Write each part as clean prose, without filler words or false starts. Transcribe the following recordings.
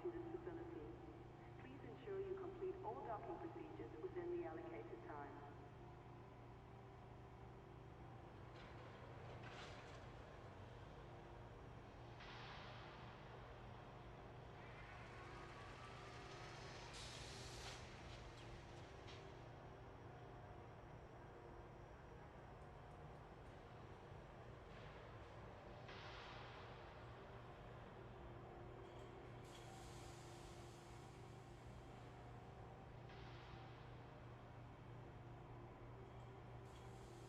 to this facility. Please ensure you complete all docking procedures within the allocated time.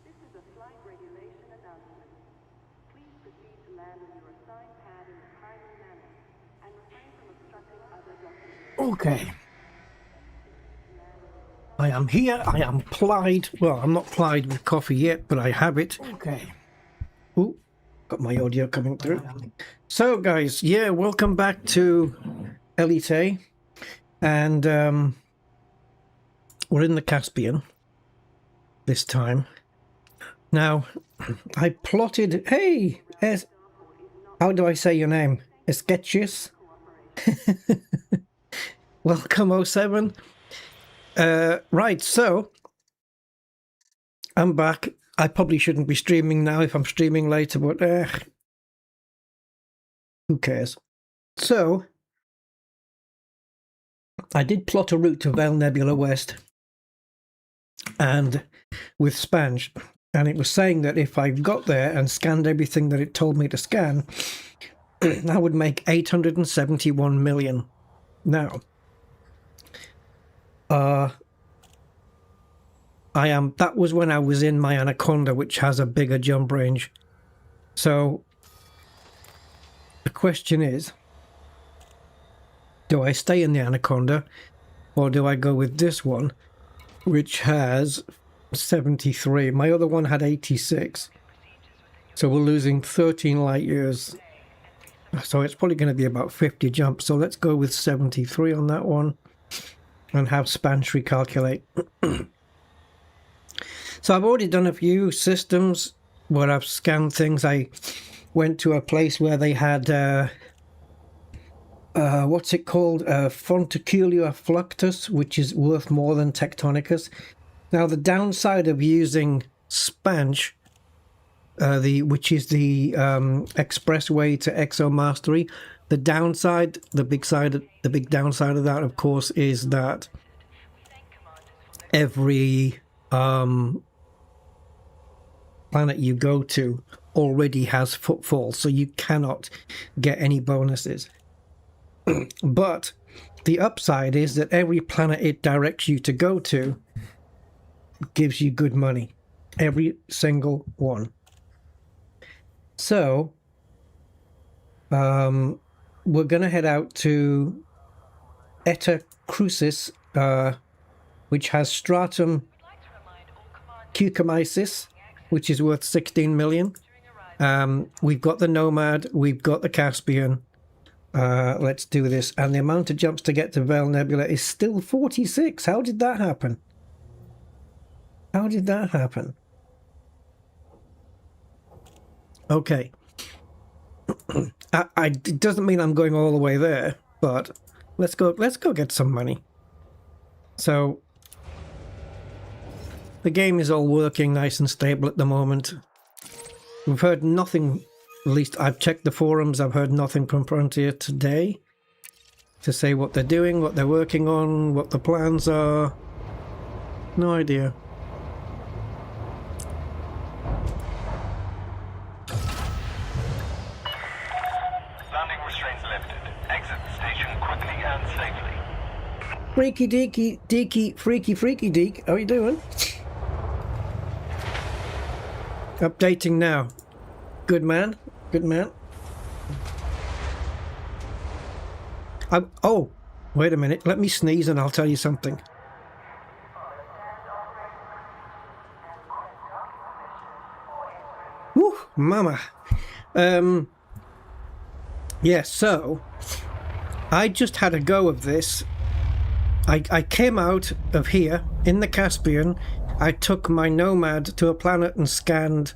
This is a flight regulation announcement. Please proceed to land on your assigned pad in a timely manner and refrain from obstructing other docking. Okay. I am here. I am plied. Well, I'm not plied with coffee yet, but I have it. Okay. Ooh, got my audio coming through. So, guys, yeah, welcome back to Elite. And we're in the Caspian this time. Now, I plotted... Hey! How do I say your name? Sketches? Welcome, 07. Right, so... I'm back. I probably shouldn't be streaming now if I'm streaming later, but... who cares? So... I did plot a route to Val Nebula West. And... with Spange. And it was saying that if I got there and scanned everything that it told me to scan, I would make 871 million. Now, that was when I was in my Anaconda, which has a bigger jump range. So, the question is, do I stay in the Anaconda, or do I go with this one, which has 73. My other one had 86. So we're losing 13 light years. So it's probably going to be about 50 jumps. So let's go with 73 on that one and have Spange recalculate. So I've already done a few systems where I've scanned things. I went to a place where they had what's it called? Fonticular fluctus, which is worth more than Tectonicus. Now, the downside of using Spange, which is the expressway to Exo Mastery, the big downside of that, of course, is that every planet you go to already has footfall, so you cannot get any bonuses. But the upside is that every planet it directs you to go to gives you good money, every single one. So we're going to head out to Eta Crucis, which has Stratum Cucumycis, which is worth 16 million. We've got the Nomad, we've got the Caspian. Let's do this. And the amount of jumps to get to Val Nebula is still 46. How did that happen? How did that happen? Okay. It doesn't mean I'm going all the way there, but let's go get some money. So the game is all working nice and stable at the moment. We've heard nothing, at least I've checked the forums, I've heard nothing from Frontier today to say what they're doing, what they're working on, what the plans are. No idea. Freaky deaky deaky freaky deek, how are you doing? Updating now. Good man, good man. Oh, wait a minute, let me sneeze and I'll tell you something. Woo, mama. Yeah, so I just had a go of this. I came out of here in the Caspian. I took my Nomad to a planet and scanned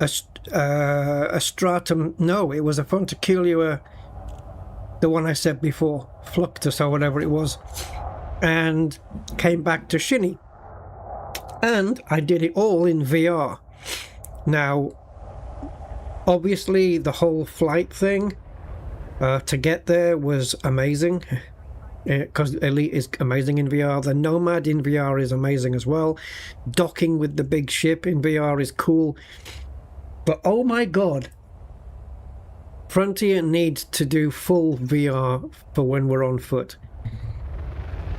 a stratum. No, it was a Fonticular the one I said before, Fluctus or whatever it was, and came back to Shinny. And I did it all in VR. Now, obviously, the whole flight thing to get there was amazing, because Elite is amazing in VR. The NoMad in VR is amazing as well. Docking with the big ship in VR is cool. But oh my god, Frontier needs to do full VR for when we're on foot.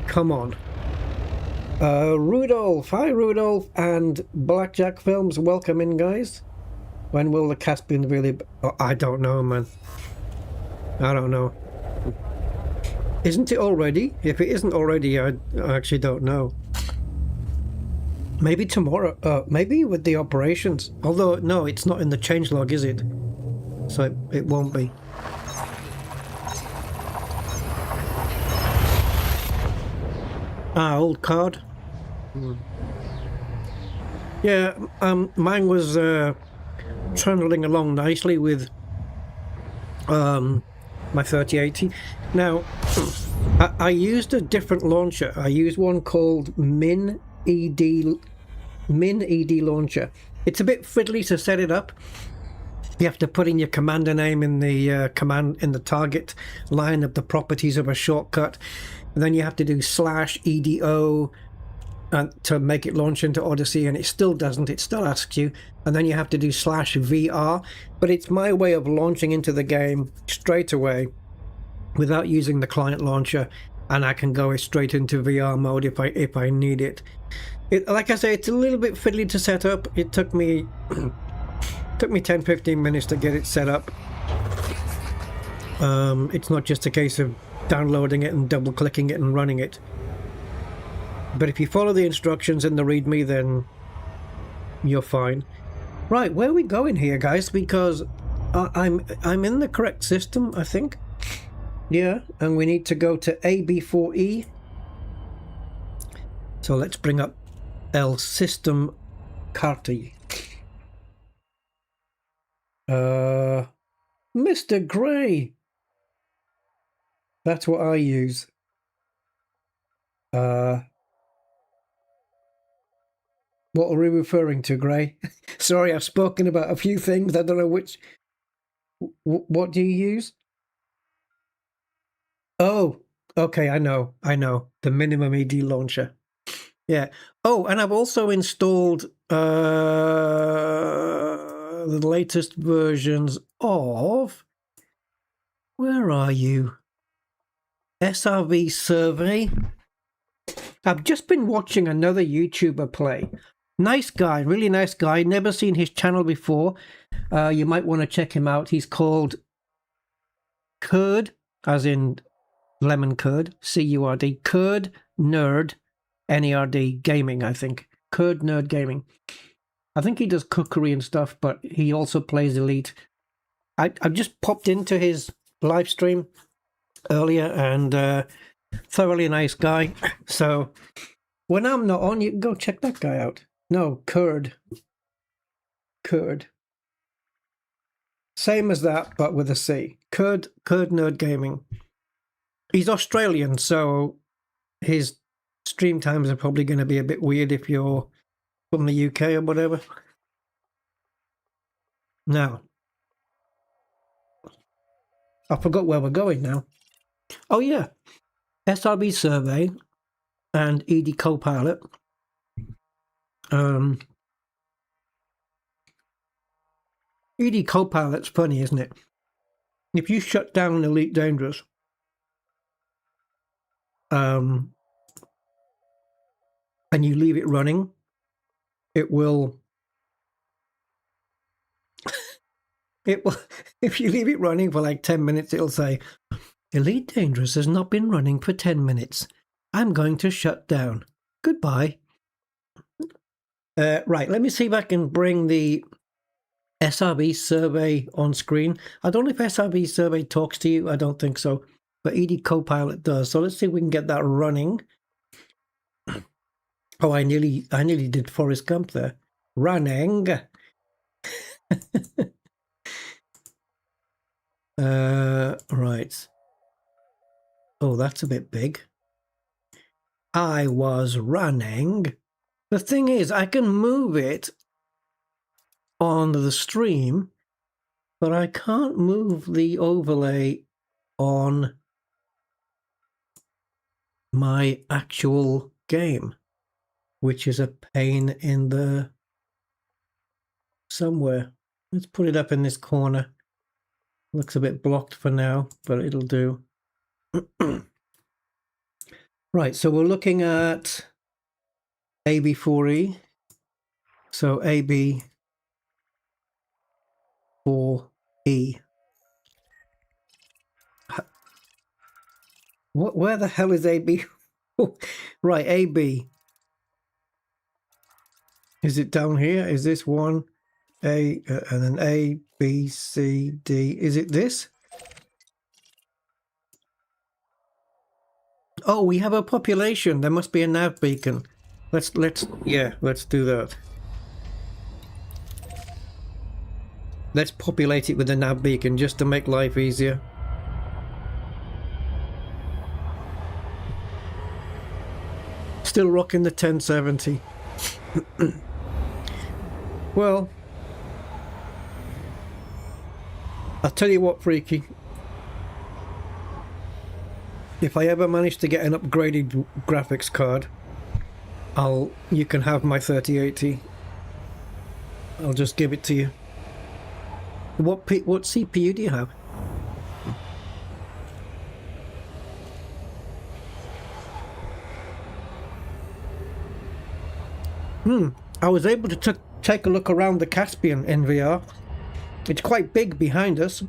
Come on. Rudolph, hi Rudolph, and Blackjack Films, welcome in, guys. When will the Caspian really... Oh, I don't know, man. I don't know. Isn't it already? If it isn't already, I actually don't know. Maybe tomorrow. Maybe with the operations. Although, no, it's not in the changelog, is it? So it won't be. Ah, old card. Yeah, mine was trundling along nicely with my 3080. Now, I used a different launcher. I used one called Min ED launcher. It's a bit fiddly to set it up. You have to put in your commander name in the target line of the properties of a shortcut, and then you have to do /edo to make it launch into Odyssey, and it still doesn't. It still asks you, and then you have to do /VR. But it's my way of launching into the game straight away without using the client launcher, and I can go straight into VR mode if I need it. Like I say, it's a little bit fiddly to set up. It took me 10-15 minutes to get it set up. It's not just a case of downloading it and double clicking it and running it. But if you follow the instructions in the README, then you're fine. Right, where are we going here, guys? Because I'm in the correct system, I think. Yeah, and we need to go to AB4E. So let's bring up El System Carti. Mr. Gray. That's what I use. What are we referring to, Gray? Sorry, I've spoken about a few things. I don't know which. What do you use? Oh, okay, I know. The minimum ED launcher. Yeah. Oh, and I've also installed the latest versions of... Where are you? SRV Survey. I've just been watching another YouTuber play. Nice guy, really nice guy. Never seen his channel before. You might want to check him out. He's called Curd, as in lemon curd, C-U-R-D, Curd Nerd, N-E-R-D, Gaming, I think. Curd Nerd Gaming. I think he does cookery and stuff, but he also plays Elite. I just popped into his live stream earlier, and thoroughly nice guy. So when I'm not on, you can go check that guy out. No, Curd. Same as that, but with a C. Curd Nerd Gaming. He's Australian, so his stream times are probably going to be a bit weird if you're from the UK or whatever. Now, I forgot where we're going now. Oh yeah, SRB Survey and ED Copilot. ED Copilot's funny, isn't it? If you shut down Elite Dangerous, and you leave it running, it will... if you leave it running for like 10 minutes, it'll say, Elite Dangerous has not been running for 10 minutes. I'm going to shut down. Goodbye. Right, let me see if I can bring the SRB Survey on screen. I don't know if SRB Survey talks to you. I don't think so. But ED Copilot does. So let's see if we can get that running. Oh, I nearly did Forrest Gump there. Running. Right. Oh, that's a bit big. I was running. The thing is, I can move it on the stream, but I can't move the overlay on my actual game, which is a pain in the somewhere. Let's put it up in this corner. Looks a bit blocked for now, but it'll do. Right, so we're looking at AB4E. So AB4E. What? Where the hell is AB? Right, AB. Is it down here? Is this one? A and then A, B, C, D. Is it this? Oh, we have a population. There must be a nav beacon. Let's do that. Let's populate it with a nav beacon just to make life easier. Still rocking the 1070. Well, I'll tell you what, Freaky. If I ever manage to get an upgraded graphics card, you can have my 3080. I'll just give it to you. What CPU do you have? I was able to take a look around the Caspian in VR. It's quite big behind us.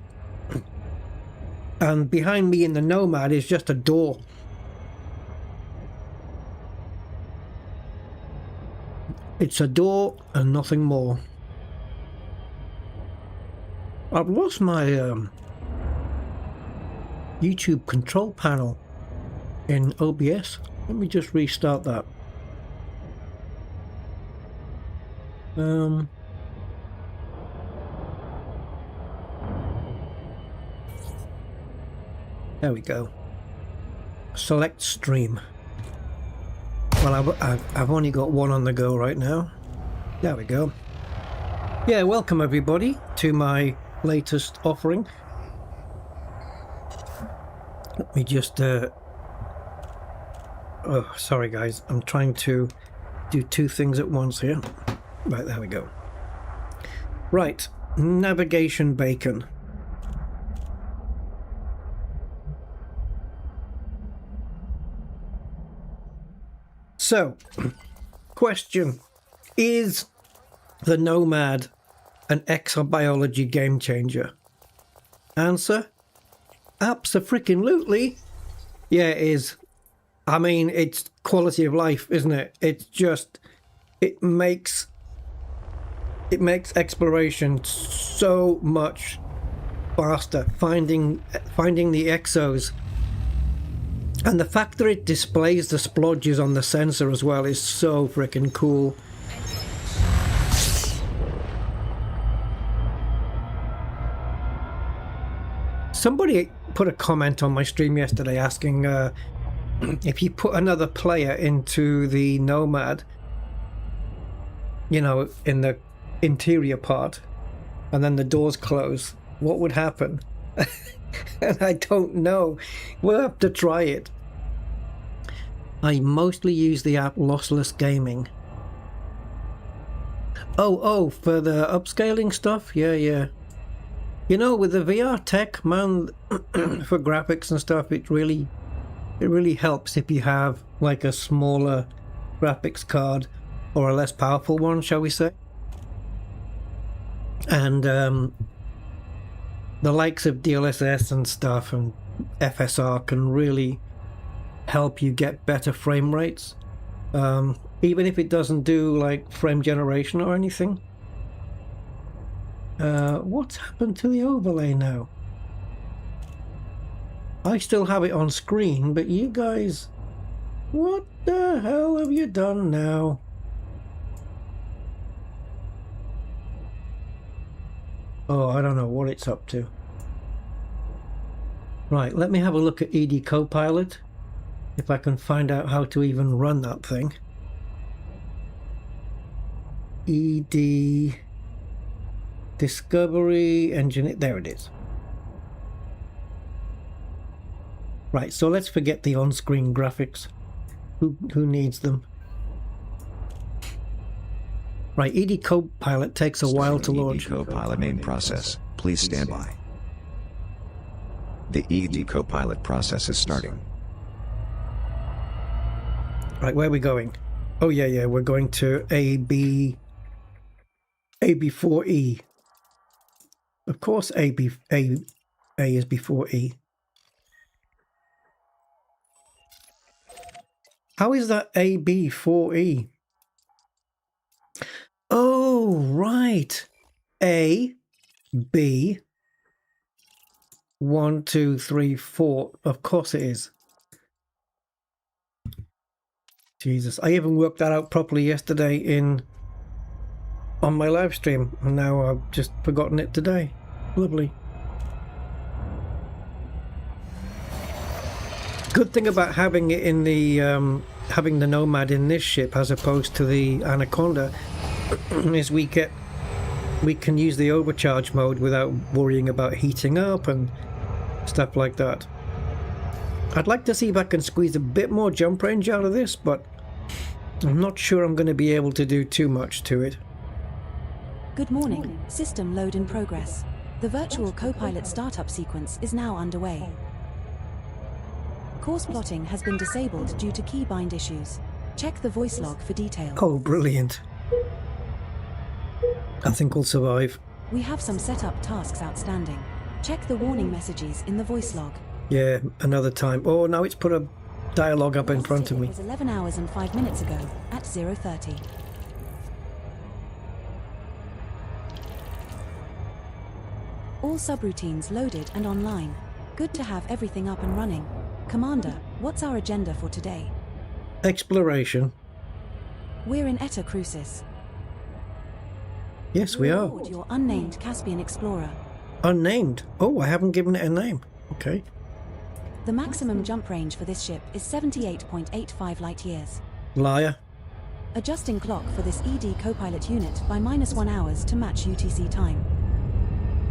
And behind me in the NoMad is just a door. It's a door and nothing more. I've lost my YouTube control panel in OBS. Let me just restart that. There we go. Select stream. Well, I've only got one on the go right now. There we go. Yeah, welcome everybody to my latest offering. Let me just oh, sorry guys, I'm trying to do two things at once here. Right, there we go. Right, navigation bacon. So, question: is the NoMad an exobiology game changer? Answer: abso-freaking-lutely. Yeah, it is. I mean, it's quality of life, isn't it? It's just, it makes exploration so much faster. Finding the exos. And the fact that it displays the splodges on the sensor as well is so freaking cool. Somebody put a comment on my stream yesterday asking if you put another player into the NoMad, you know, in the interior part, and then the doors close, what would happen? And I don't know. We'll have to try it. I mostly use the app Lossless Gaming. Oh, for the upscaling stuff? Yeah. You know, with the VR tech, man, for graphics and stuff, it really helps if you have like a smaller graphics card or a less powerful one, shall we say. And the likes of DLSS and stuff and FSR can really help you get better frame rates, even if it doesn't do like frame generation or anything. What's happened to the overlay now? I still have it on screen, but you guys, what the hell have you done now? Oh, I don't know what it's up to. Right, let me have a look at ED Copilot, if I can find out how to even run that thing. ED Discovery Engine, there it is. Right, so let's forget the on-screen graphics. Who needs them? Right, ED Copilot takes a while to launch. ED Copilot main process. Please stand by. The ED Copilot process is starting. Right, where are we going? Oh yeah, we're going to AB4E. Of course, A is before E. How is that AB4E? Oh, right. A, B, 1, 2, 3, 4. Of course it is. Jesus, I even worked that out properly yesterday on my live stream, and now I've just forgotten it today. Lovely. Good thing about having it in the having the Nomad in this ship as opposed to the Anaconda is we can use the overcharge mode without worrying about heating up and stuff like that. I'd like to see if I can squeeze a bit more jump range out of this, but I'm not sure I'm going to be able to do too much to it. Good morning. System load in progress. The virtual Copilot startup sequence is now underway. Course plotting has been disabled due to keybind issues. Check the voice log for details. Oh, brilliant. I think we'll survive. We have some setup tasks outstanding. Check the warning messages in the voice log. Yeah, another time. Oh, now it's put a dialogue up in front of me. It was 11 hours and 5 minutes ago at 0:30. All subroutines loaded and online. Good to have everything up and running. Commander, what's our agenda for today? Exploration. We're in Eta Crucis. Yes, we are. Aboard your unnamed Caspian Explorer. Unnamed. Oh, I haven't given it a name. Okay. The maximum jump range for this ship is 78.85 light years. Liar. Adjusting clock for this ED Copilot unit by -1 hours to match UTC time.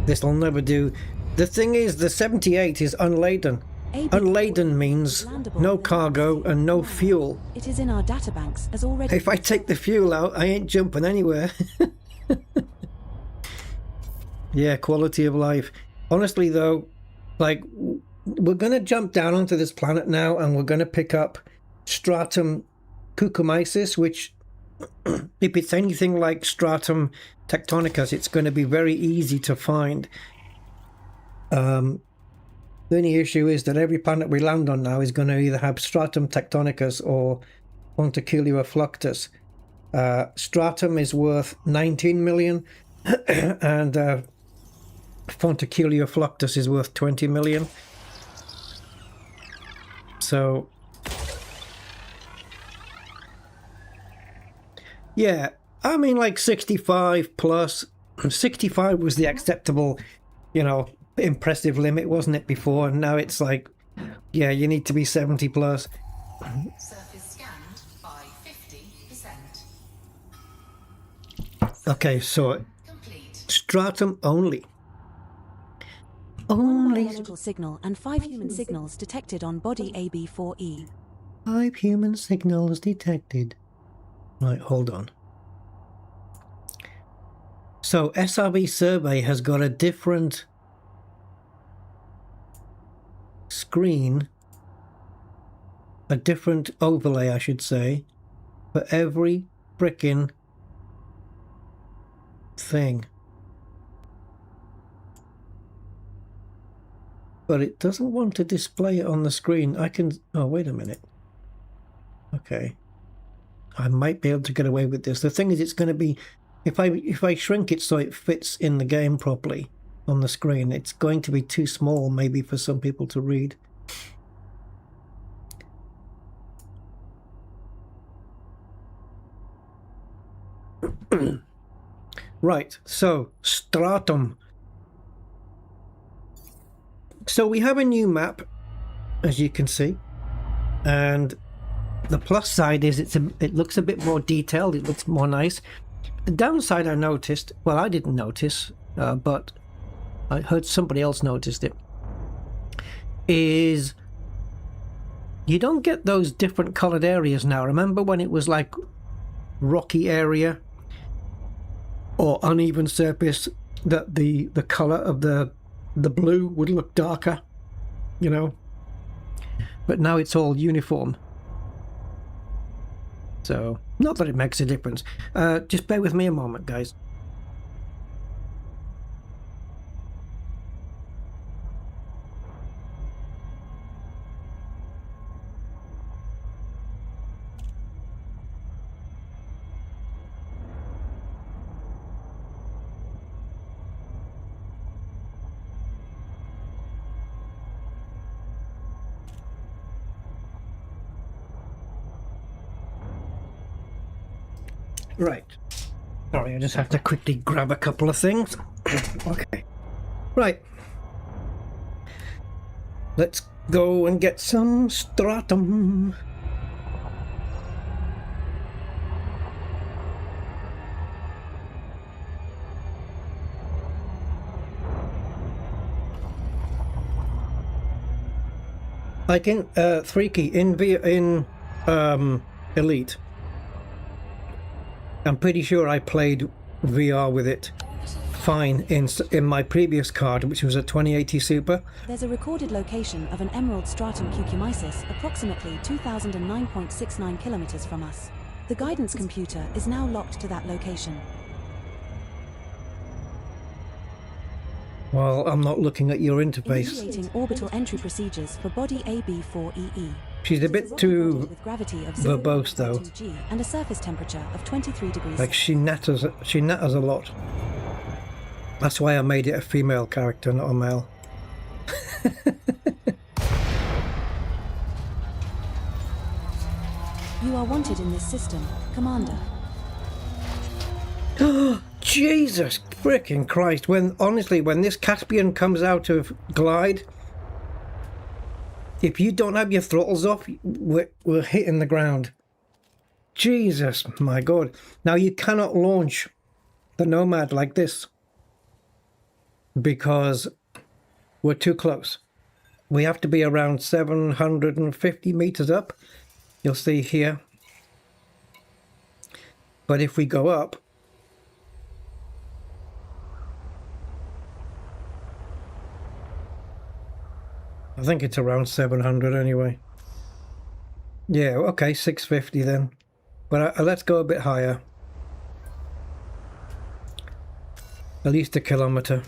This'll never do. The thing is, the 78 is unladen. Unladen means no cargo and no fuel. It is in our databanks as already... If I take the fuel out, I ain't jumping anywhere. Yeah, quality of life. Honestly, though, like, we're going to jump down onto this planet now and we're going to pick up Stratum Cucumisis, which, if it's anything like Stratum Tectonicus, it's going to be very easy to find. The only issue is that every planet we land on now is going to either have Stratum Tectonicus or Fonticulia Fluctus. Stratum is worth 19 million and Fonticulia Fluctus is worth 20 million. So, yeah, I mean, like 65 plus. 65 was the acceptable, you know, impressive limit, wasn't it, before? And now it's like, yeah, you need to be 70 plus. Surface scanned by 50%. Okay, so Complete. Stratum only. Only biological signal and 5 human signals detected on body AB4E. 5 human signals detected. Right, hold on. So SRB survey has got a different screen, a different overlay, I should say, for every frickin' thing. But it doesn't want to display it on the screen. I can... Oh, wait a minute. Okay. I might be able to get away with this. The thing is, it's going to be... If I shrink it so it fits in the game properly on the screen, it's going to be too small maybe for some people to read. Right, so Stratum. So we have a new map, as you can see, and the plus side is it looks a bit more detailed. It looks more nice. The downside I noticed, well, I didn't notice, but I heard somebody else noticed it, is you don't get those different colored areas now. Remember when it was like rocky area or uneven surface, that the color of the blue would look darker, you know? But now it's all uniform. So, not that it makes a difference. Just bear with me a moment, guys. Right. Sorry, I just have to quickly grab a couple of things. Okay. Right. Let's go and get some stratum. Like in 3-key in Elite. I'm pretty sure I played VR with it fine in my previous card, which was a 2080 Super. There's a recorded location of an emerald stratum cucumisis approximately 2009.69 kilometers from us. The guidance computer is now locked to that location. Well, I'm not looking at your interface. Initiating orbital entry procedures for body AB4EE. She's a bit too verbose, though. G and a surface temperature of 23 degrees. Like she natters a lot. That's why I made it a female character, not a male. You are wanted in this system, Commander. Jesus freaking Christ! Honestly, when this Caspian comes out of glide, if you don't have your throttles off, we're hitting the ground. Jesus, my God. Now you cannot launch the NoMad like this because we're too close. We have to be around 750 meters up. You'll see here. But if we go up, I think it's around 700 anyway. Yeah, okay, 650 then. But let's go a bit higher. At least a kilometer.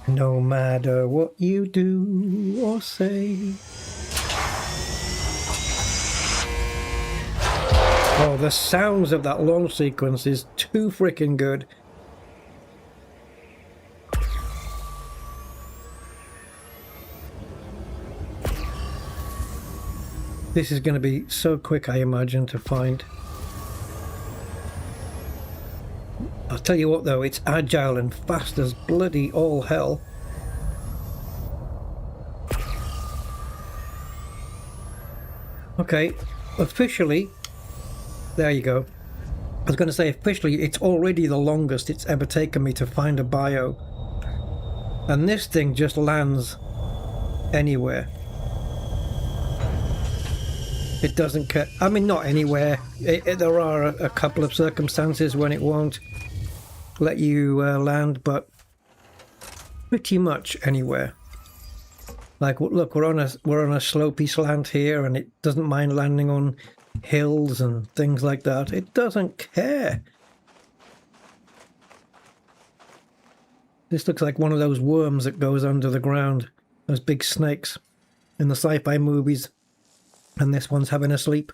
No matter what you do or say. Oh, the sounds of that launch sequence is too freaking good. This is going to be so quick, I imagine, to find. I'll tell you what, though, it's agile and fast as bloody all hell. Okay, officially, there you go. I was going to say officially, it's already the longest it's ever taken me to find a bio. And this thing just lands anywhere. It doesn't care. I mean, not anywhere. There are a couple of circumstances when it won't let you land, but pretty much anywhere. Like, look, we're on a slopey slant here, and it doesn't mind landing on hills and things like that. It doesn't care. This looks like one of those worms that goes under the ground. Those big snakes in the sci-fi movies. And this one's having a sleep.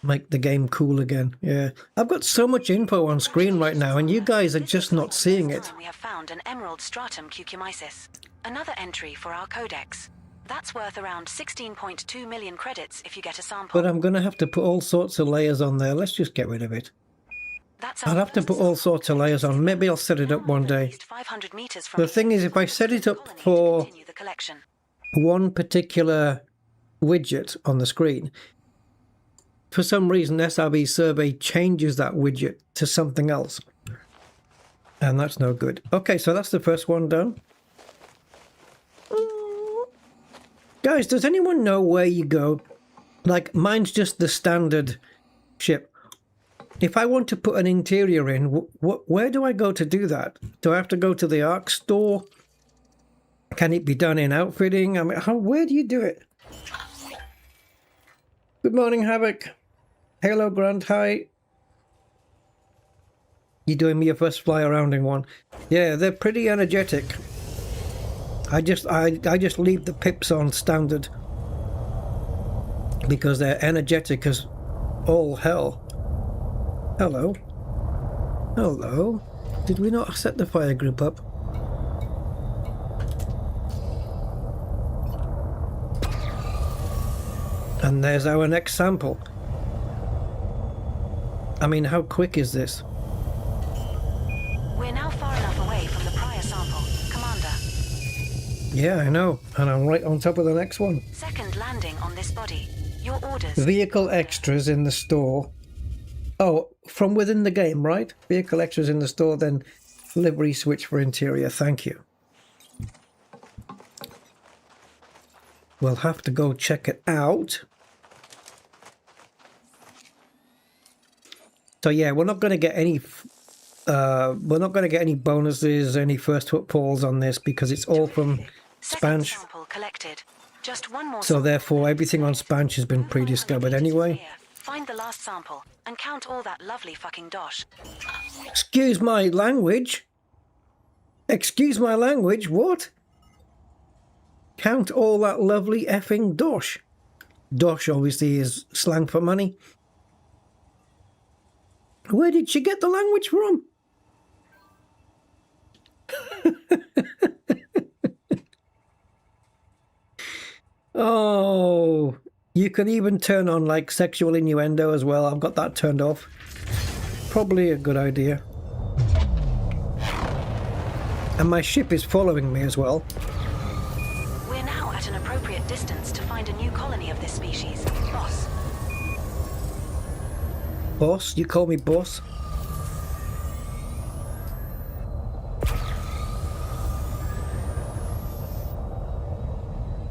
Make the game cool again. Yeah. I've got so much info on screen right now, and you guys are just not seeing it. We have found an emerald stratum cucumisis. Another entry for our codex. That's worth around 16.2 million credits if you get a sample. But I'm going to have to put all sorts of layers on there. Let's just get rid of it. That's I'll have to put all sorts of layers on. Maybe I'll set it up one day. 500 meters from The thing is, if I set it up for continue the collection. one particular widget on the screen, for some reason SRV survey changes that widget to something else. And that's no good. Okay, so that's the first one done. Guys, does anyone know where you go? Like, mine's just the standard ship. If I want to put an interior in, where do I go to do that? Do I have to go to the ARC store? Can it be done in outfitting? I mean, where do you do it? Good morning, Havoc. Hello, Grant. Hi. You doing me your first fly around in one? Yeah, they're pretty energetic. I just leave the pips on standard because they're energetic as all hell. Hello. Hello. Did we not set the fire group up? And there's our next sample. I mean, how quick is this? We're now far enough away from the prior sample, Commander. Yeah, I know. And I'm right on top of the next one. Second landing on this body. Your orders. Vehicle extras in the store. Oh, from within the game, right? Vehicle extras in the store, then livery switch for interior. Thank you. We'll have to go check it out. So yeah, we're not going to get any bonuses, any first footfalls on this because it's all from Spanch. Just one more so therefore, everything on Spanch has been pre-discovered anyway. Find the last sample and count all that lovely fucking dosh. Excuse my language. Excuse my language. What? Count all that lovely effing dosh. Dosh obviously is slang for money. Where did she get the language from? Oh, you can even turn on like sexual innuendo as well. I've got that turned off. Probably a good idea. And my ship is following me as well. We're now at an appropriate distance to find a new colony of this species, boss. Boss? You call me boss?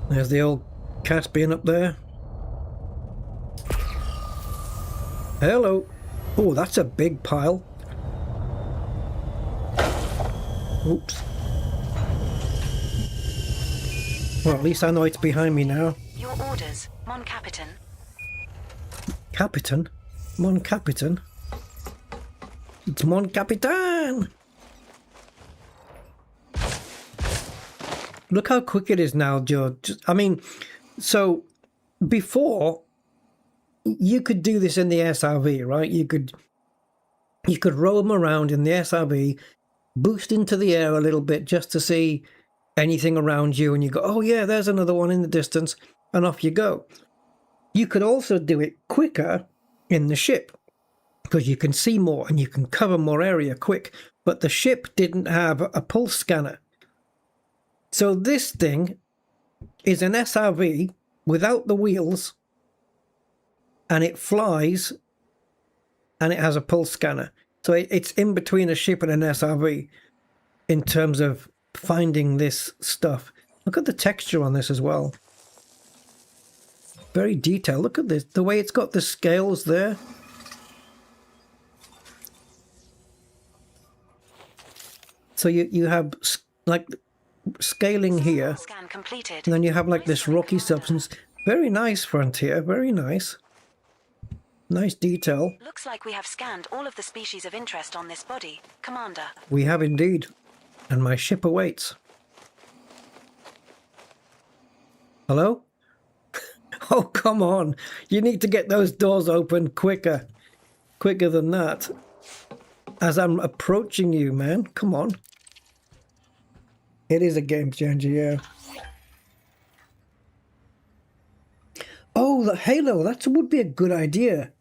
There's the old Caspian up there. Hello. Oh, that's a big pile. Oops. Well, at least I know it's behind me now. Your orders, Mon Capitan. Capitan? Mon Capitan? It's Mon Capitan! Look how quick it is now, George. I mean, so before you could do this in the SRV, right? You could roam around in the SRV, boost into the air a little bit just to see anything around you, and you go, oh yeah, there's another one in the distance, and off you go. You could also do it quicker in the ship because you can see more and you can cover more area quick, but the ship didn't have a pulse scanner. So this thing is an SRV without the wheels, and it flies, and it has a pulse scanner. So it's in between a ship and an SRV in terms of finding this stuff. Look at the texture on this as well. Very detailed. Look at this, the way it's got the scales there. So you have like scaling here, Scan completed. and then you have like this rocky substance. Very nice, Frontier. Very nice. Nice detail. Looks like we have scanned all of the species of interest on this body, Commander. We have indeed. And my ship awaits. Hello? Oh, come on. You need to get those doors open quicker. Quicker than that. As I'm approaching you, man. Come on. It is a game changer, yeah. Oh, the Halo. That would be a good idea.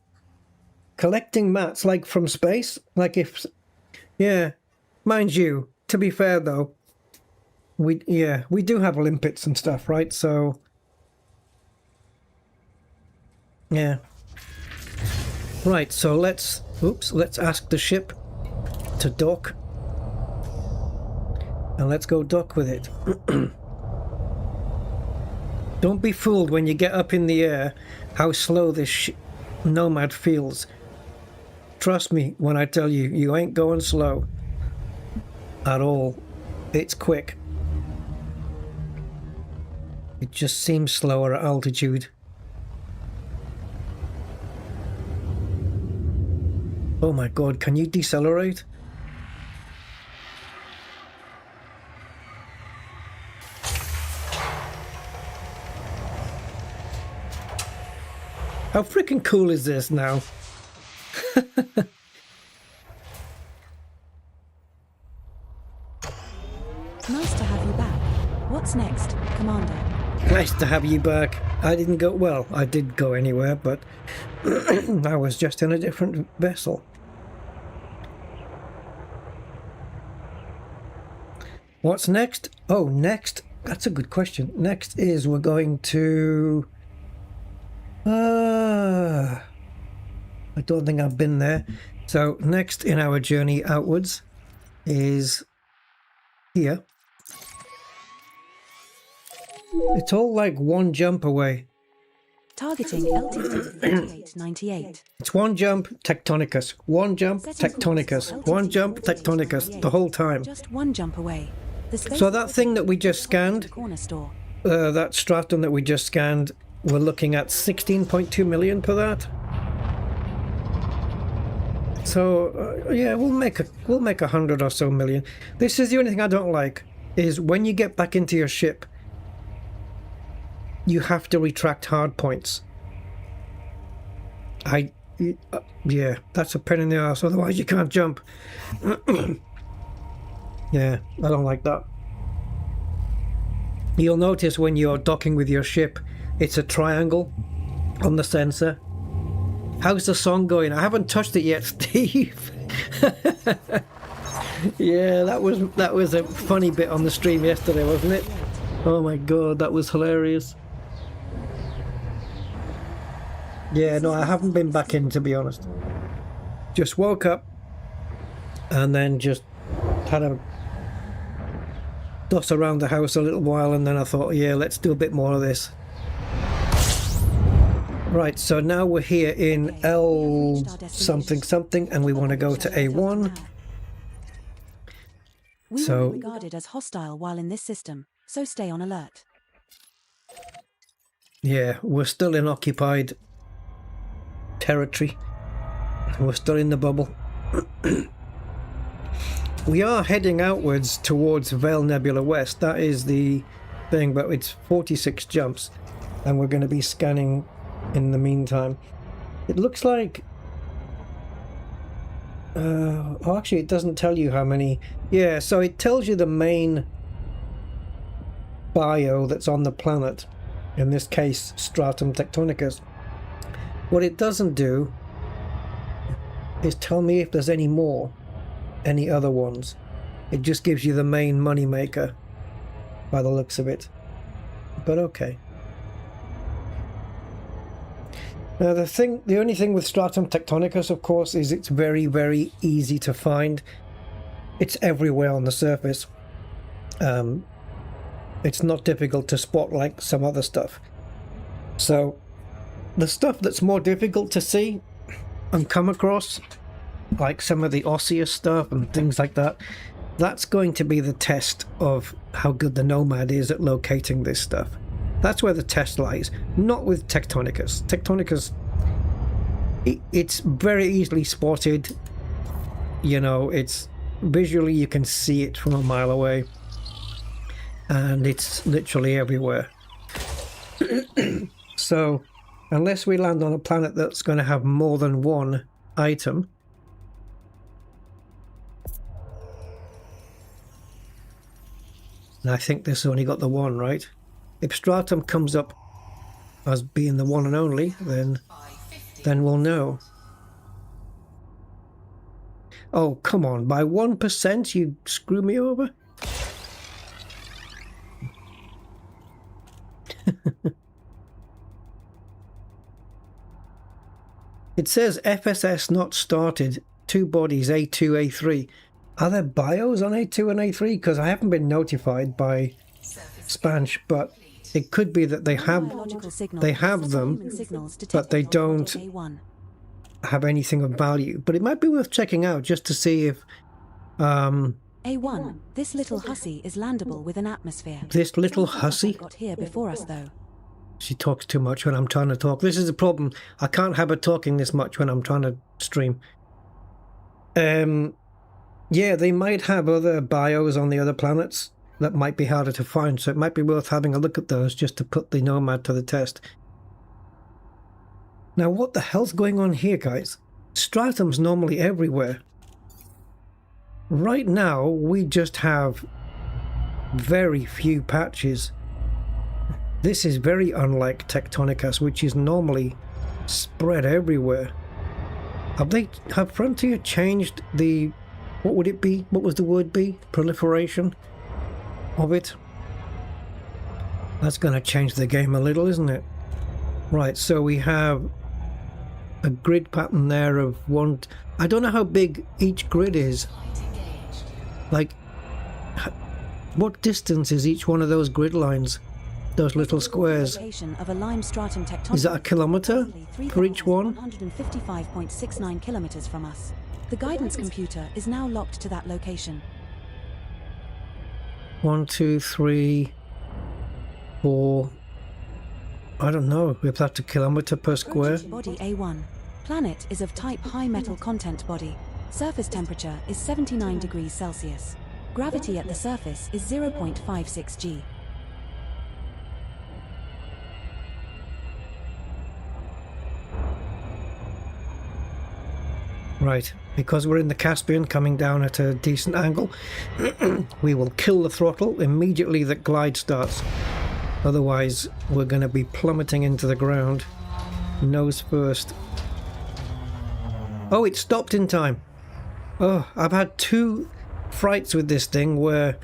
collecting mats like from space, like if, yeah, mind you, to be fair though, we do have limpets and stuff, right? So yeah, right, so let's ask the ship to dock, and let's go dock with it. Don't be fooled when you get up in the air how slow this Nomad feels. Trust me when I tell you, you ain't going slow at all. It's quick. It just seems slower at altitude. Oh my god, can you decelerate? How freaking cool is this now? Nice to have you back. What's next, Commander? Nice to have you back. I didn't go, well, I did go anywhere, but I was just in a different vessel. What's next? Oh, next, that's a good question. Next is we're going to... I don't think I've been there. So next in our journey outwards is here. It's all like one jump away. Targeting altitude 3898. It's one jump, Tectonicus. One jump, Tectonicus. One jump, Tectonicus. The whole time. Just one jump away. So that thing that we just scanned, corner store. that stratum that we just scanned, we're looking at 16.2 million for that. So yeah, we'll make 100 or so million. This is the only thing I don't like, is when you get back into your ship, you have to retract hard points. Yeah, that's a pain in the ass, otherwise you can't jump. Yeah, I don't like that. You'll notice when you're docking with your ship, it's a triangle on the sensor. How's the song going? I haven't touched it yet, Steve. Yeah, that was a funny bit on the stream yesterday, wasn't it? Oh my god, that was hilarious. Yeah, no, I haven't been back in, to be honest. Just woke up and then just had a doss around the house a little while, and then I thought, yeah, let's do a bit more of this. Right, so now we're here in L something something, and we want to go to A1. We So- will be regarded as hostile while in this system, so stay on alert. Yeah, we're still in occupied territory. We're still in the bubble. We are heading outwards towards Vale Nebula West. That is the thing, but it's 46 jumps, and we're going to be scanning in the meantime. It looks like... oh, actually, it doesn't tell you how many... Yeah, so it tells you the main bio that's on the planet. In this case, Stratum Tectonicus. What it doesn't do is tell me if there's any more, any other ones. It just gives you the main money maker by the looks of it. But okay. Now the only thing with Stratum Tectonicus, of course, is it's very, very easy to find. It's everywhere on the surface. It's not difficult to spot like some other stuff. So the stuff that's more difficult to see and come across, like some of the osseous stuff and things like that, that's going to be the test of how good the NoMad is at locating this stuff. That's where the test lies, not with Tectonicus. Tectonicus, it's very easily spotted. You know, it's visually you can see it from a mile away, and it's literally everywhere. So unless we land on a planet that's going to have more than one item, and I think this only got the one, right? If Stratum comes up as being the one and only, then we'll know. Oh, come on. By 1% you screw me over? It says FSS not started. 2 bodies, A2, A3. Are there bios on A2 and A3? Because I haven't been notified by Spanch, but it could be that they have them, but they don't have anything of value. But it might be worth checking out just to see if A1. This little hussy is landable with an atmosphere. This little hussy? Got here before us though. She talks too much when I'm trying to talk. This is the problem. I can't have her talking this much when I'm trying to stream. Yeah, they might have other bios on the other planets that might be harder to find, so it might be worth having a look at those just to put the NoMad to the test. Now, what the hell's going on here, guys? Stratum's normally everywhere. Right now, we just have very few patches. This is very unlike Tectonicus, which is normally spread everywhere. Have Frontier changed the, what would it be? What was the word be? Proliferation of it? That's going to change the game a little, isn't it? Right, so we have a grid pattern there of one. I don't know how big each grid is. Like, what distance is each one of those grid lines? Those little squares. Of a lime stratum tectonic Is that a kilometer for each one? 155.69 kilometers from us. The guidance computer is now locked to that location. 1, 2, 3, 4. I don't know if that's a kilometer per square. Body A1. Planet is of type high metal content body. Surface temperature is 79 degrees Celsius. Gravity at the surface is 0.56 g. Right, because we're in the Caspian coming down at a decent angle, we will kill the throttle immediately that glide starts. Otherwise, we're going to be plummeting into the ground. Nose first. Oh, it stopped in time. Oh, I've had 2 frights with this thing where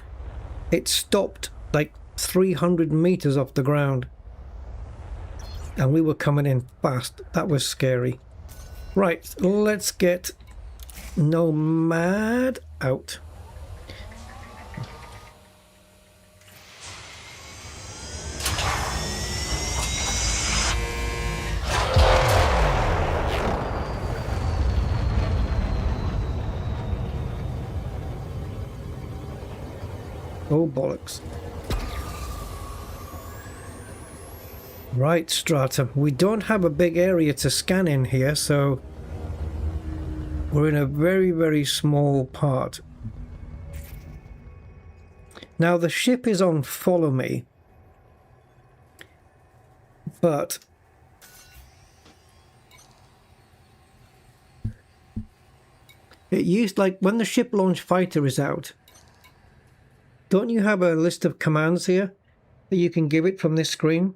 it stopped like 300 meters off the ground. And we were coming in fast. That was scary. Right, let's get NoMad out. Oh, bollocks. Right, Strata. We don't have a big area to scan in here, so we're in a very, very small part. Now, the ship is on follow me, but it used, like, when the ship launch fighter is out, don't you have a list of commands here that you can give it from this screen?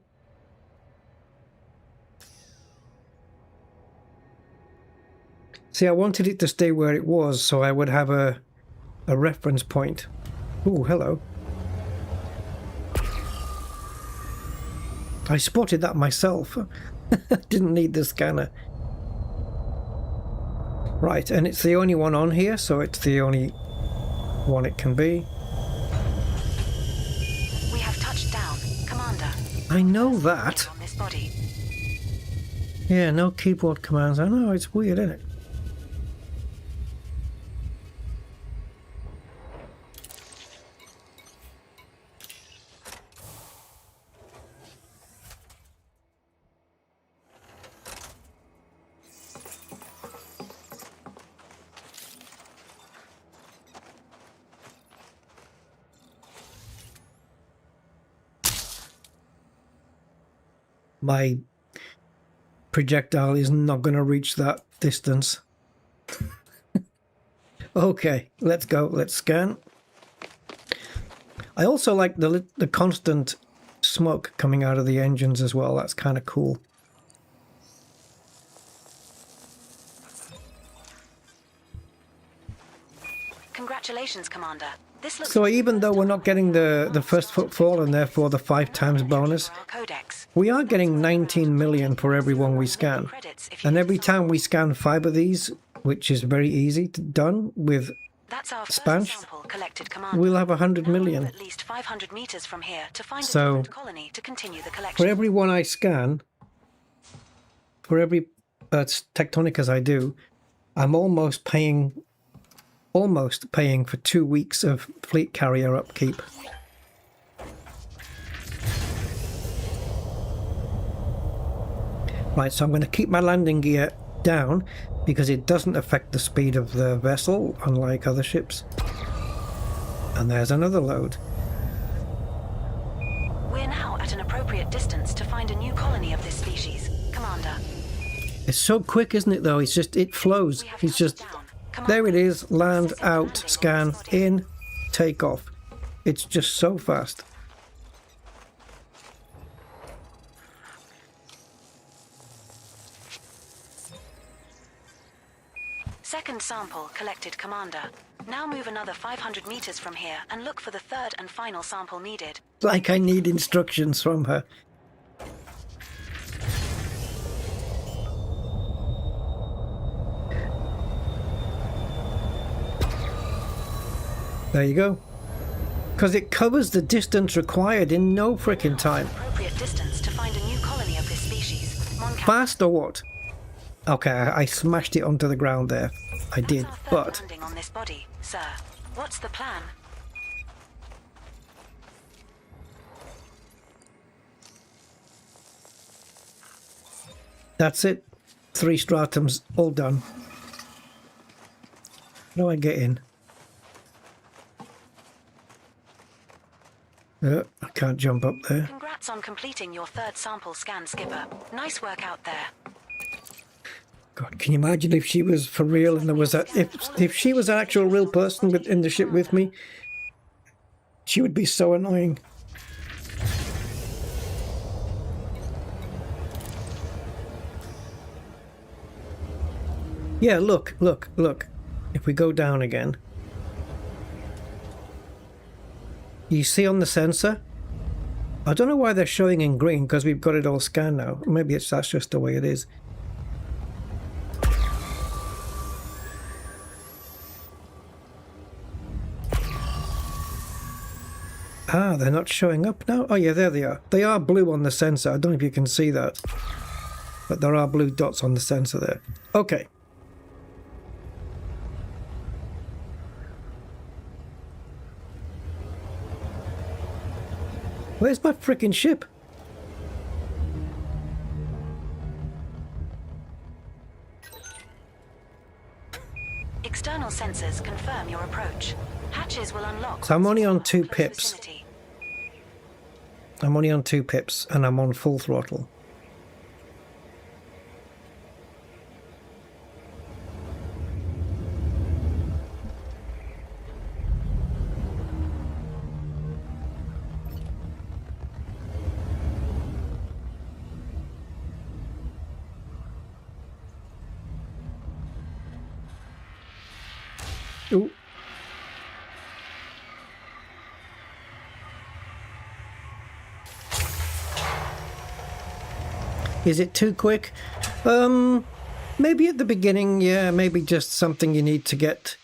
See, I wanted it to stay where it was so I would have a reference point. Oh, hello. I spotted that myself. Didn't need the scanner. Right, and it's the only one on here, so it's the only one it can be. We have touched down, Commander. I know that. On this body. Yeah, no keyboard commands. I know, it's weird, isn't it? My projectile is not going to reach that distance. Okay, let's go. Let's scan. I also like the constant smoke coming out of the engines as well. That's kind of cool. Congratulations, Commander. This looks So like the even though first we're time not getting the first footfall and therefore the 5 times bonus, for our codex. we are getting 19 million for every one we scan. And every time we scan 5 of these, which is very easy done with That's our first Spanch, sample collected, Commander. we'll have 100 Now million. move at least 500 meters from here to find a So, different colony to continue the collection. For every one I scan, for every tectonicas I do, I'm almost paying for 2 weeks of fleet carrier upkeep. Right, so I'm going to keep my landing gear down because it doesn't affect the speed of the vessel, unlike other ships. And there's another load. We're now at an appropriate distance to find a new colony of this species, Commander. It's so quick, isn't it, though? It's just, it flows. We have It's just, touched down. Commander, there it is, land, safe out, landing on scan, this body. in, take off. It's just so fast. Second sample collected, Commander. Now move another 500 meters from here and look for the third and final sample needed. Like I need instructions from her. There you go. Because it covers the distance required in no frickin' time. Appropriate distance to find a new colony of this species. Fast or what? Okay, I smashed it onto the ground there. I did, That's our third but landing on this body, sir. What's the plan? that's it. 3 stratums, all done. How do I get in? I can't jump up there. Congrats on completing your third sample scan, Skipper. Nice work out there. God, can you imagine if she was for real and there was a if she was an actual real person in the ship with me? She would be so annoying. Yeah, look. If we go down again, you see on the sensor? I don't know why they're showing in green because we've got it all scanned now. Maybe that's just the way it is. Ah, they're not showing up now? Oh yeah, there they are. They are blue on the sensor. I don't know if you can see that. But there are blue dots on the sensor there. Okay. Where's my frickin' ship? External sensors confirm your approach. Hatches will unlock. So I'm only on once 2 you are close pips. vicinity. I'm only on 2 pips and I'm on full throttle. Ooh. Is it too quick? Maybe at the beginning, yeah, maybe just something you need to get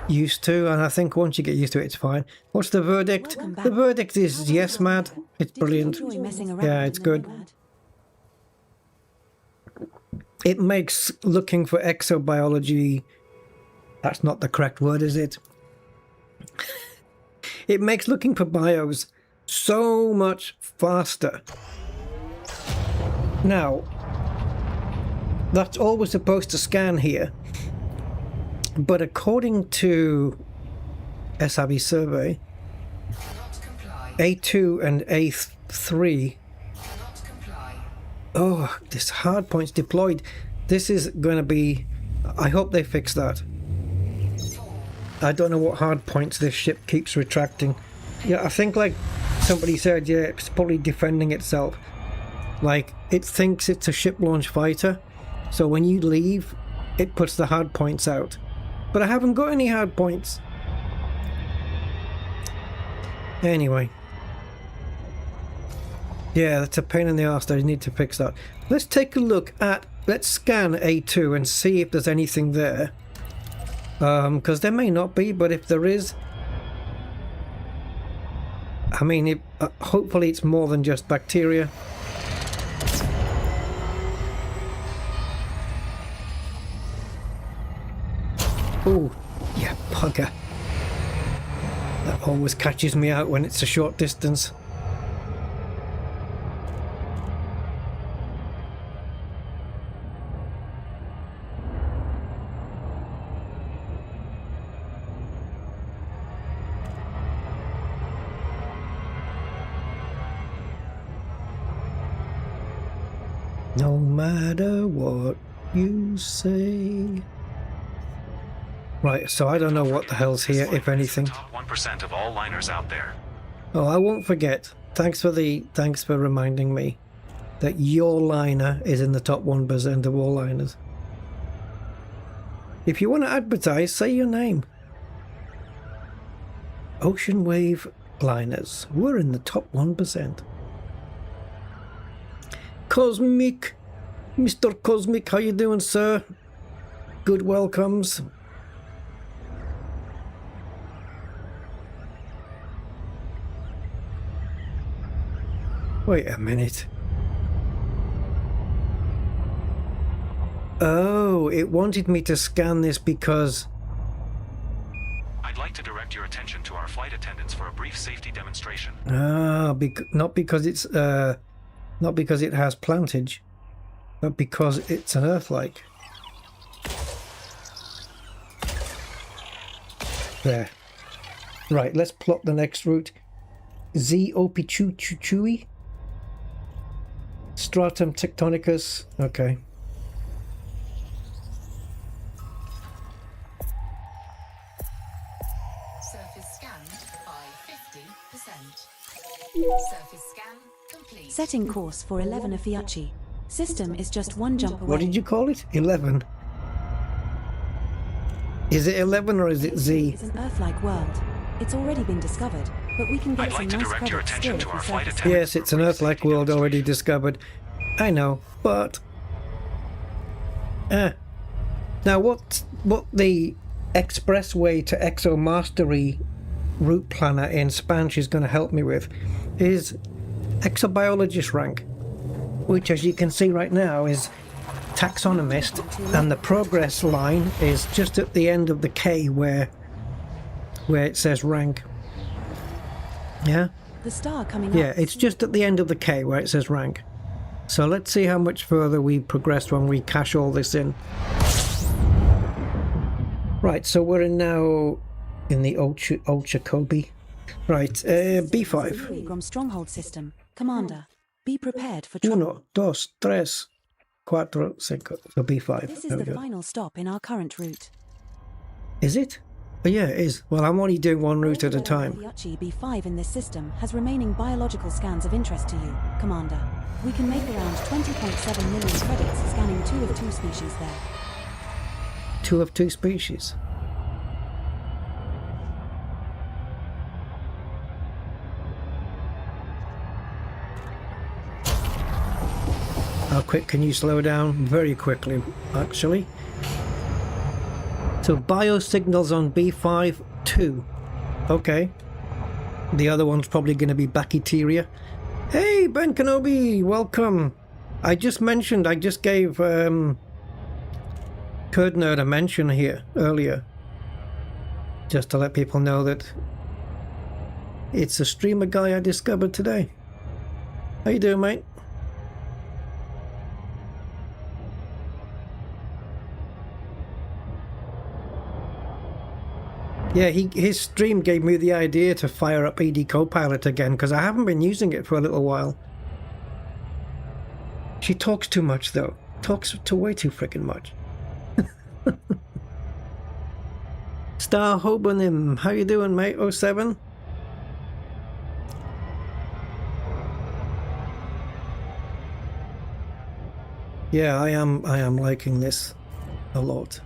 used to, and I think once you get used to it, it's fine. What's the verdict? Welcome back. The verdict is yes, Mad. It's Did you brilliant. enjoy messing around Yeah, in it's the good. NoMad? It makes looking for exobiology, that's not the correct word, is it? It makes looking for bios so much faster. Now, that's all we're supposed to scan here. But according to SRB survey, Cannot comply. A2 and A3, Cannot comply. oh, this hard points deployed. This is going to be, I hope they fix that. I don't know what hard points this ship keeps retracting. Yeah, I think like somebody said, yeah, it's probably defending itself. Like, it thinks it's a ship launch fighter, so when you leave, it puts the hard points out. But I haven't got any hard points. Anyway. Yeah, that's a pain in the arse. I need to fix that. Let's take a look at... Let's scan A2 and see if there's anything there. Because there may not be, but if there is... I mean, hopefully it's more than just bacteria. Oh, yeah, bugger. That always catches me out when it's a short distance. No matter what you say. Right, so I don't know what the hell's here, if anything. Top 1% of all liners out there. Oh, I won't forget. Thanks for reminding me that your liner is in the top 1% of all liners. If you want to advertise, say your name. Ocean Wave Liners. We're in the top 1%. Cosmic, Mr. Cosmic, how you doing, sir? Good welcomes. Wait a minute. Oh, it wanted me to scan this because... I'd like to direct your attention to our flight attendants for a brief safety demonstration. Ah, not because it's not because it has plantage, but because it's an Earth-like. There. Right, let's plot the next route. Z Opichuchui. Stratum tectonicus. Okay. Surface scanned by 50%. Surface scan complete. Setting course for 11 Afiachi. System is just one jump away. What did you call it? 11. Is it 11 or is it Z? It's an Earth-like world. It's already been discovered, but we can get I'd some like to nice direct your credits attention still to if our we flight surface. attendants. Yes, it's an Earth-like world already discovered. I know, but... Now what the expressway to Exomastery route planner in Spanish is going to help me with is exobiologist rank, which as you can see right now is taxonomist, and the progress line is just at the end of the K where it says rank. Yeah? The star coming Yeah, up. it's just at the end of the K where it says rank. So let's see how much further we progress when we cash all this in. Right, so we're now in the Ultracobi. Right, B5. From Stronghold System. Commander, be prepared for trouble. 1, 2, 3, 4, 5. So B5. This is There we the go. final stop in our current route. Is it? Oh, yeah, it is. Well, I'm only doing one route at a time. Afiachi B5 in this system has remaining biological scans of interest to you, Commander. We can make around 20.7 million credits scanning 2 of 2 species there. 2 of 2 species. How quick can you slow down? Very quickly, actually. So biosignals on B5, 2. Okay. The other one's probably going to be Bacteria. Hey, Ben Kenobi, welcome. I just gave Curd Nerd a mention here earlier. Just to let people know that it's a streamer guy I discovered today. How you doing, mate? Yeah, his stream gave me the idea to fire up ED Copilot again, because I haven't been using it for a little while. She talks too much, though. Talks to way too freaking much. Star Hobonim, how you doing, mate? 07? Yeah, I am liking this a lot.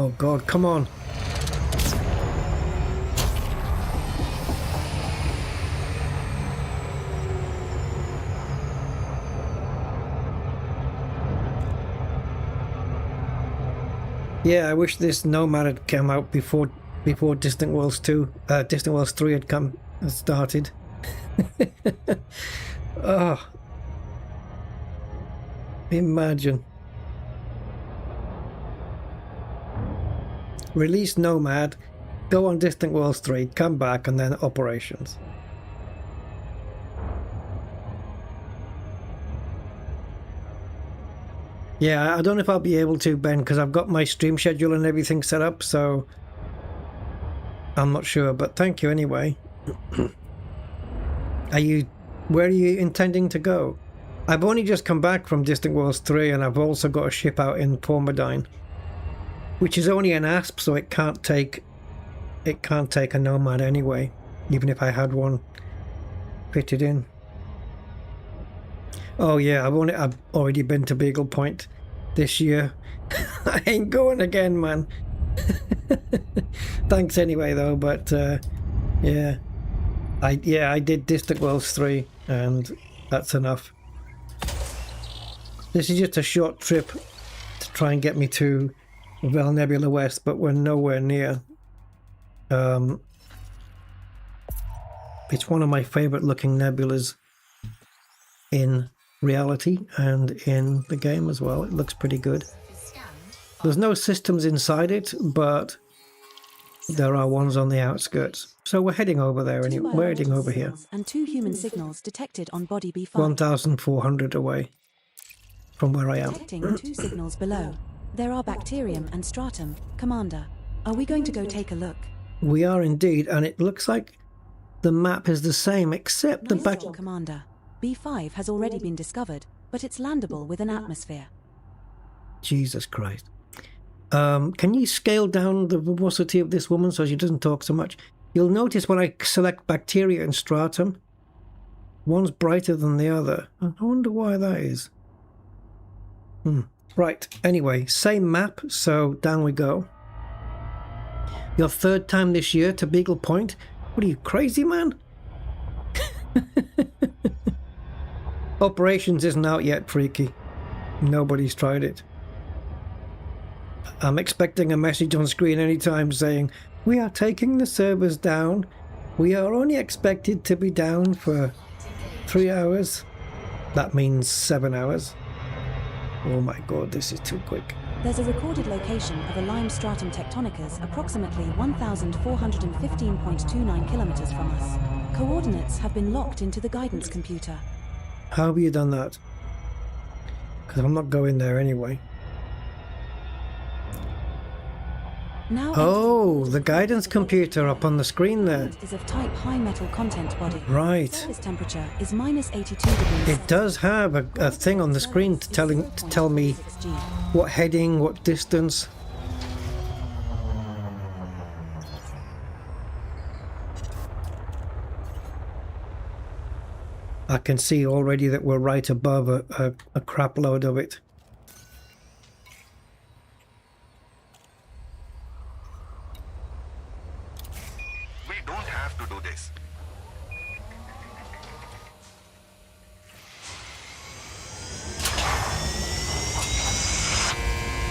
Oh God, come on. Yeah, I wish this NoMad had come out before Distant Worlds 2, Distant Worlds 3 had started. Oh, imagine. Release NoMad, go on Distant Worlds 3, come back, and then Operations. Yeah, I don't know if I'll be able to, Ben, because I've got my stream schedule and everything set up, so I'm not sure, but thank you anyway. Where are you intending to go? I've only just come back from Distant Worlds 3, and I've also got a ship out in Formidine, which is only an ASP, so it can't take a NoMad anyway, even if I had one fitted in. Oh yeah, I've already been to Beagle Point this year. I ain't going again, man. Thanks anyway though, but yeah. I did Distant Worlds 3 and that's enough. This is just a short trip to try and get me to Vel Nebula West, but we're nowhere near. It's one of my favorite looking nebulas in reality and in the game as well. It looks pretty good. There's no systems inside it, but there are ones on the outskirts. So we're heading over there anyway. We're heading over here. And 2 human signals detected on body B5. 1,400 away from where I am. Detecting 2 signals below. There are bacterium and stratum. Commander, are we going to go take a look? We are indeed, and it looks like the map is the same, except the back... Commander, B5 has already been discovered, but it's landable with an atmosphere. Jesus Christ. Can you scale down the verbosity of this woman so she doesn't talk so much? You'll notice when I select bacteria and stratum, one's brighter than the other. I wonder why that is. Right, anyway, same map, so down we go. Your 3rd time this year to Beagle Point? What are you, crazy, man? Operations isn't out yet, freaky. Nobody's tried it. I'm expecting a message on screen anytime saying, "We are taking the servers down. We are only expected to be down for 3 hours." That means 7 hours. Oh my god, this is too quick. There's a recorded location of a lime stratum tectonicus approximately 1,415.29 kilometers from us. Coordinates have been locked into the guidance computer. How have you done that? Because I'm not going there anyway. Now oh, the guidance computer up on the screen there. Is of type high metal content body. Right. Surface temperature is -82 degrees. It does have a thing on the screen to tell me what heading, what distance. I can see already that we're right above a crap load of it.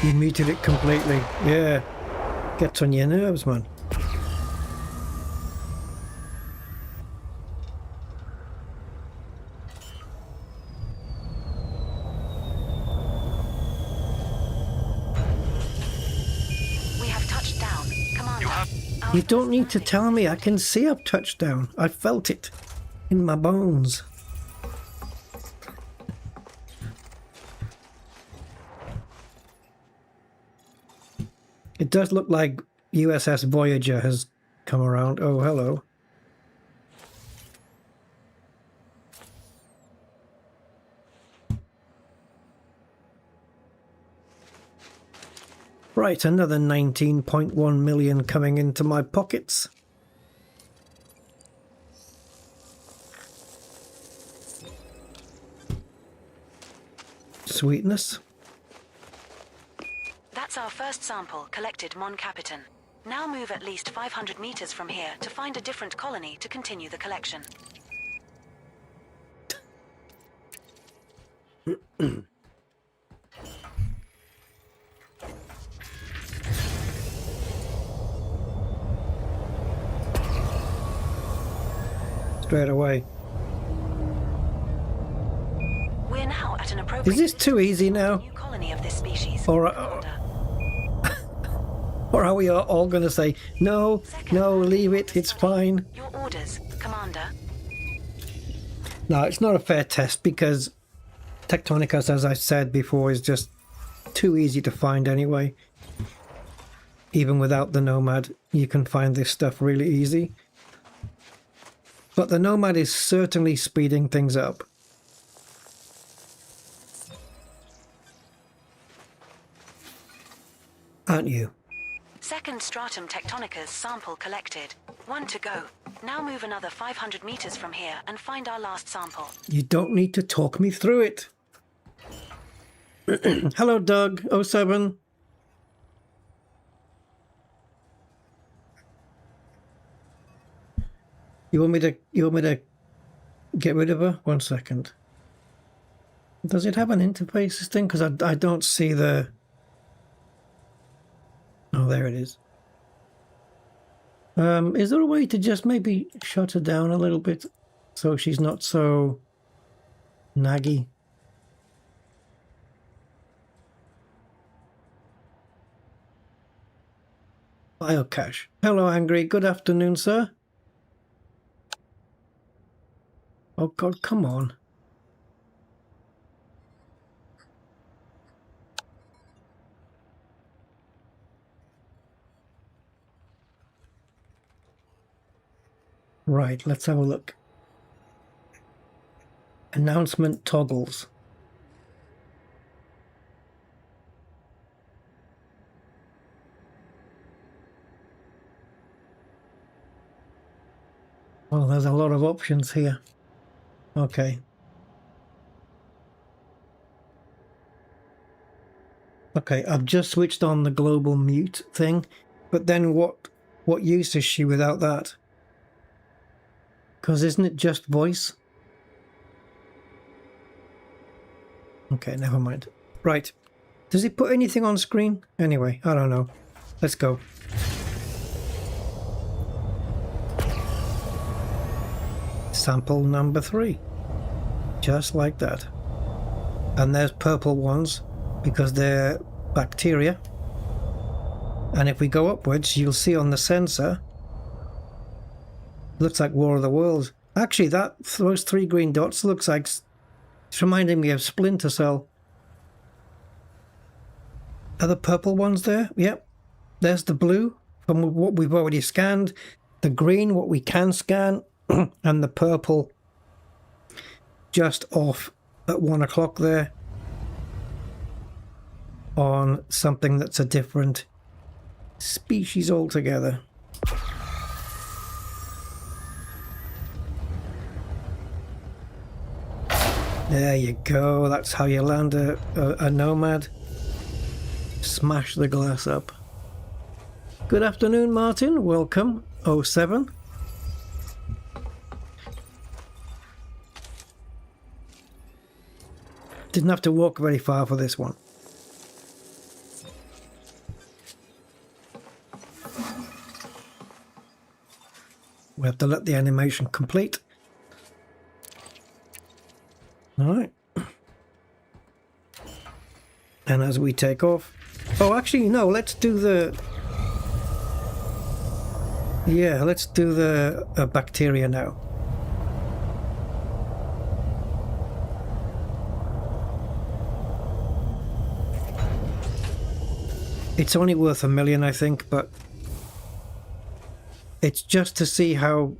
You muted it completely. Yeah. Gets on your nerves, man. We have touched down. Commander. You don't need to tell me. I can see I've touched down. I felt it in my bones. It does look like USS Voyager has come around. Oh, hello. Right, another 19.1 million coming into my pockets. That's Sweetness. That's our first sample collected, Mon Capitan. Now move at least 500 meters from here to find a different colony to continue the collection. Straight away. We're now at an appropriate... Is this too easy now? New colony of this species. Or are we all going to say, no, no, leave it, it's fine? Your orders, Commander. No, it's not a fair test because Tectonicus, as I said before, is just too easy to find anyway. Even without the NoMad, you can find this stuff really easy. But the NoMad is certainly speeding things up. Aren't you? Second stratum Tectonicus sample collected. 1 to go. Now move another 500 meters from here and find our last sample. You don't need to talk me through it. Hello, Doug. 07. You want me to get rid of her? 1 second. Does it have an interface, this thing? Because I don't see the... Oh, there it is. Is there a way to just maybe shut her down a little bit so she's not so naggy? Biocache. Hello, Angry. Good afternoon, sir. Oh, God, come on. Right, let's have a look. Announcement toggles. Oh, there's a lot of options here. Okay. Okay, I've just switched on the global mute thing, but then what use is she without that? Because isn't it just voice? Okay, never mind. Right. Does it put anything on screen? Anyway, I don't know. Let's go. Sample number 3. Just like that. And there's purple ones because they're bacteria. And if we go upwards, you'll see on the sensor, looks like War of the Worlds. Actually, those 3 green dots looks like... It's reminding me of Splinter Cell. Are the purple ones there? Yep. There's the blue from what we've already scanned. The green, what we can scan. And the purple just off at 1 o'clock there. On something that's a different species altogether. There you go. That's how you land a NoMad. Smash the glass up. Good afternoon, Martin. Welcome. 07. Didn't have to walk very far for this one. We have to let the animation complete. Alright. And as we take off... Oh, actually, no, let's do the... Yeah, let's do the bacteria now. It's only worth $1 million, I think, but... It's just to see how...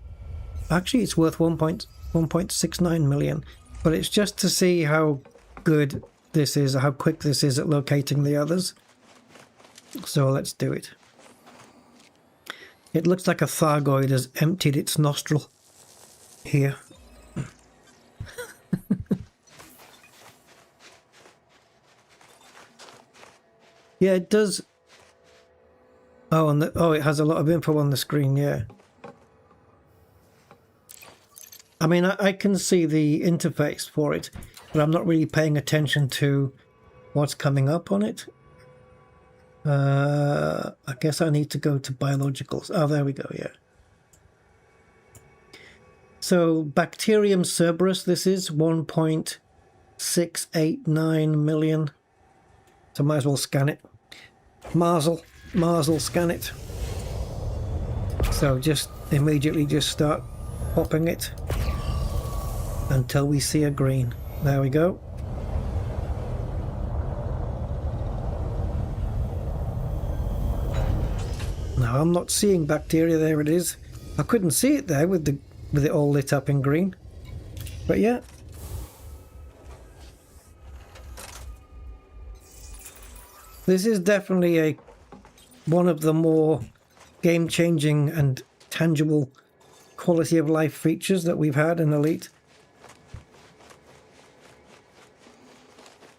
Actually, it's worth 1.69 million. But it's just to see how good this is, how quick this is at locating the others. So let's do it. It looks like a Thargoid has emptied its nostril here. Yeah, it does. Oh, and it has a lot of info on the screen. Yeah. I mean, I can see the interface for it, but I'm not really paying attention to what's coming up on it. I guess I need to go to biologicals. Oh, there we go. Yeah. So Bacterium Cerberus, this is 1.689 million. So might as well scan it. Marsal, scan it. So just immediately just start popping it until we see a green. There we go. Now I'm not seeing bacteria. There it is. I couldn't see it there with it all lit up in green. But yeah. This is definitely one of the more game-changing and tangible quality of life features that we've had in Elite.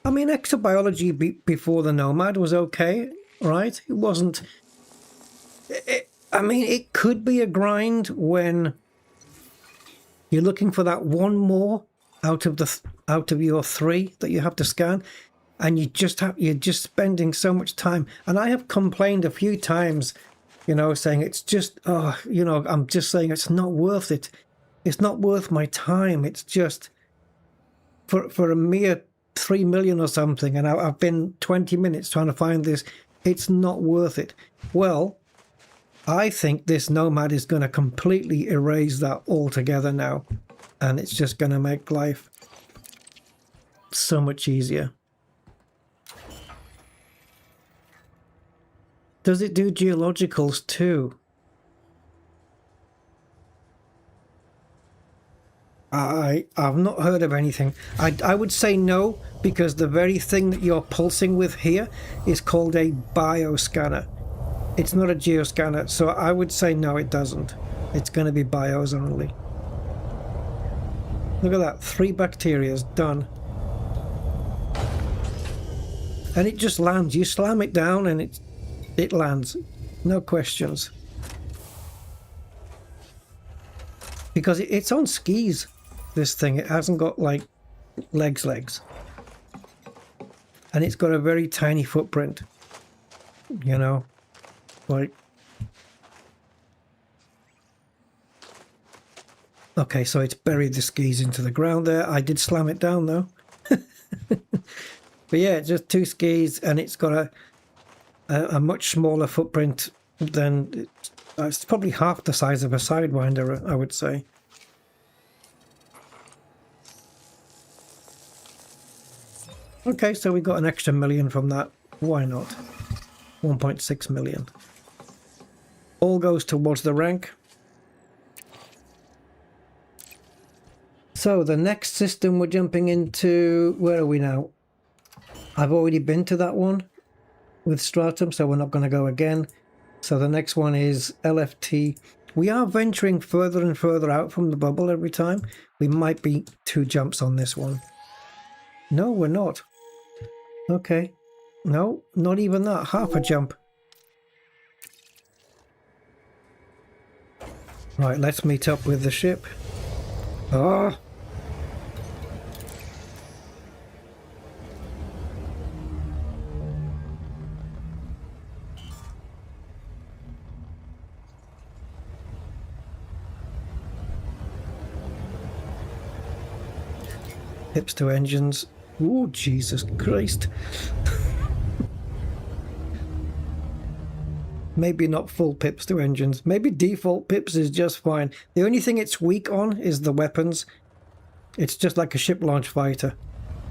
I mean, exobiology before the NoMad was okay, right? It wasn't... I mean, it could be a grind when you're looking for that one more out of your 3 that you have to scan, and you're just spending so much time. And I have complained a few times, you know, saying it's just, you know, I'm just saying it's not worth it. It's not worth my time. It's just for a mere 3 million or something, and I've been 20 minutes trying to find this. It's not worth it. Well, I think this NoMad is going to completely erase that altogether now, and it's just going to make life so much easier. Does it do geologicals too? I've not heard of anything. I would say no, because the very thing that you're pulsing with here is called a bioscanner. It's not a geoscanner, so I would say no, it doesn't. It's going to be bios only. Look at that, 3 bacterias done. And it just lands. You slam it down and it lands. No questions. Because it's on skis, this thing. It hasn't got like legs. And it's got a very tiny footprint. You know? Like, okay, so it's buried the skis into the ground there. I did slam it down though. But yeah, it's just 2 skis, and it's got a much smaller footprint than it's probably half the size of a Sidewinder, I would say. Okay, so we got an extra million from that. Why not? 1.6 million. All goes towards the rank. So the next system we're jumping into, where are we now? I've already been to that one with Stratum, so we're not going to go again. So the next one is LFT. We are venturing further and further out from the bubble every time. We might be 2 jumps on this one. No, we're not. Okay. No, not even that. Half a jump. Right, let's meet up with the ship. Ah! Pips to engines. Oh, Jesus Christ. Maybe not full pips to engines. Maybe default pips is just fine. The only thing it's weak on is the weapons. It's just like a ship launch fighter.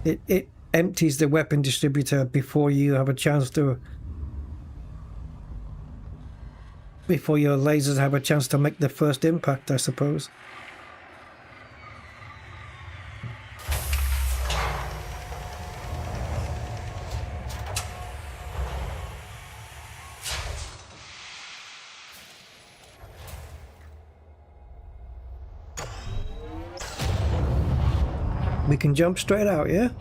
It empties the weapon distributor before you have a chance to... before your lasers have a chance to make the first impact, I suppose. We can jump straight out, yeah?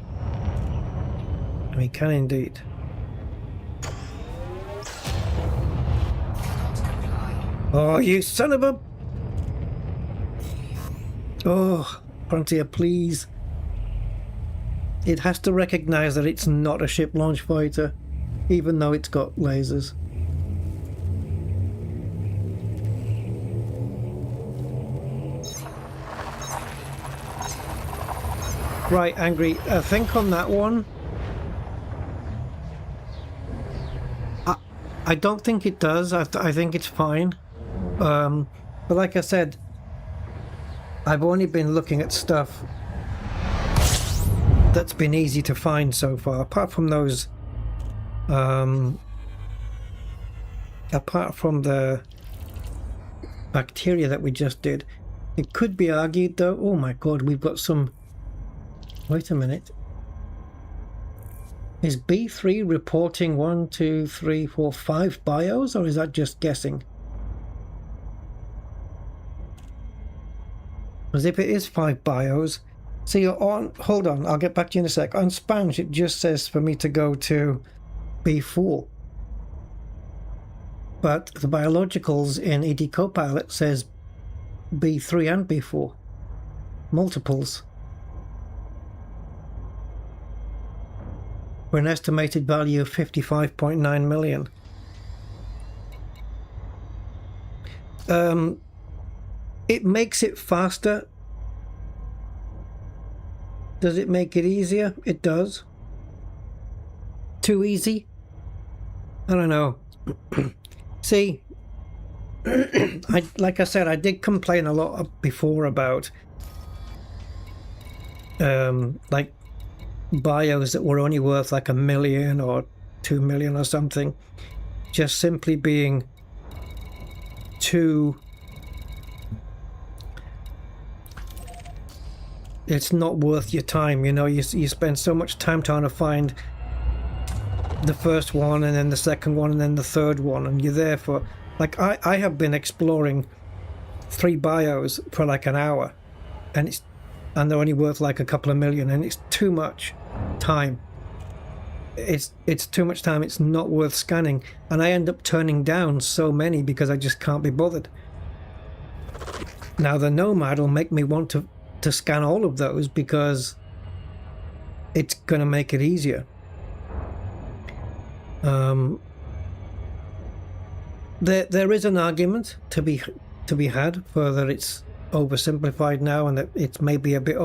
We can indeed. Oh, you son of a... Oh, Frontier, please. It has to recognize that it's not a ship launch fighter, even though it's got lasers. Right, Angry, I think on that one, I don't think it does. I think it's fine. But like I said, I've only been looking at stuff that's been easy to find so far, apart from those, apart from the bacteria that we just did. It could be argued though, oh my god, we've got some... Wait a minute. Is B3 reporting 1, 2, 3, 4, 5 bios, or is that just guessing? Because if it is 5 bios, see on, hold on, I'll get back to you in a sec. On Spanish it just says for me to go to B4. But the biologicals in ED Copilot says B3 and B4. Multiples. For an estimated value of 55.9 million. It makes it faster. Does it make it easier? It does. Too easy? I don't know. See, like I said, I did complain a lot before about like bios that were only worth like 1 million or 2 million or something, just simply being too... It's not worth your time, you know. You spend so much time trying to find the first one and then the second one and then the third one, and you're there for like I have been exploring 3 bios for like an hour, and they're only worth like a couple of million, and it's too much time. It's too much time. It's not worth scanning, and I end up turning down so many because I just can't be bothered. Now the NoMad will make me want to scan all of those because it's going to make it easier. There is an argument to be had for that it's oversimplified now, and that it's maybe a bit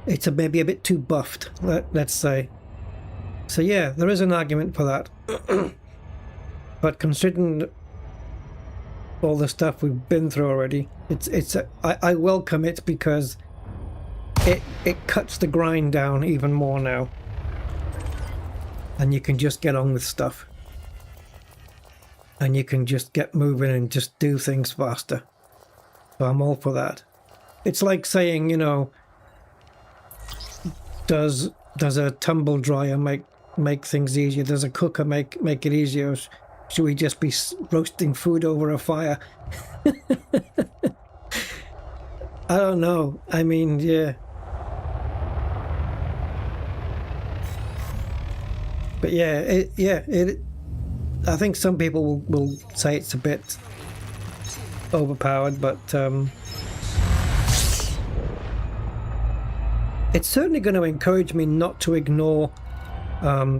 it's maybe a bit too buffed, let's say. So yeah, there is an argument for that. But considering all the stuff we've been through already, I welcome it because it cuts the grind down even more now, and you can just get on with stuff, and you can just get moving and just do things faster. So I'm all for that. It's like saying, you know, does a tumble dryer make things easier? Does a cooker make it easier? Should we just be roasting food over a fire? I don't know. I mean, yeah. But yeah, I think some people will say it's a bit overpowered, but it's certainly going to encourage me not to ignore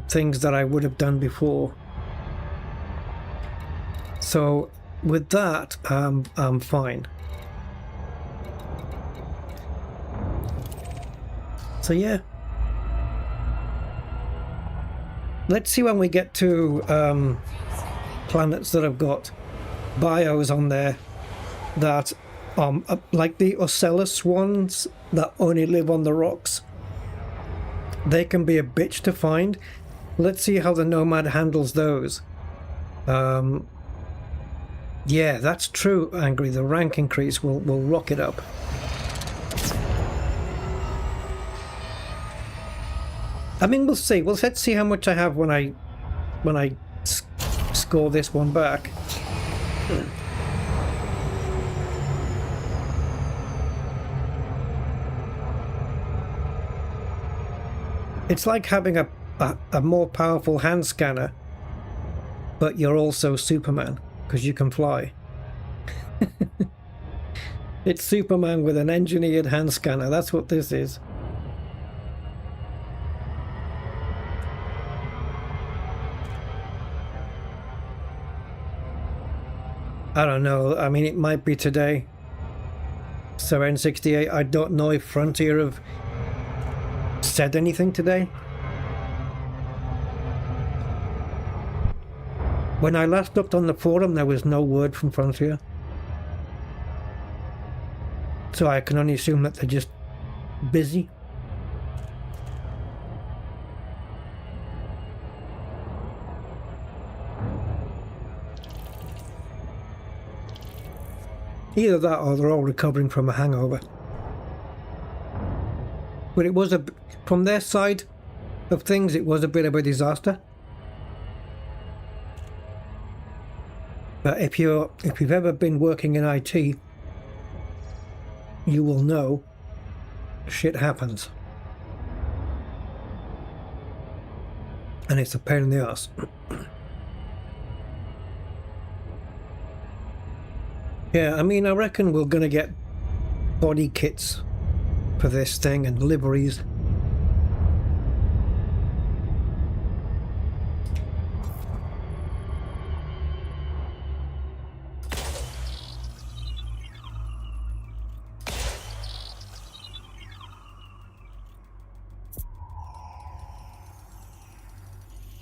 things that I would have done before. So with that, I'm fine. So yeah, let's see when we get to planets that have got bios on there that like the ocellus ones that only live on the rocks. They can be a bitch to find. Let's see how the NoMad handles those. Yeah, that's true, Angry. The rank increase will rock it up. I mean, we'll see. Well, let's see how much I have when I score this one back. It's like having a more powerful hand scanner, but you're also Superman. because you can fly. It's Superman with an engineered hand scanner. That's what this is. I don't know. I mean, it might be today. So N68, I don't know if Frontier have said anything today. When I last looked on the forum, there was no word from Frontier. So I can only assume that they're just busy. Either that or they're all recovering from a hangover. But it was from their side of things, it was a bit of a disaster. But if you've ever been working in IT, you will know shit happens. And it's a pain in the ass. Yeah, I mean, I reckon we're gonna get body kits for this thing and liveries.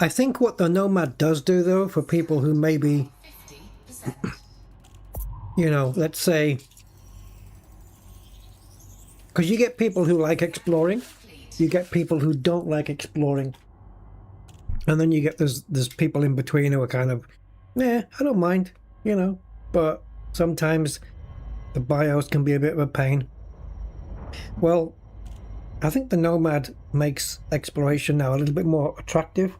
I think what the NoMad does do, though, for people who maybe, you know, let's say, because you get people who like exploring, you get people who don't like exploring, and then you get there's people in between who are kind of, I don't mind, you know, but sometimes the bios can be a bit of a pain. Well, I think the NoMad makes exploration now a little bit more attractive.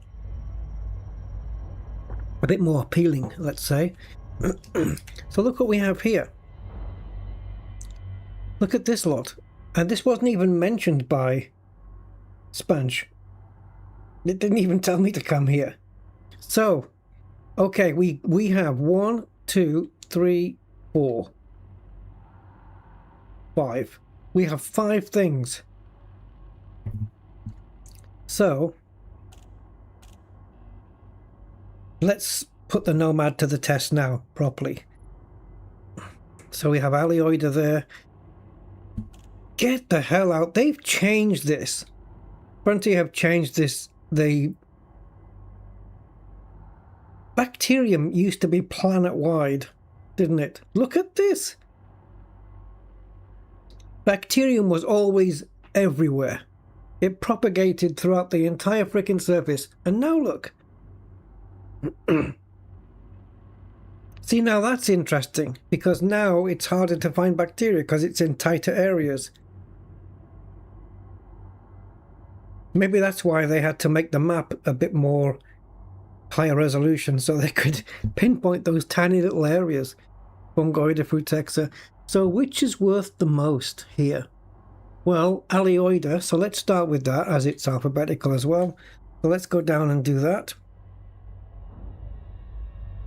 A bit more appealing, let's say. So look what we have here. Look at this lot. And this wasn't even mentioned by Spanch. It didn't even tell me to come here. So, okay, we have 1, 2, 3, 4, 5. We have 5 things. So let's put the NoMad to the test now, properly. So we have Alioida there. Get the hell out. They've changed this. Frontier have changed this. The bacterium used to be planet-wide, didn't it? Look at this. Bacterium was always everywhere. It propagated throughout the entire freaking surface. And now look. See, now that's interesting, because now it's harder to find bacteria because it's in tighter areas. Maybe that's why they had to make the map a bit more higher resolution so they could pinpoint those tiny little areas. Fungoida, Frutexa. So which is worth the most here? Well, Alioida, so let's start with that as it's alphabetical as well. So let's go down and do that.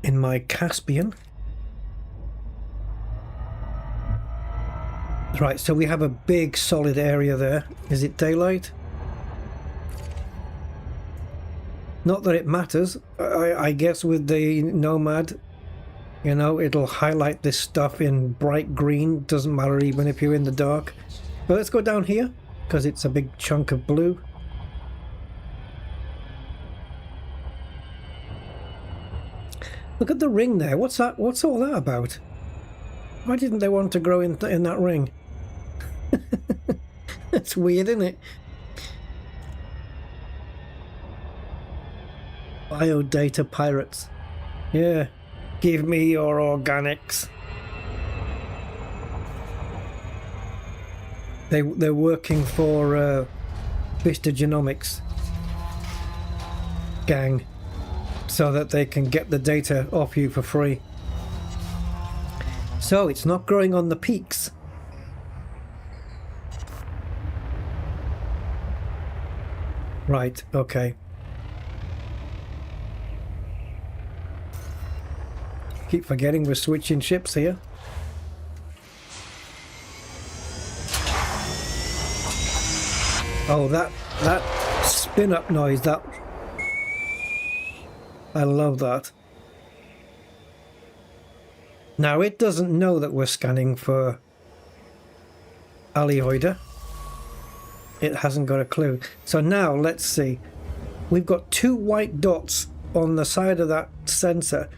In my Caspian. Right, so we have a big solid area there. Is it daylight? Not that it matters. I guess with the NoMad, you know, it'll highlight this stuff in bright green. Doesn't matter even if you're in the dark. But let's go down here, because it's a big chunk of blue. Look at the ring there. What's that? What's all that about? Why didn't they want to grow in that ring? That's weird, isn't it? Biodata pirates. Yeah. Give me your organics. They're working for Vista Genomics gang, so that they can get the data off you for free. So it's not growing on the peaks. Right, okay. Keep forgetting we're switching ships here. Oh, that spin-up noise, that... I love that. Now, it doesn't know that we're scanning for Alioida. It hasn't got a clue. So now, let's see. We've got 2 white dots on the side of that sensor.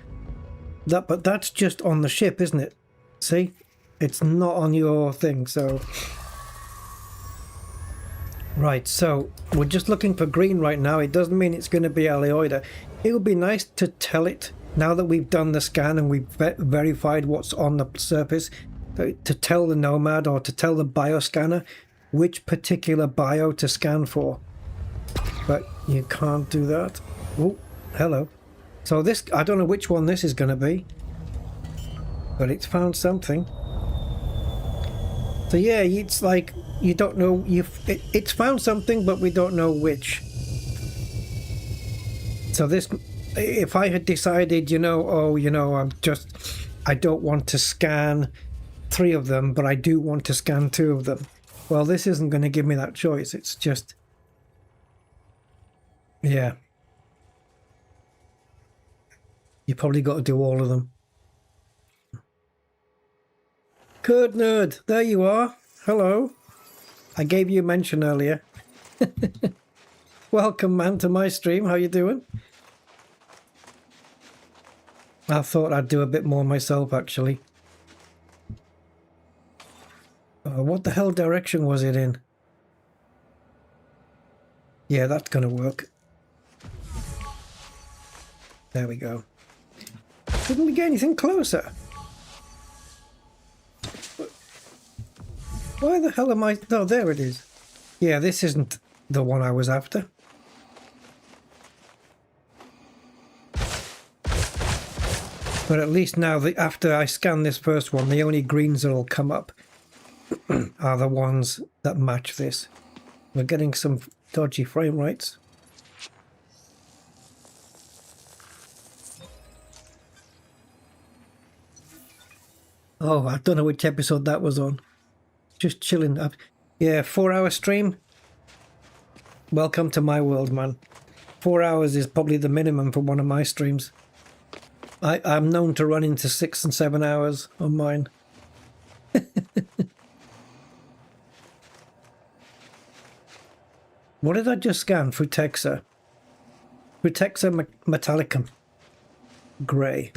But that's just on the ship, isn't it? See? It's not on your thing, so... Right, so we're just looking for green right now. It doesn't mean it's going to be Alioida. It would be nice to tell it, now that we've done the scan and we've verified what's on the surface, to tell the NoMad or to tell the bioscanner which particular bio to scan for. But you can't do that. Oh, hello. So this, I don't know which one this is going to be, but it's found something. So yeah, it's like you don't know. It's found something, but we don't know which. So this, if I had decided, I don't want to scan 3 of them, but I do want to scan 2 of them. Well, this isn't going to give me that choice. It's just, yeah. You probably got to do all of them. Good nerd, there you are. Hello. I gave you a mention earlier. Welcome, man, to my stream. How you doing? I thought I'd do a bit more myself, actually. What the hell direction was it in? Yeah, that's gonna work. There we go. Didn't we get anything closer? Why the hell am I... Oh, there it is. Yeah, this isn't the one I was after. But at least now, after I scan this first one, the only greens that'll come up are the ones that match this. We're getting some dodgy frame rates. Oh, I don't know which episode that was on. Just chilling up. Yeah, 4-hour stream. Welcome to my world, man. 4 hours is probably the minimum for one of my streams. I'm known to run into 6 and 7 hours on mine. What did I just scan? Frutexa. Frutexa metallicum. Grey.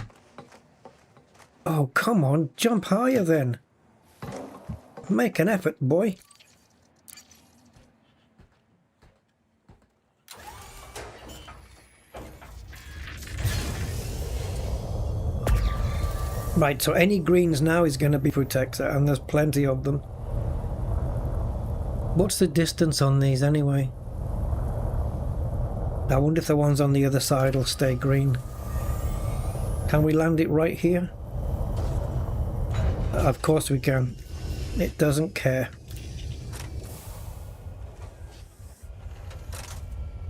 Oh, come on. Jump higher then. Make an effort, boy. Right, so any greens now is going to be Frutexa, and there's plenty of them. What's the distance on these anyway? I wonder if the ones on the other side will stay green. Can we land it right here? Of course we can. It doesn't care.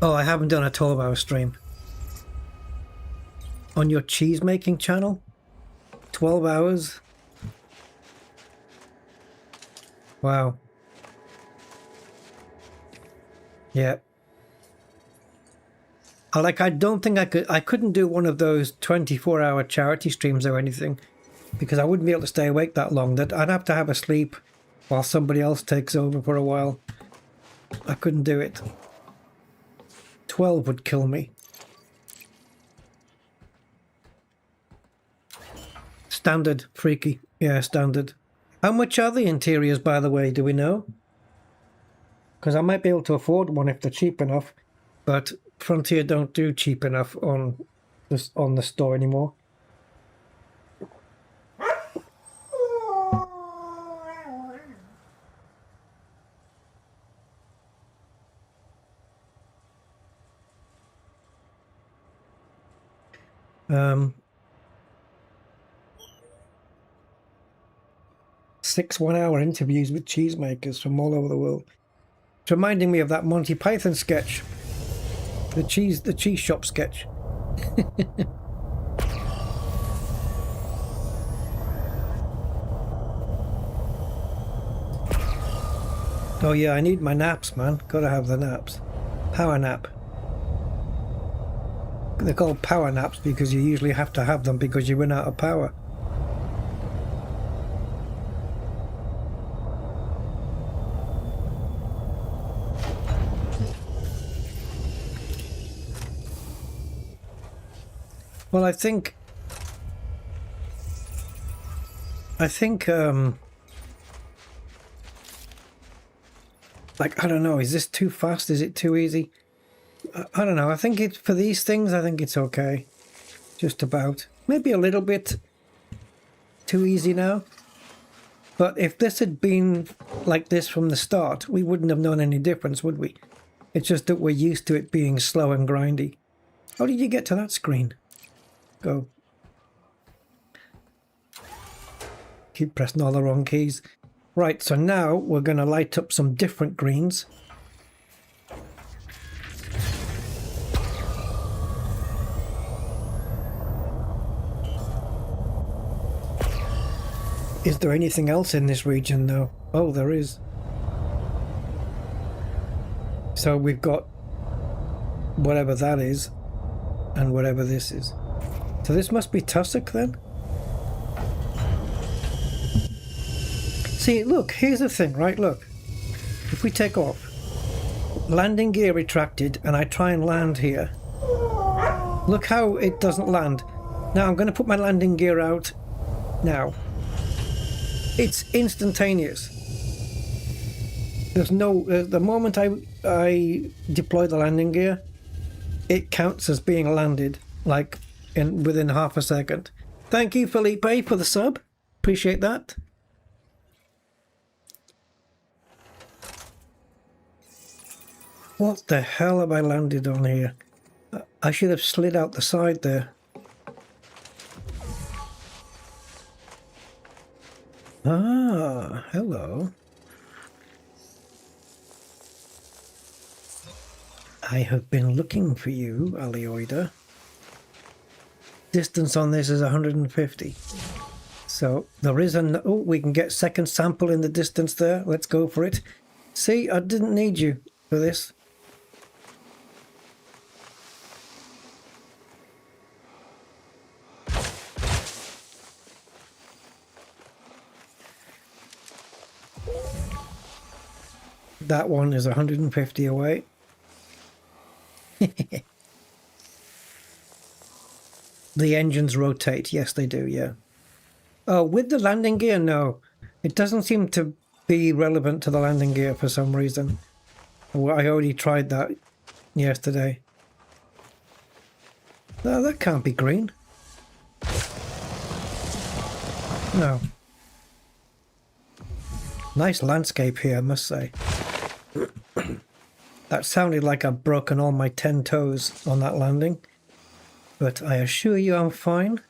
Oh, I haven't done a 12-hour stream. On your cheese making channel? 12 hours? Wow. Yeah. I don't think I couldn't do one of those 24-hour charity streams or anything, because I wouldn't be able to stay awake that long. I'd have to have a sleep while somebody else takes over for a while. I couldn't do it. 12 would kill me. Standard, freaky. Yeah, standard. How much are the interiors, by the way, do we know? Because I might be able to afford one if they're cheap enough, but Frontier don't do cheap enough on the store anymore. Six 1-hour interviews with cheesemakers from all over the world. It's reminding me of that Monty Python sketch. The cheese shop sketch. Oh yeah, I need my naps, man. Gotta have the naps. Power nap. They're called power naps because you usually have to have them because you run out of power. Well, I think like, I don't know, is this too fast? Is it too easy? I don't know. I think it's for these things, I think it's okay. Just about. Maybe a little bit too easy now. But if this had been like this from the start, we wouldn't have known any difference, would we? It's just that we're used to it being slow and grindy. How did you get to that screen? Go. Keep pressing all the wrong keys. Right, so now we're going to light up some different greens. Is there anything else in this region though? Oh, there is. So we've got whatever that is and whatever this is. So this must be tussock then? See, look, here's the thing, right? Look, if we take off, landing gear retracted, and I try and land here, look how it doesn't land. Now I'm going to put my landing gear out now. It's instantaneous. There's no, the moment I deploy the landing gear, it counts as being landed, like within half a second. Thank you, Felipe, for the sub. Appreciate that. What the hell have I landed on here? I should have slid out the side there. Ah, hello. I have been looking for you, Alioida. Distance on this is 150. So there is an... Oh, we can get second sample in the distance there. Let's go for it. See, I didn't need you for this. That one is 150 away. The engines rotate. Yes, they do, yeah. Oh, with the landing gear, no. It doesn't seem to be relevant to the landing gear for some reason. Oh, I already tried that yesterday. No, that can't be green. No. Nice landscape here, I must say. That sounded like I've broken all my 10 toes on that landing, but I assure you I'm fine.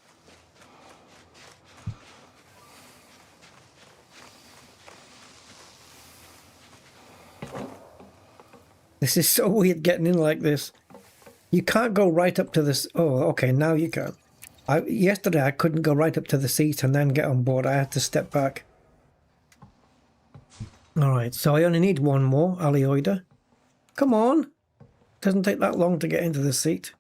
This is so weird getting in like this. You can't go right up to this. Oh, okay, now you can. Yesterday I couldn't go right up to the seat and then get on board. I had to step back. Alright, so I only need one more, Alioida. Come on! Doesn't take that long to get into the seat.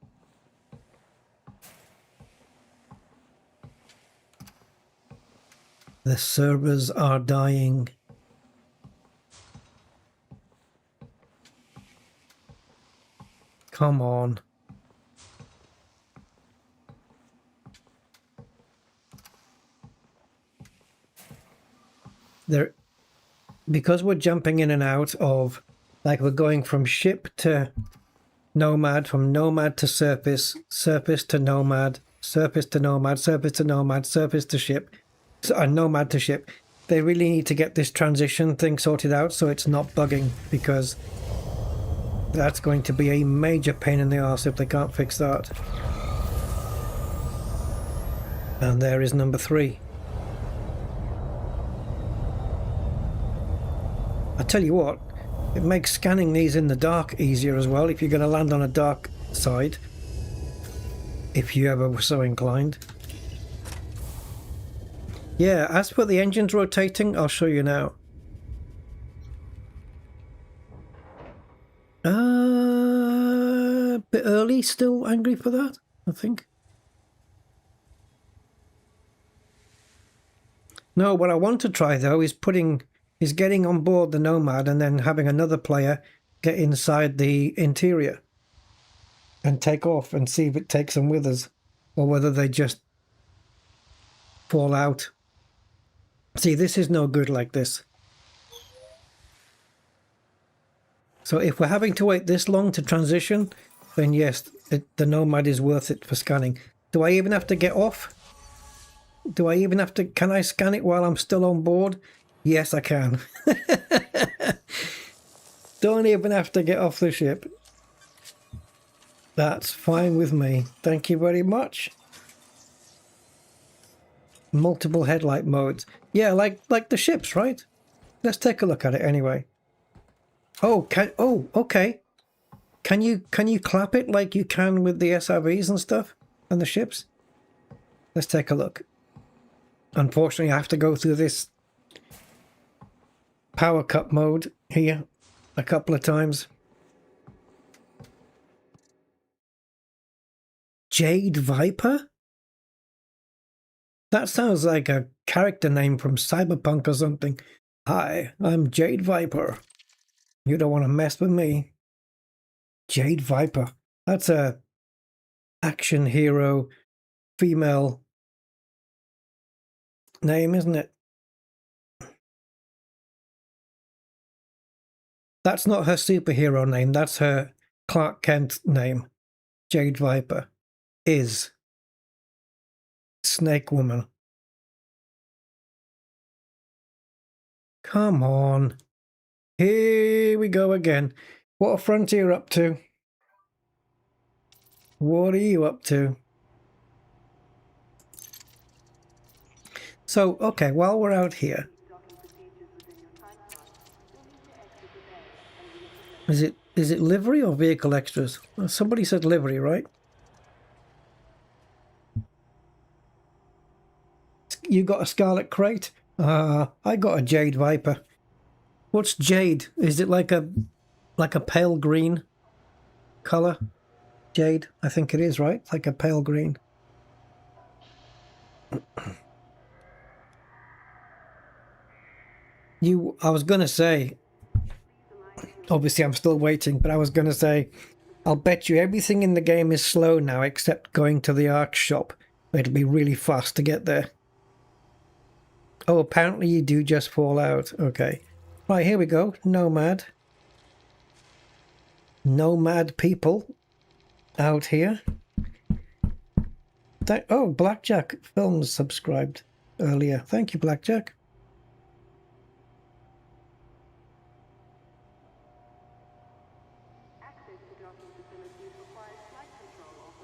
The servers are dying. Come on. Because we're jumping in and out of, like we're going from ship to NoMad, from NoMad to surface, surface to NoMad, surface to NoMad, surface to NoMad, surface to ship, and NoMad to ship. They really need to get this transition thing sorted out so it's not bugging, because that's going to be a major pain in the arse if they can't fix that. And there is number 3. I tell you what, it makes scanning these in the dark easier as well if you're going to land on a dark side, if you ever were so inclined. Yeah, as for the engines rotating, I'll show you now. Bit early, still angry for that, I think. No, what I want to try though is getting on board the Nomad and then having another player get inside the interior and take off and see if it takes them with us, or whether they just fall out. See, this is no good like this. So if we're having to wait this long to transition, then yes, the Nomad is worth it for scanning. Do I even have to get off? Do I even have to... Can I scan it while I'm still on board? Yes, I can. Don't even have to get off the ship. That's fine with me. Thank you very much. Multiple headlight modes. Yeah, like the ships, right? Let's take a look at it anyway. Oh, okay. Can you clap it like you can with the SRVs and stuff and the ships? Let's take a look. Unfortunately, I have to go through this power cut mode here a couple of times. Jade Viper? That sounds like a character name from Cyberpunk or something. Hi, I'm Jade Viper. You don't want to mess with me. Jade Viper. That's a action hero female name, isn't it? That's not her superhero name. That's her Clark Kent name. Jade Viper is Snake Woman. Come on. Here we go again. What are Frontier up to? What are you up to? So, okay, while we're out here, is it livery or vehicle extras? Somebody said livery, right? You got a Scarlet Crate? I got a Jade Viper. What's jade? Is it like a pale green color? Jade, I think it is, right? Like a pale green. I was gonna say, obviously I'm still waiting, but I was gonna say, I'll bet you everything in the game is slow now except going to the ARC shop. It'll be really fast to get there. Oh, apparently you do just fall out. Okay. Right, here we go. Nomad. Nomad people out here. Oh, Blackjack Films subscribed earlier. Thank you, Blackjack.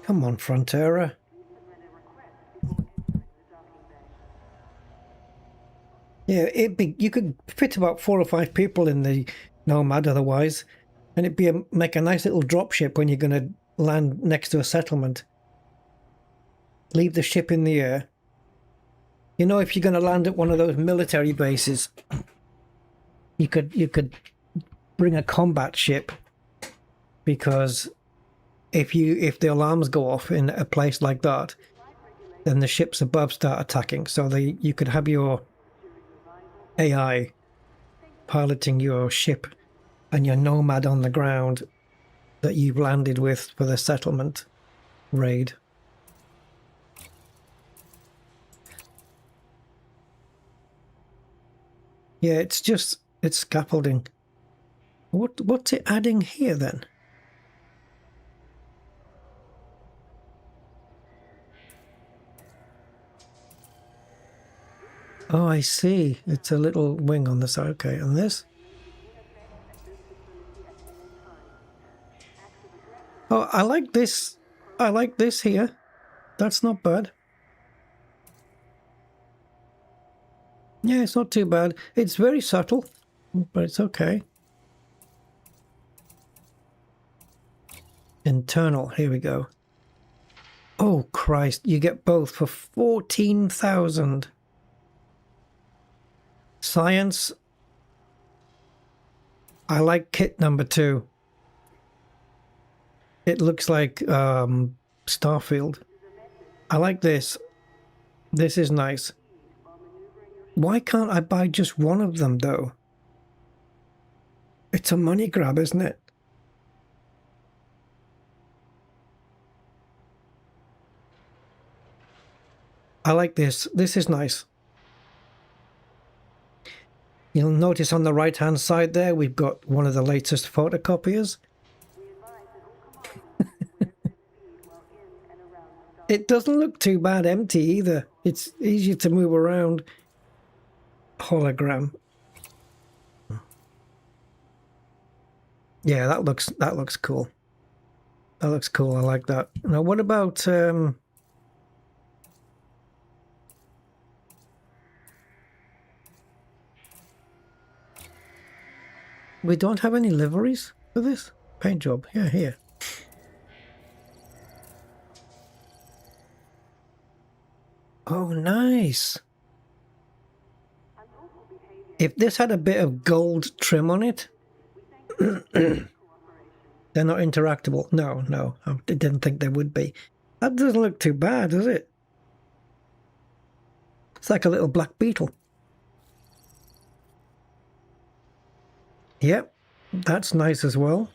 Come on, Frontera. Yeah, you could fit about 4 or 5 people in the Nomad otherwise, and it'd make a nice little drop ship when you're going to land next to a settlement. Leave the ship in the air. You know, if you're going to land at one of those military bases, you could bring a combat ship, because if the alarms go off in a place like that, then the ships above start attacking. So you could have your AI piloting your ship and your Nomad on the ground that you've landed with for the settlement raid. Yeah, it's scaffolding. What's it adding here then? Oh, I see. It's a little wing on the side. Okay, and this? Oh, I like this. I like this here. That's not bad. Yeah, it's not too bad. It's very subtle, but it's okay. Internal. Here we go. Oh, Christ. You get both for 14,000. Science. I like kit number 2. It looks like Starfield. I like this. This is nice. Why can't I buy just one of them, though? It's a money grab, isn't it? I like this. This is nice. You'll notice on the right-hand side there, we've got one of the latest photocopiers. It doesn't look too bad empty either. It's easier to move around. Hologram. Yeah, that looks cool. That looks cool. I like that. Now, what about we don't have any liveries for this paint job. Yeah, here. Oh, nice. If this had a bit of gold trim on it, they're not interactable. No, I didn't think they would be. That doesn't look too bad, does it? It's like a little black beetle. Yep, that's nice as well.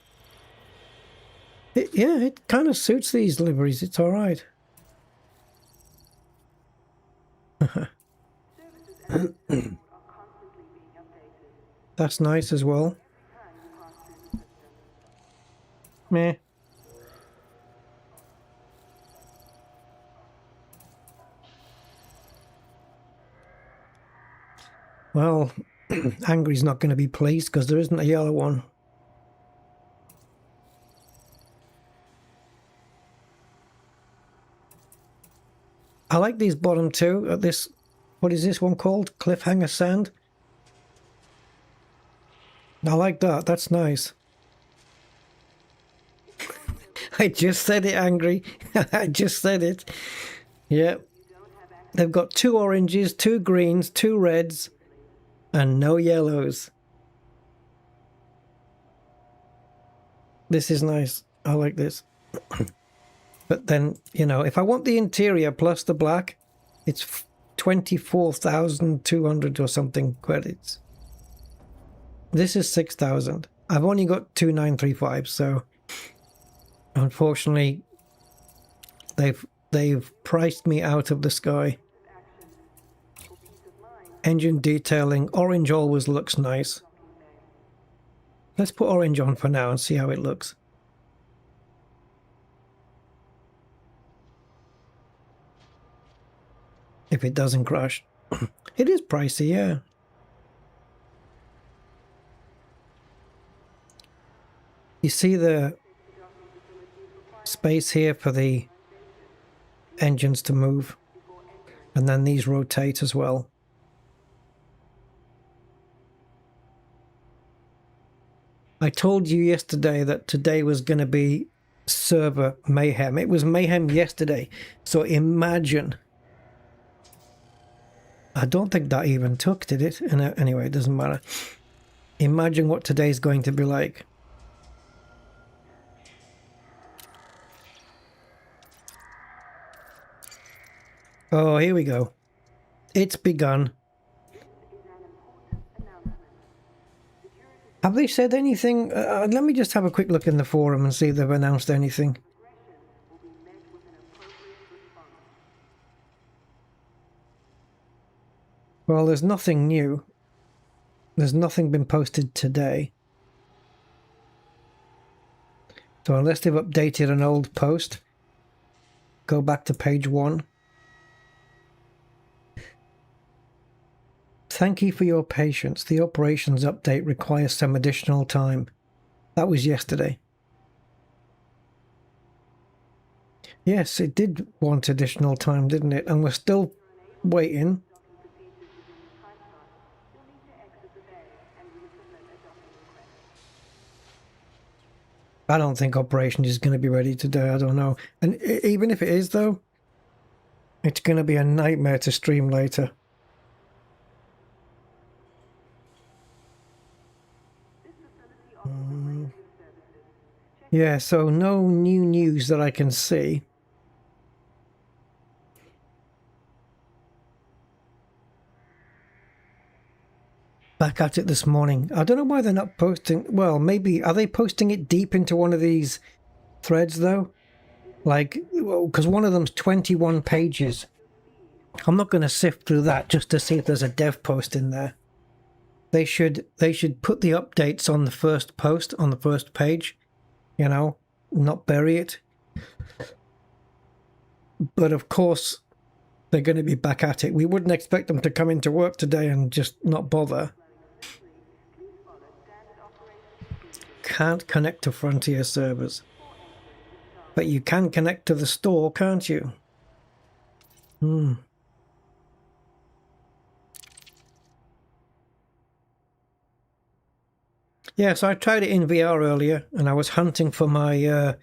Yeah, it kind of suits these liveries. It's all right. That's nice as well. Meh. Well, Angry's not going to be pleased because there isn't a yellow one. I like these bottom two. This, what is this one called? Cliffhanger Sand. I like that. That's nice. I just said it, Angry. I just said it. Yep. They've got 2 oranges, 2 greens, 2 reds, and no yellows. This is nice. I like this. But then, you know, if I want the interior plus the black, it's 24,200 or something credits. This is 6,000. I've only got 2,935, so unfortunately they've priced me out of the sky. Engine detailing. Orange always looks nice. Let's put orange on for now and see how it looks. If it doesn't crash. It is pricey, yeah. You see the space here for the engines to move, and then these rotate as well. I told you yesterday that today was going to be server mayhem. It was mayhem yesterday, so imagine. I don't think that even took, did it? Anyway, it doesn't matter. Imagine what today's going to be like. Oh, here we go. It's begun. Have they said anything? Let me just have a quick look in the forum and see if they've announced anything. Well, there's nothing new. There's nothing been posted today. So unless they've updated an old post, go back to page 1. Thank you for your patience. The operations update requires some additional time. That was yesterday. Yes, it did want additional time, didn't it? And we're still waiting. I don't think Operation is going to be ready today. I don't know. And even if it is, though, it's going to be a nightmare to stream later. Yeah, so no new news that I can see. Back at it this morning. I don't know why they're not posting. Well, maybe are they posting it deep into one of these threads though? Like, because one of them's 21 pages. I'm not going to sift through that just to see if there's a dev post in there. They should put the updates on the first post on the first page, you know, not bury it. But of course, they're going to be back at it. We wouldn't expect them to come into work today and just not bother. Can't connect to Frontier servers. But you can connect to the store, can't you? Yeah, so I tried it in VR earlier, and I was hunting for my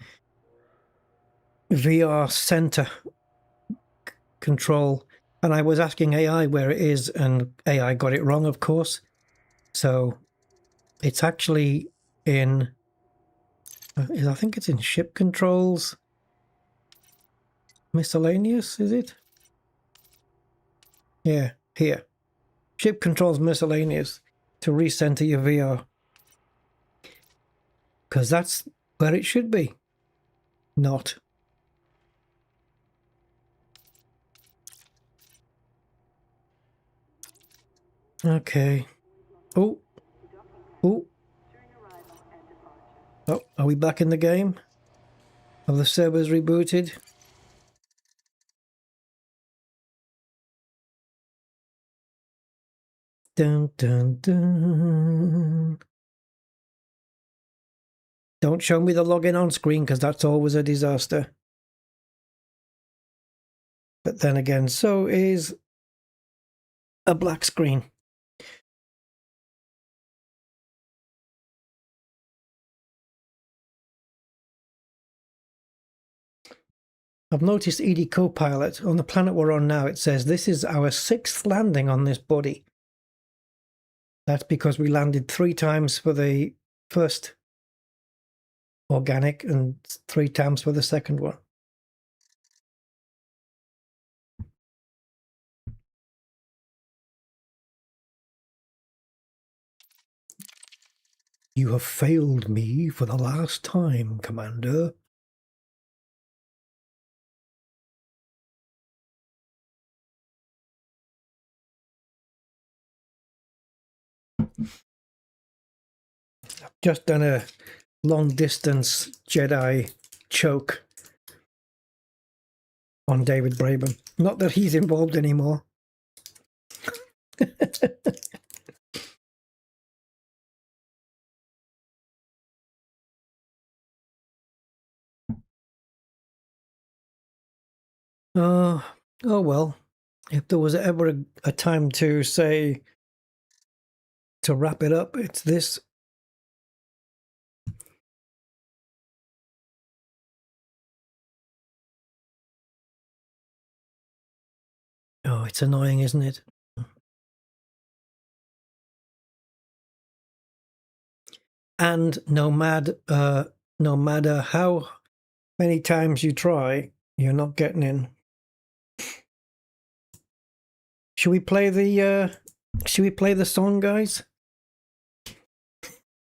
VR center control, and I was asking AI where it is, and AI got it wrong, of course. So it's actually in, I think it's in ship controls. Miscellaneous, is it? Yeah, here. Ship controls miscellaneous to recenter your VR. Because that's where it should be. Not. Okay. Oh. Oh. Oh, are we back in the game? Have the servers rebooted? Dun, dun, dun. Don't show me the login on screen because that's always a disaster. But then again, so is a black screen. I've noticed ED Copilot on the planet we're on now. It says this is our 6th landing on this body. That's because we landed 3 times for the first organic and 3 times for the second one. You have failed me for the last time, Commander. I've just done a long-distance Jedi choke on David Braben. Not that he's involved anymore. Oh well. If there was ever a time to say to wrap it up, it's this. Oh, it's annoying, isn't it? And no matter how many times you try, you're not getting in. Should we play the song, guys?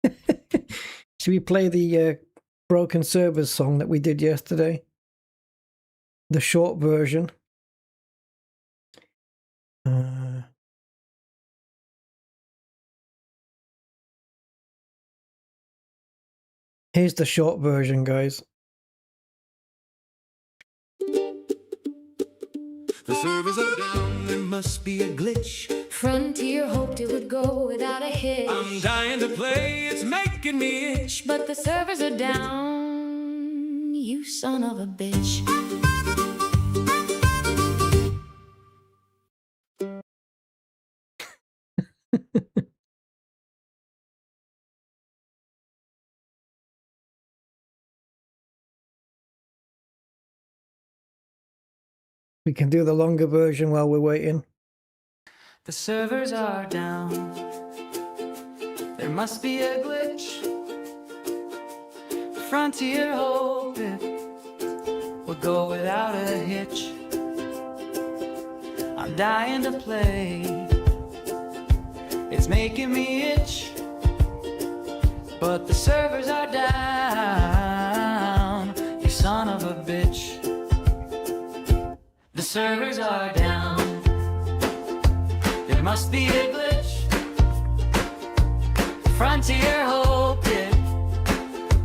Should we play the Broken Servers song that we did yesterday? The short version. Here's the short version, guys. The servers are down, there must be a glitch. Frontier hoped it would go without a hitch. I'm dying to play, it's making me itch. But the servers are down, you son of a bitch. We can do the longer version while we're waiting. The servers are down, there must be a glitch. Frontier hoped it would go without a hitch. I'm dying to play, it's making me itch. But the servers are down, you son of a bitch. The servers are down, there must be a glitch. Frontier hoped it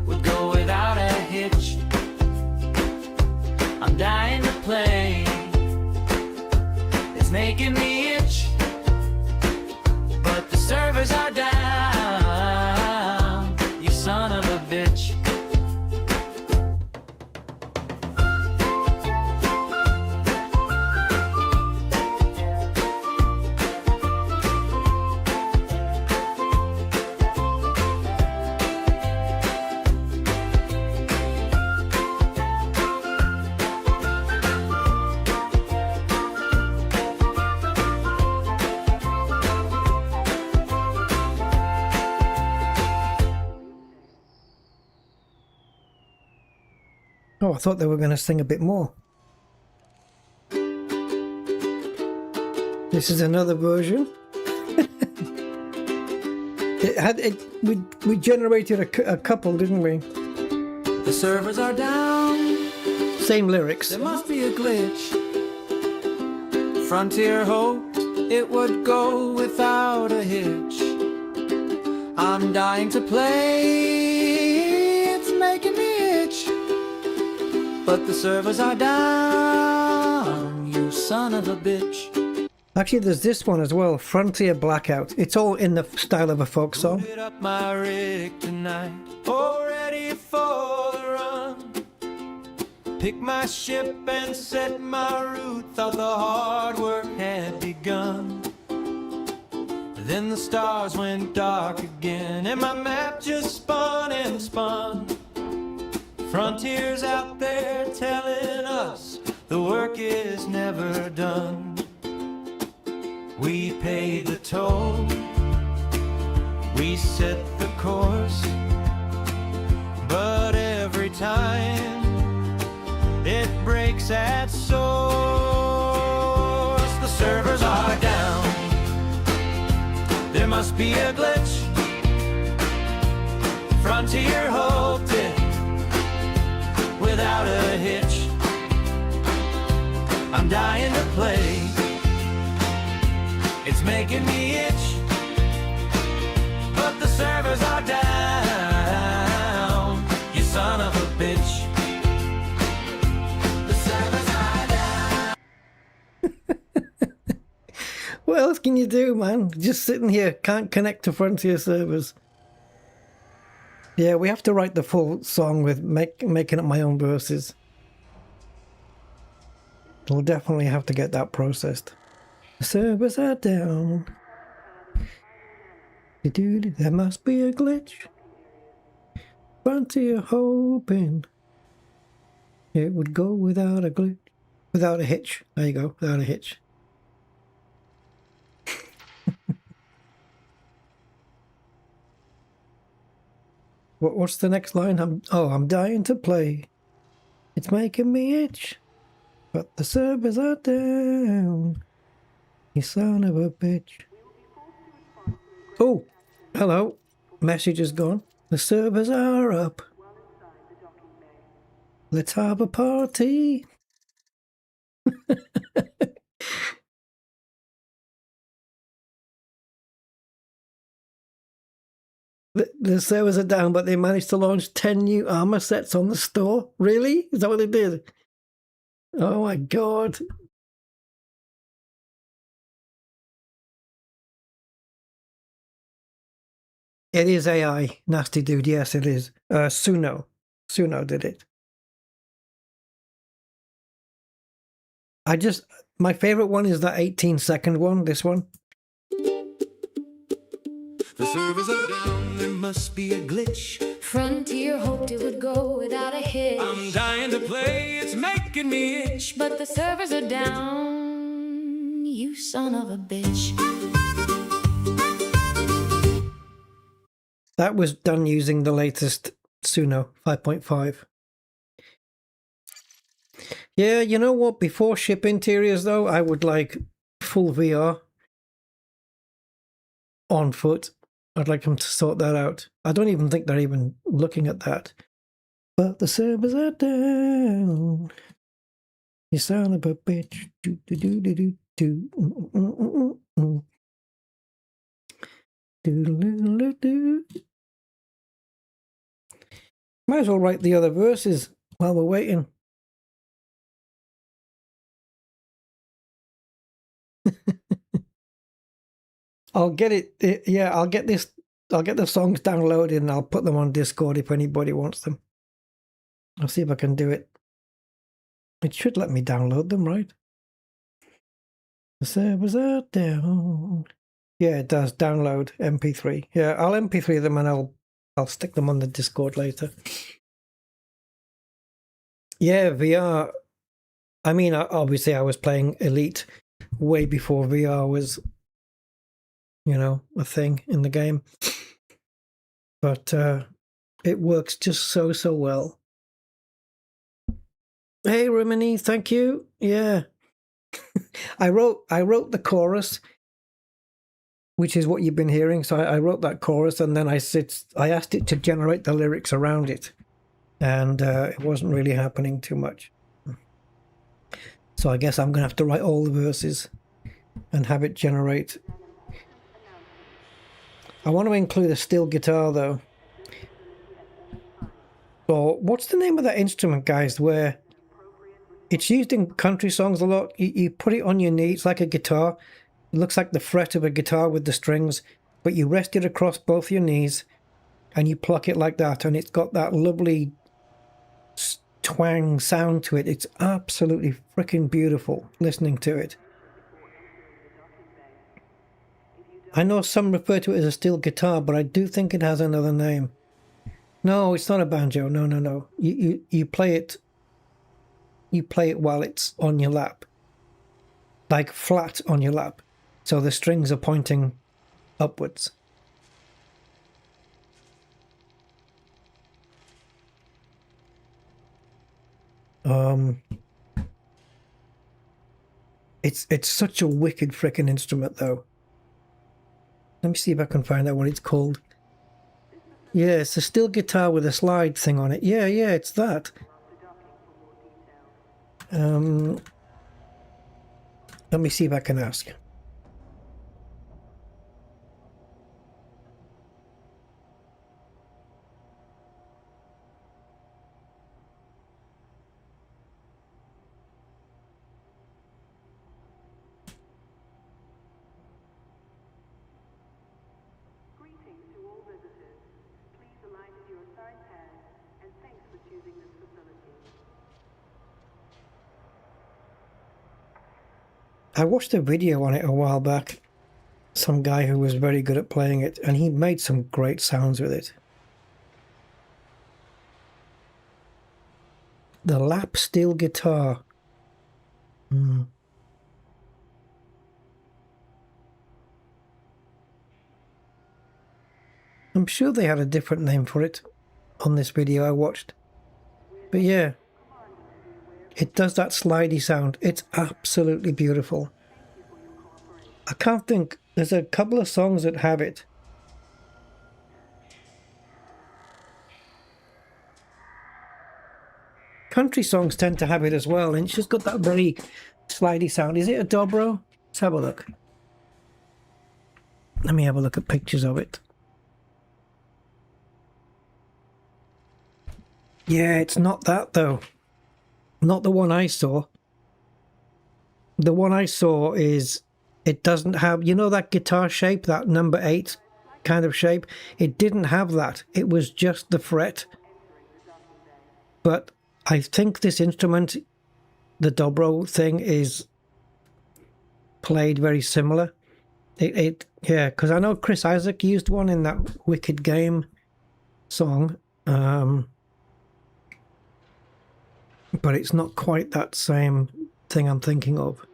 would go without a hitch. I'm dying to play, it's making me itch. But the servers are down, you son of a bitch. Oh, I thought they were going to sing a bit more. This is another version. We generated a couple, didn't we? The servers are down, Same lyrics. there must be a glitch. Frontier hoped it would go without a hitch. I'm dying to play, it's making me itch. But the servers are down, you son of a bitch. Actually, there's this one as well, Frontier Blackout. It's all in the style of a folk song. Hit up my rig tonight, all ready for the run. Pick my ship and set my route, thought the hard work had begun. Then the stars went dark again, and my map just spun and spun. Frontiers out there telling us the work is never done. We paid the toll, we set the course, but every time it breaks at source. The servers are down, there must be a glitch. Frontier hoped it without a hitch. I'm dying to play, it's making me itch. But the servers are down, you son of a bitch. The servers are down. What else can you do, man? Just sitting here, can't connect to Frontier servers. Yeah, we have to write the full song with making up my own verses. We'll definitely have to get that processed. The servers are down. There must be a glitch. Frontier hoping it would go without a glitch. Without a hitch. There you go, without a hitch. What's the next line? I'm dying to play. It's making me itch. But the servers are down. You son of a bitch. Oh, hello. Message is gone. The servers are up. Let's have a party. The servers are down, but they managed to launch 10 new armor sets on the store. Really? Is that what they did? Oh my god. It is AI, nasty dude. Yes, it is. Suno did it. My favorite one is that 18-second one, this one. The servers are down, there must be a glitch. Frontier hoped it would go without a hitch. I'm dying to play, it's making me itch. But the servers are down, you son of a bitch. That was done using the latest Suno 5.5. Yeah, you know what? Before ship interiors, though, I would like full VR on foot. I'd like them to sort that out. I don't even think they're even looking at that. But the servers are down. You son of a bitch. Do, do, do, do, do, do. Do, do, do, do. Might as well write the other verses while we're waiting. I'll get it. Yeah, I'll get this. I'll get the songs downloaded and I'll put them on Discord if anybody wants them. I'll see if I can do it. It should let me download them, right? The servers are down. Yeah, it does. Download MP3. Yeah, I'll MP3 them and I'll stick them on the Discord later. Yeah, VR. I mean, obviously I was playing Elite way before VR was, a thing in the game. But it works just so well. Hey, Rimini, thank you. Yeah. I wrote the chorus, which is what you've been hearing. So I wrote that chorus and then I asked it to generate the lyrics around it. And it wasn't really happening too much. So I guess I'm going to have to write all the verses and have it generate. I want to include a steel guitar, though. Or what's the name of that instrument, guys, where it's used in country songs a lot? You put it on your knee. It's like a guitar. It looks like the fret of a guitar with the strings, but you rest it across both your knees and you pluck it like that, and it's got that lovely twang sound to it. It's absolutely freaking beautiful listening to it. I know some refer to it as a steel guitar, but I do think it has another name. No, it's not a banjo. No. You play it. You play it while it's on your lap, like flat on your lap, so the strings are pointing upwards. It's such a wicked frickin' instrument, though. Let me see if I can find out what it's called. Yeah, it's a steel guitar with a slide thing on it. Yeah, it's that. Let me see if I can ask. I watched a video on it a while back. Some guy who was very good at playing it, and he made some great sounds with it. The lap steel guitar. I'm sure they had a different name for it on this video I watched. But yeah, it does that slidey sound. It's absolutely beautiful. I can't think. There's a couple of songs that have it. Country songs tend to have it as well, and it's just got that very slidey sound. Is it a dobro? Let's have a look. Let me have a look at pictures of it. Yeah, it's not that, though. Not the one I saw. The one I saw is, it doesn't have, that guitar shape, that number 8 kind of shape? It didn't have that. It was just the fret. But I think this instrument, the dobro thing, is played very similar. Yeah, because I know Chris Isaac used one in that Wicked Game song. But it's not quite that same thing I'm thinking of.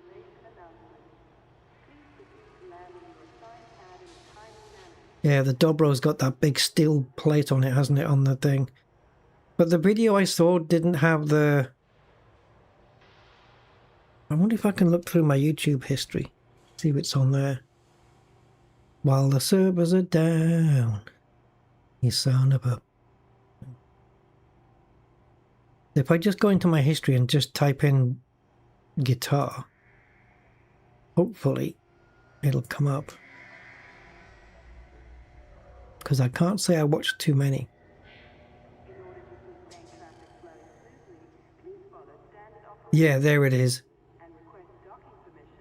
Yeah, the dobro's got that big steel plate on it, hasn't it, on the thing? But the video I saw didn't have the... I wonder if I can look through my YouTube history. See if it's on there. While the servers are down. You son of a... If I just go into my history and just type in guitar, hopefully it'll come up. Because I can't say I watched too many. Yeah, there it is.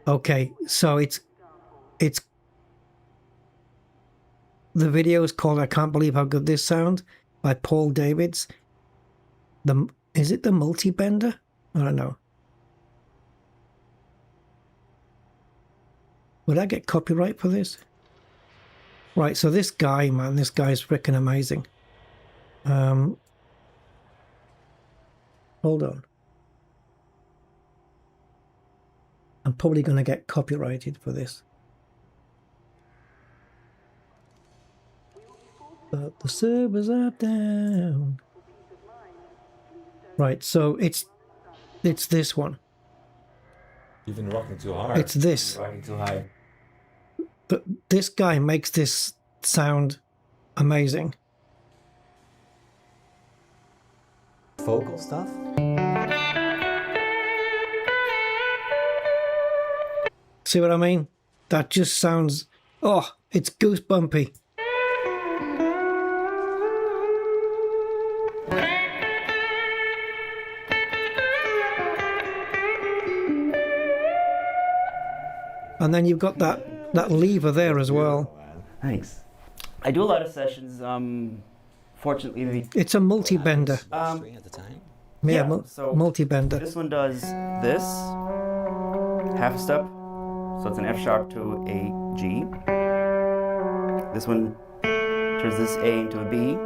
Okay, so it's the video is called "I Can't Believe How Good This Sounds" by Paul Davids. Is it the multi-bender? I don't know. Would I get copyright for this? Right, so this guy, man, this guy's freaking amazing. Hold on. I'm probably going to get copyrighted for this. But the servers are down. Right, so it's this one. You've been rocking too hard. It's this. Rocking too high. But this guy makes this sound amazing. Vocal stuff? See what I mean? That just sounds... Oh, it's goosebumpy. And then you've got that lever there as well. Thanks. I do a lot of sessions. Fortunately, it's a multi-bender. At the time. Yeah, so multi-bender. This one does this half a step, so it's an F sharp to a G. This one turns this A into a B,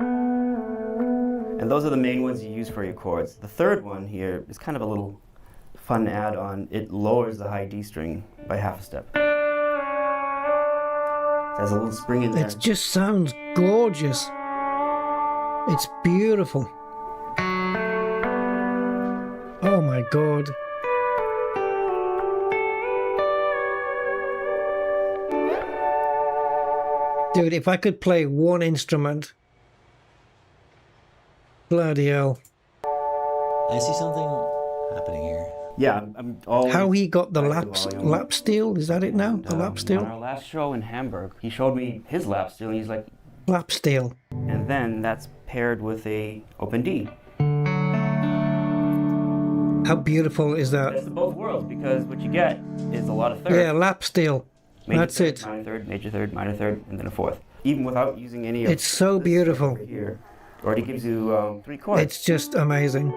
and those are the main ones you use for your chords. The third one here is kind of a little fun add-on. It lowers the high D string by half a step. It has a little spring in there. It just sounds gorgeous. It's beautiful. Oh my God. Dude, if I could play one instrument. Bloody hell. I see something happening here. Yeah, I'm always... How he got the lap steel? Is that it now? The lap steel? On our last show in Hamburg, he showed me his lap steel, and he's like... Lap steel. And then that's paired with a open D. How beautiful is that? That's the both worlds, because what you get is a lot of thirds. Yeah, lap steel. Major That's third, it. Minor third, major third, minor third, and then a fourth. Even without using any of It's so beautiful. Here, already gives you 3 chords. It's just amazing.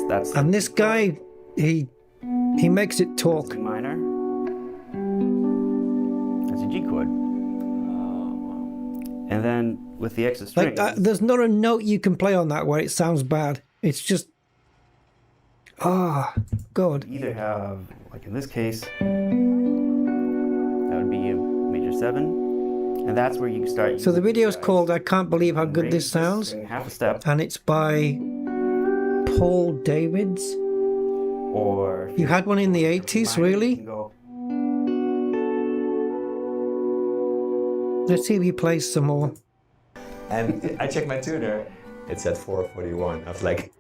That's. And this guy, he makes it talk. C minor. That's a G chord. And then with the extra strings. Like there's not a note you can play on that where it sounds bad. It's just, God. You either have, like in this case, that would be a major 7, and that's where you start. So the video is called "I Can't Believe How Good This Sounds," half a step, and it's by Paul Davids. Or you had one in the 80s, really? Let's see if he plays some more. And I checked my tuner. It's at 441. I was like.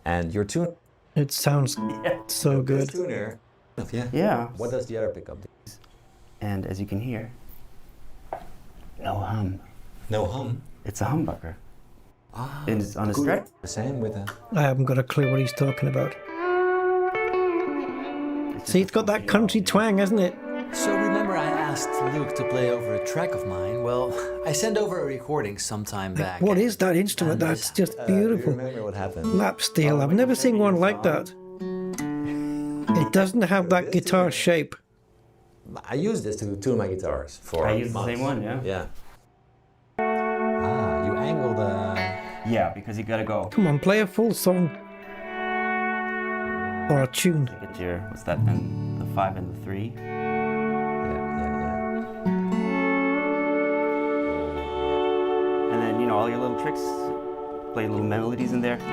And your tune. It sounds so good. Tuner. Yeah. Yeah. What does the other pickup do? And as you can hear, no hum. No hum? It's a humbucker. Ah. And it's on a stretch. The same with a... I haven't got a clue what he's talking about. See, it's got that country twang, hasn't it? So remember I asked Luke to play over a track of mine? Well, I sent over a recording sometime back. What is that instrument? That's just beautiful. Do you remember what happened? Lap steel. I've never seen one like that. It doesn't have that guitar shape. I use this to tune my guitars for I use months. the same one, yeah. Yeah. Ah, you angle the... Yeah, because you gotta go. Come on, play a full song. Or a tune. Get your, what's that then? The 5 and the 3. And then, you know, all your little tricks, play little melodies in there. This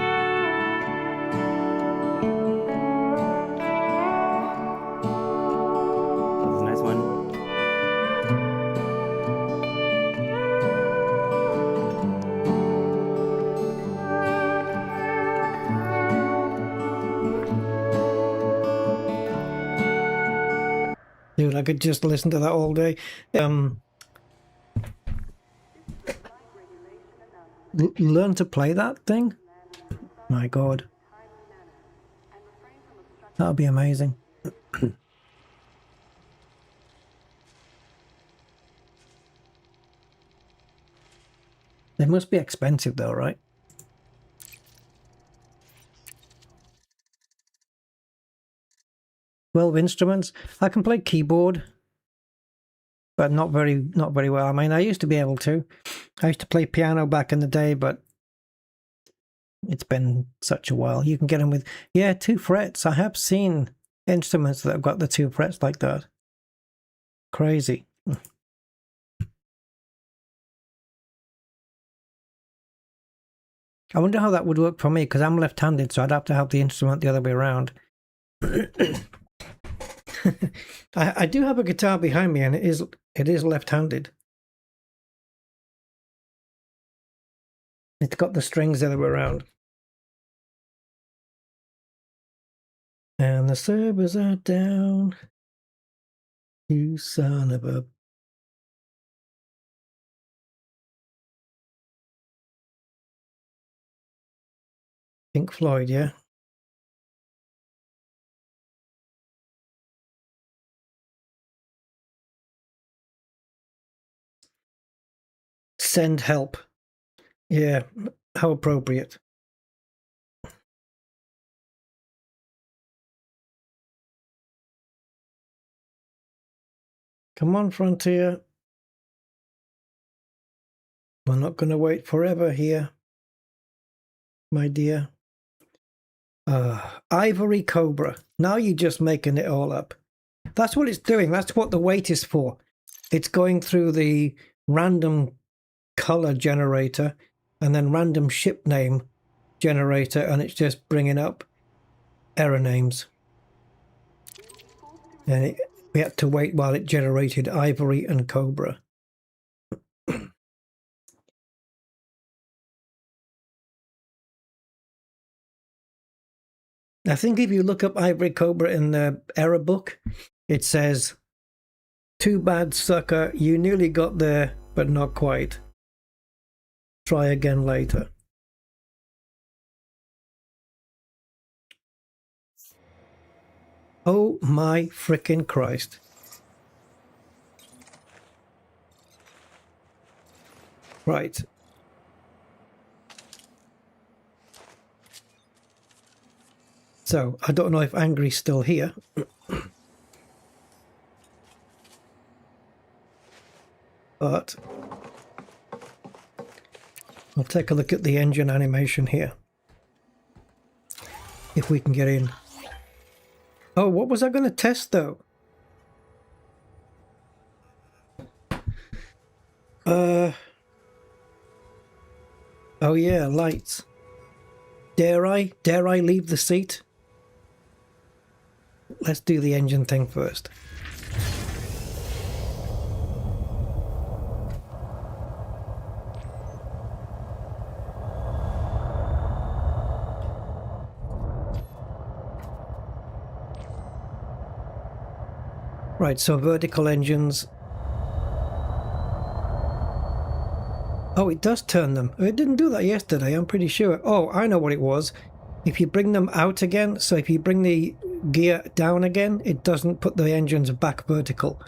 is a nice one. Dude, I could just listen to that all day. Learn to play that thing? My God. That would be amazing. They must be expensive though, right? 12 instruments. I can play keyboard, but not very well. I mean, I used to be able to. I used to play piano back in the day, but it's been such a while. You can get them with, yeah, 2 frets. I have seen instruments that have got the 2 frets like that. Crazy. I wonder how that would work for me, because I'm left-handed, so I'd have to have the instrument the other way around. I do have a guitar behind me, and it is left-handed. It's got the strings the other way around. And the servers are down. You son of a... Pink Floyd, yeah? Send help. Yeah, how appropriate. Come on, Frontier. We're not going to wait forever here, my dear. Ivory Cobra. Now you're just making it all up. That's what it's doing. That's what the wait is for. It's going through the random color generator and then random ship name generator, and it's just bringing up error names. And we had to wait while it generated Ivory and Cobra. I think if you look up Ivory Cobra in the error book, it says, "Too bad, sucker, you nearly got there, but not quite. Try again later." Oh my frickin' Christ. Right. So, I don't know if Angry's still here. But I'll take a look at the engine animation here. If we can get in. Oh, what was I going to test though? Oh yeah, lights. Dare I leave the seat? Let's do the engine thing first. Right, so vertical engines. Oh, it does turn them. It didn't do that yesterday, I'm pretty sure. Oh, I know what it was. If you bring them out again, so if you bring the gear down again, it doesn't put the engines back vertical.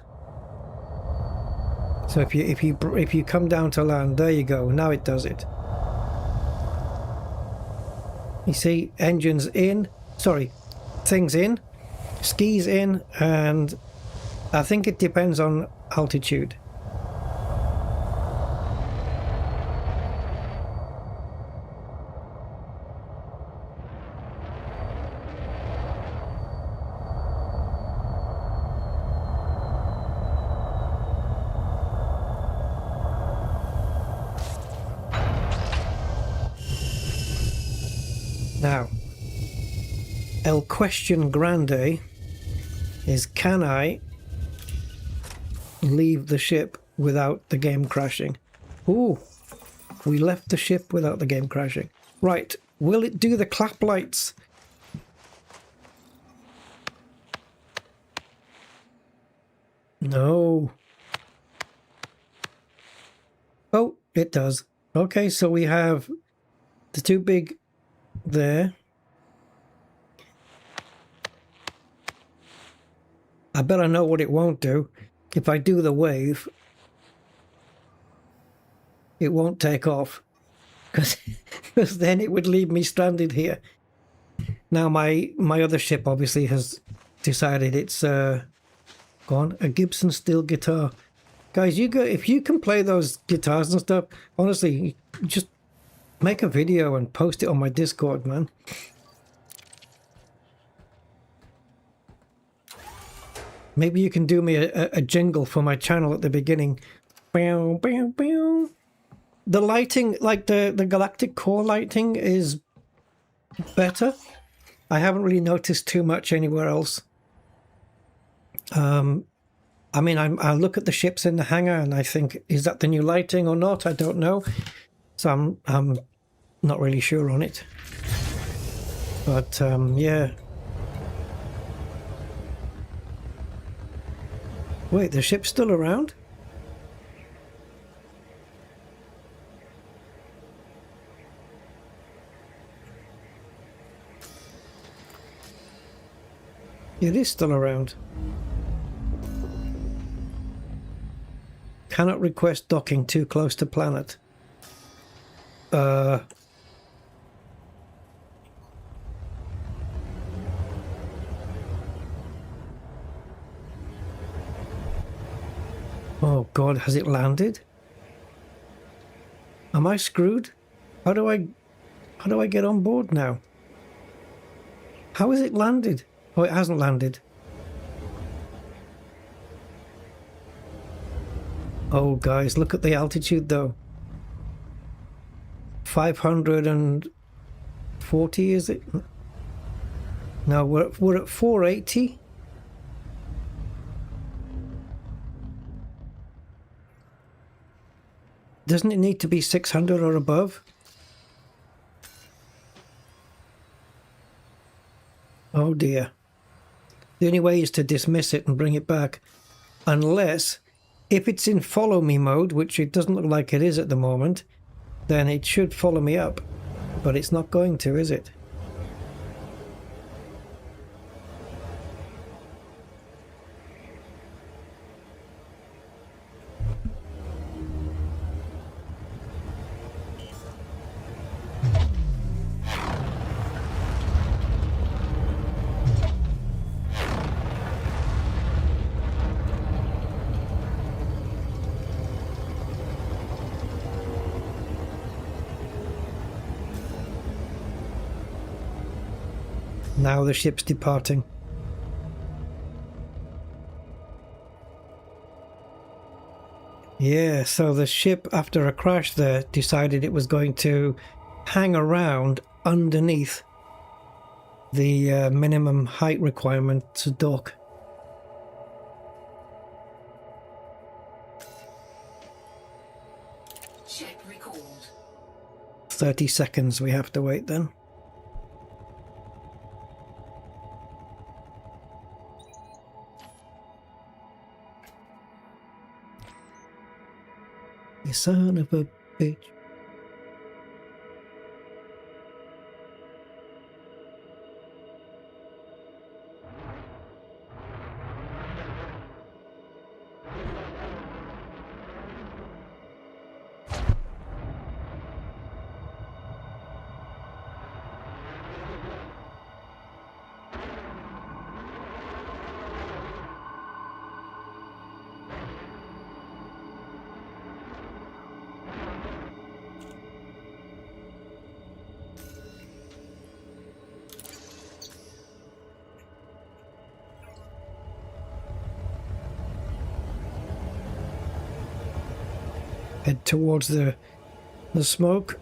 So if you come down to land, there you go. Now it does it. You see, engines in, sorry, things in, skis in, and I think it depends on altitude. Now, el question grande is, can I leave the ship without the game crashing? Ooh, we left the ship without the game crashing. Right, will it do the clap lights? No. Oh, it does. Okay, so we have the two big there. I bet I know what it won't do. If I do the wave, it won't take off, because then it would leave me stranded here. Now my other ship obviously has decided it's gone. A Gibson steel guitar. Guys, if you can play those guitars and stuff, honestly, just make a video and post it on my Discord, man. Maybe you can do me a jingle for my channel at the beginning. Bow, bow, bow. The lighting, like the galactic core lighting, is better. I haven't really noticed too much anywhere else. I mean, I look at the ships in the hangar and I think, is that the new lighting or not? I don't know. So I'm not really sure on it. But yeah. Wait, the ship's still around? It is still around. Cannot request docking too close to planet. Oh God, has it landed? Am I screwed? How do I get on board now? How has it landed? Oh, it hasn't landed. Oh, guys, look at the altitude, though. 540, is it? No, we're at 480. Doesn't it need to be 600 or above? Oh, dear. The only way is to dismiss it and bring it back. Unless, if it's in follow me mode, which it doesn't look like it is at the moment, then it should follow me up. But it's not going to, is it? Now the ship's departing. Yeah, so the ship, after a crash there, decided it was going to hang around underneath the minimum height requirement to dock. Ship recalled. 30 seconds we have to wait then. You son of a bitch. Head towards the smoke.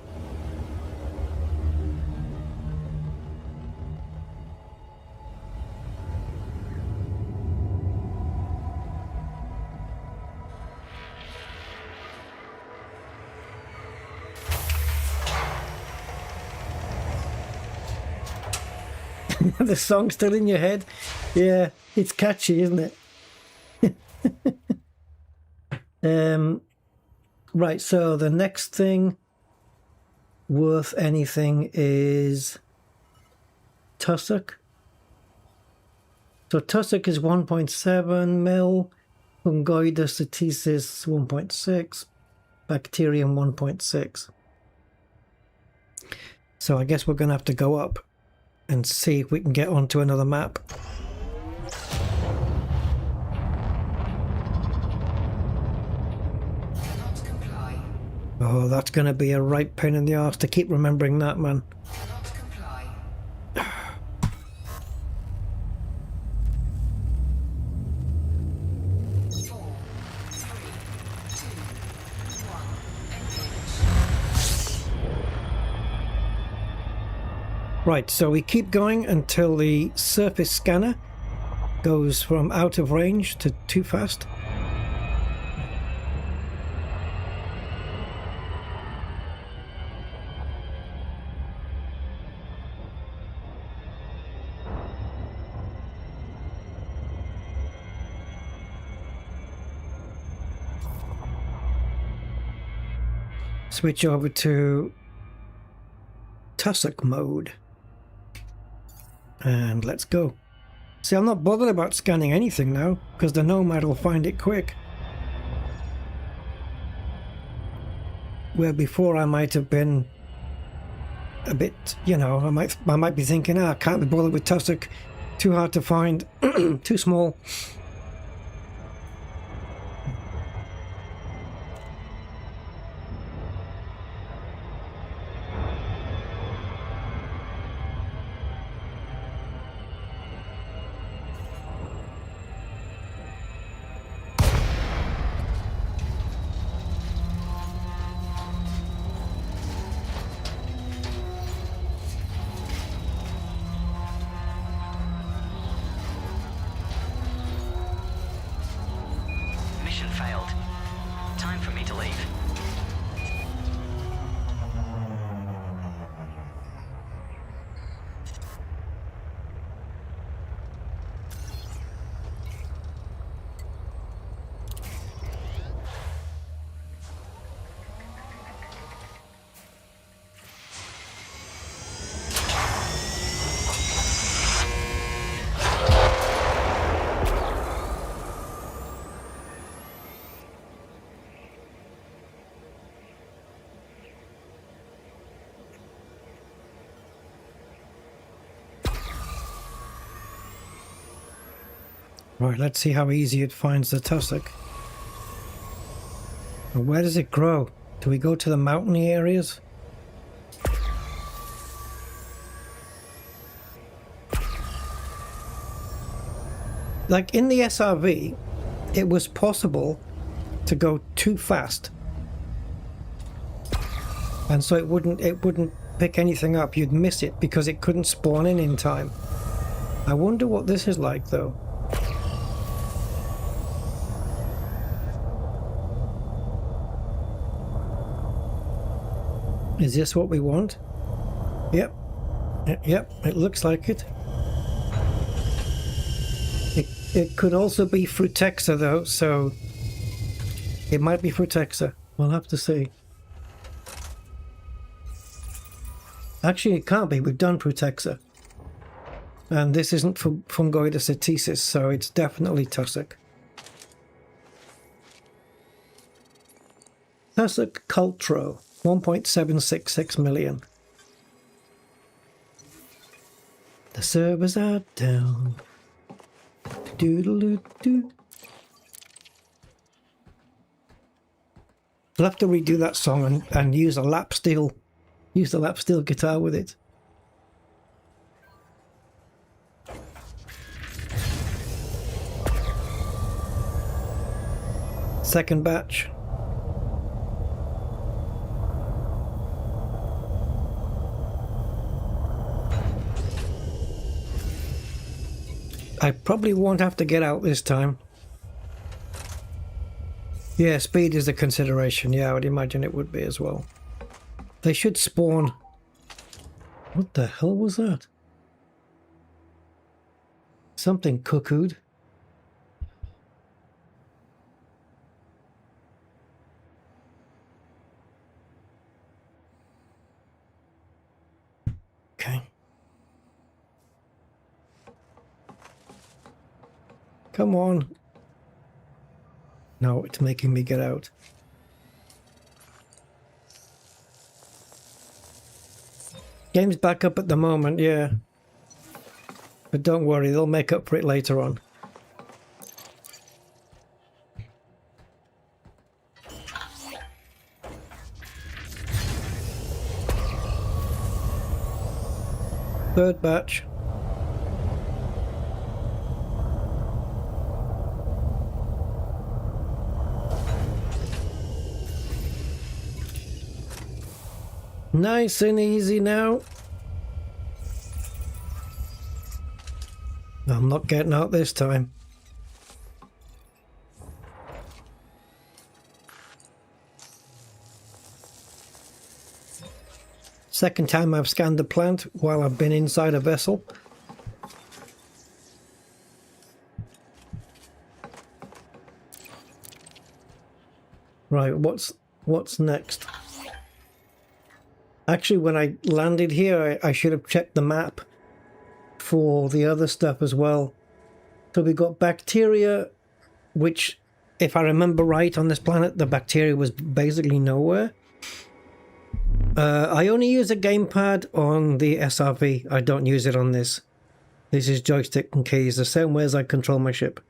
The song's still in your head? Yeah, it's catchy, isn't it? Right, so the next thing worth anything is tussock. So tussock is 1.7 mil, Fungoides sativus 1.6, bacterium 1.6. So I guess we're going to have to go up and see if we can get onto another map. Oh, that's going to be a right pain in the arse to keep remembering that, man. Right, so we keep going until the surface scanner goes from out of range to too fast. Switch over to tussock mode. And let's go. See, I'm not bothered about scanning anything now, because the NoMad will find it quick. Where before I might have been a bit, you know, I might be thinking, I can't be bothered with tussock, too hard to find, too small. Mission failed. Time for me to leave. Right, let's see how easy it finds the tussock. And where does it grow? Do we go to the mountainy areas? Like in the SRV, it was possible to go too fast. And so it wouldn't pick anything up. You'd miss it because it couldn't spawn in time. I wonder what this is like though. Is this what we want? Yep. Yep, it looks like it. It could also be Frutexa though, so it might be Frutexa. We'll have to see. Actually, it can't be. We've done Frutexa. And this isn't Fungoides sativus, so it's definitely tussock. Tussock cultro. 1.766 million. The servers are down. Doodle-doo-doo. We'll have to redo that song and use a lap steel. Use the lap steel guitar with it. Second batch. I probably won't have to get out this time. Yeah, speed is a consideration. Yeah, I would imagine it would be as well. They should spawn... What the hell was that? something cuckooed. Okay. Come on. No, it's making me get out. Game's back up at the moment, yeah. But don't worry, they'll make up for it later on. Third batch. Nice and easy now. I'm not getting out this time. Second time I've scanned the plant while I've been inside a vessel. Right, what's next? Actually, when I landed here, I should have checked the map for the other stuff as well. So we got bacteria, which, if I remember right, on this planet, the bacteria was basically nowhere. I only use a gamepad on the SRV. I don't use it on this. This is joystick and keys, the same way as I control my ship.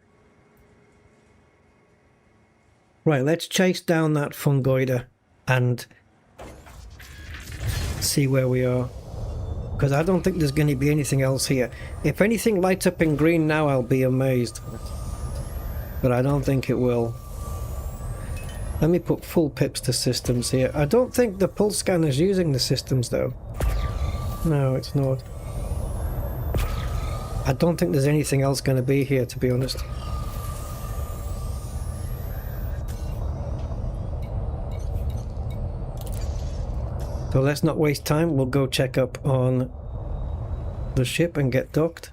Right, let's chase down that fungoider and see where we are, because I don't think there's going to be anything else here. If anything lights up in green now, I'll be amazed, but I don't think it will. Let me put full pips to systems here. I don't think the pulse scanner's using the systems though. No, it's not. I don't think there's anything else going to be here, to be honest. So let's not waste time, we'll go check up on the ship and get docked.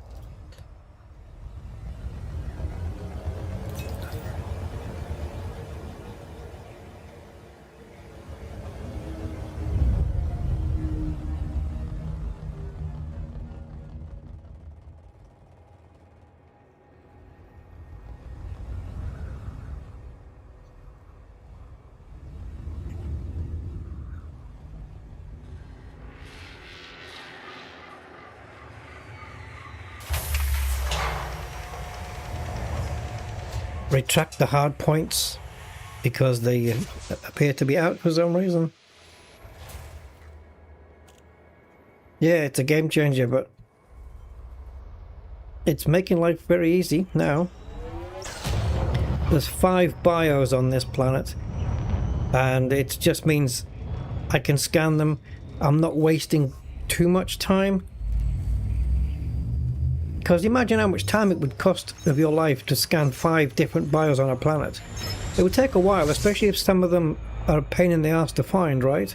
Retract the hard points because they appear to be out for some reason. Yeah, it's a game changer, but it's making life very easy now. There's 5 bios on this planet, and it just means I can scan them. I'm not wasting too much time. Because imagine how much time it would cost of your life to scan 5 different bios on a planet. It would take a while, especially if some of them are a pain in the ass to find, right?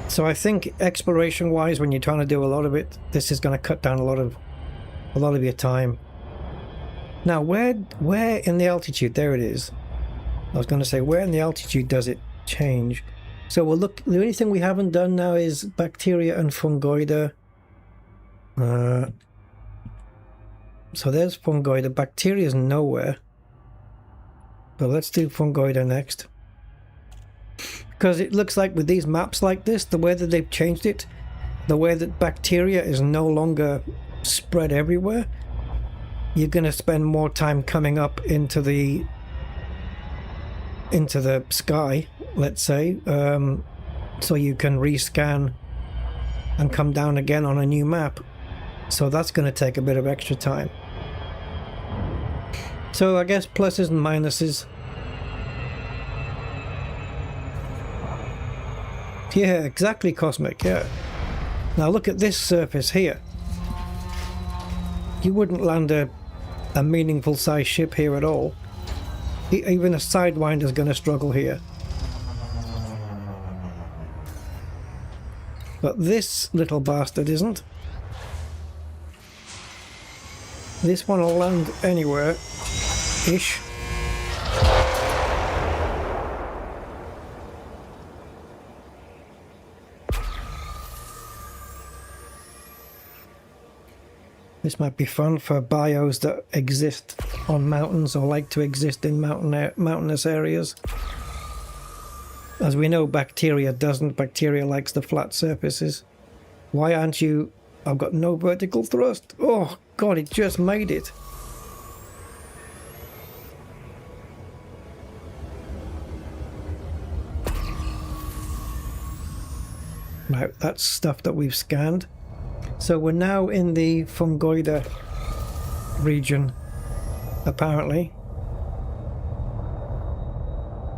So I think exploration-wise, when you're trying to do a lot of it, this is going to cut down a lot of your time. Now, where in the altitude? There it is. I was going to say, where in the altitude does it change? So we'll look. The only thing we haven't done now is bacteria and fungoida. So there's fungoida. Bacteria is nowhere, but let's do fungoida next, because it looks like with these maps like this, the way that they've changed it, the way that bacteria is no longer spread everywhere, you're going to spend more time coming up into the sky, let's say, so you can rescan and come down again on a new map. So that's going to take a bit of extra time. So I guess pluses and minuses. Yeah, exactly, Cosmic, yeah. Now look at this surface here. You wouldn't land a meaningful sized ship here at all. Even a Sidewinder is going to struggle here. But this little bastard isn't. This one will land anywhere, ish. This might be fun for bios that exist on mountains or like to exist in mountainous areas. As we know, bacteria doesn't. Bacteria likes the flat surfaces. Why aren't you... I've got no vertical thrust. Oh, God, it just made it. Right, that's stuff that we've scanned. So we're now in the Fungoida region, apparently.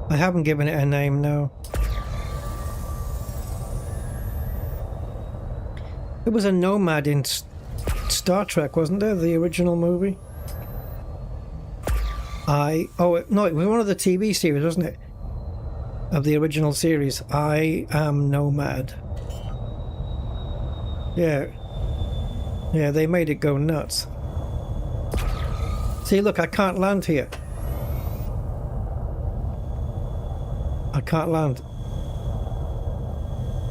I haven't given it a name now. There was a NoMad in Star Trek, wasn't there? The original movie? Oh, no, it was one of the TV series, wasn't it? Of the original series. I am NoMad. Yeah. Yeah, they made it go nuts. See, look, I can't land here. I can't land.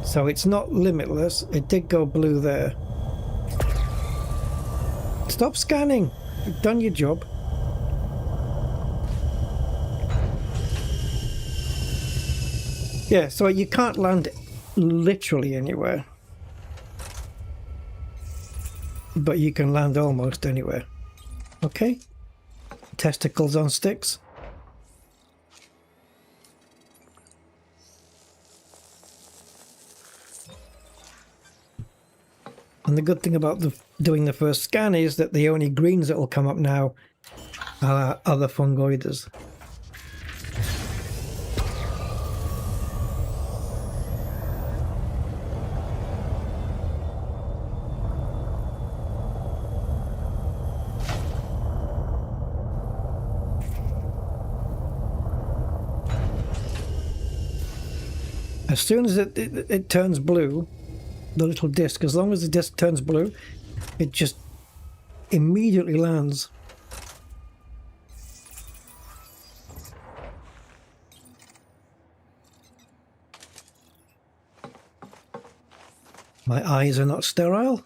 So it's not limitless. It did go blue there. Stop scanning. You've done your job. Yeah, so you can't land literally anywhere. But you can land almost anywhere. Okay. Testicles on sticks. And the good thing about doing the first scan is that the only greens that will come up now are other fungoids. As soon as it turns blue, the little disc, as long as the disc turns blue, it just immediately lands. My eyes are not sterile.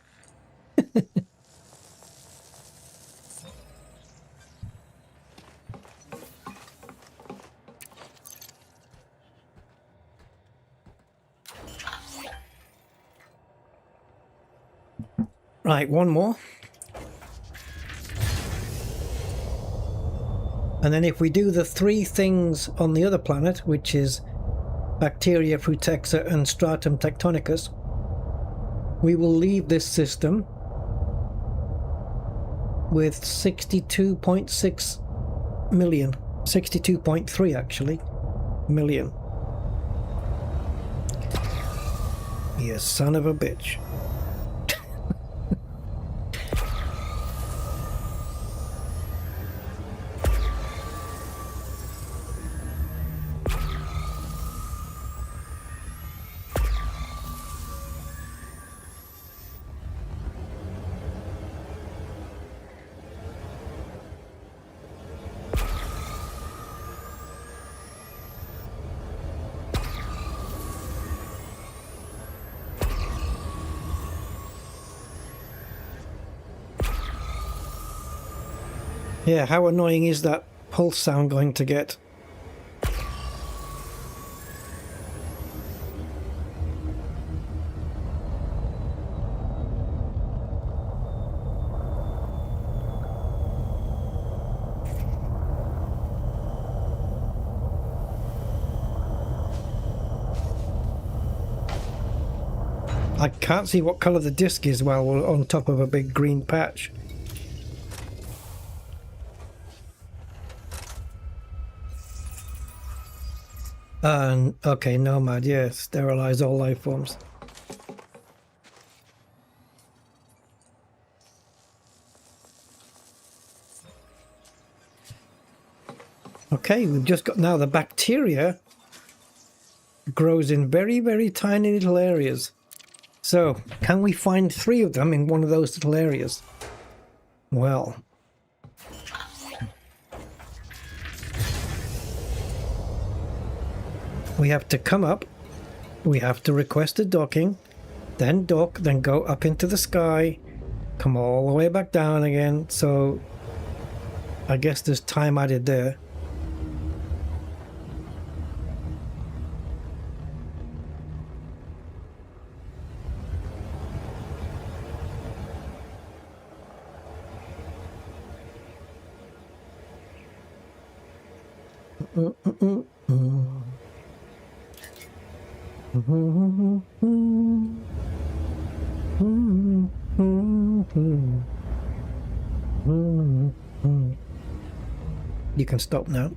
Right, one more. And then if we do the three things on the other planet, which is Bacteria frutexa and Stratum tectonicus, we will leave this system with 62.6 million. 62.3 actually million. You son of a bitch. Yeah, how annoying is that pulse sound going to get? I can't see what colour the disc is while we're on top of a big green patch. Okay, NoMad, yeah, sterilize all life forms. Okay, we've just got now the bacteria grows in very, very tiny little areas. So, can we find 3 of them in one of those little areas? Well... we have to come up, we have to request a docking, then dock, then go up into the sky, come all the way back down again, so I guess there's time added there. You can stop now.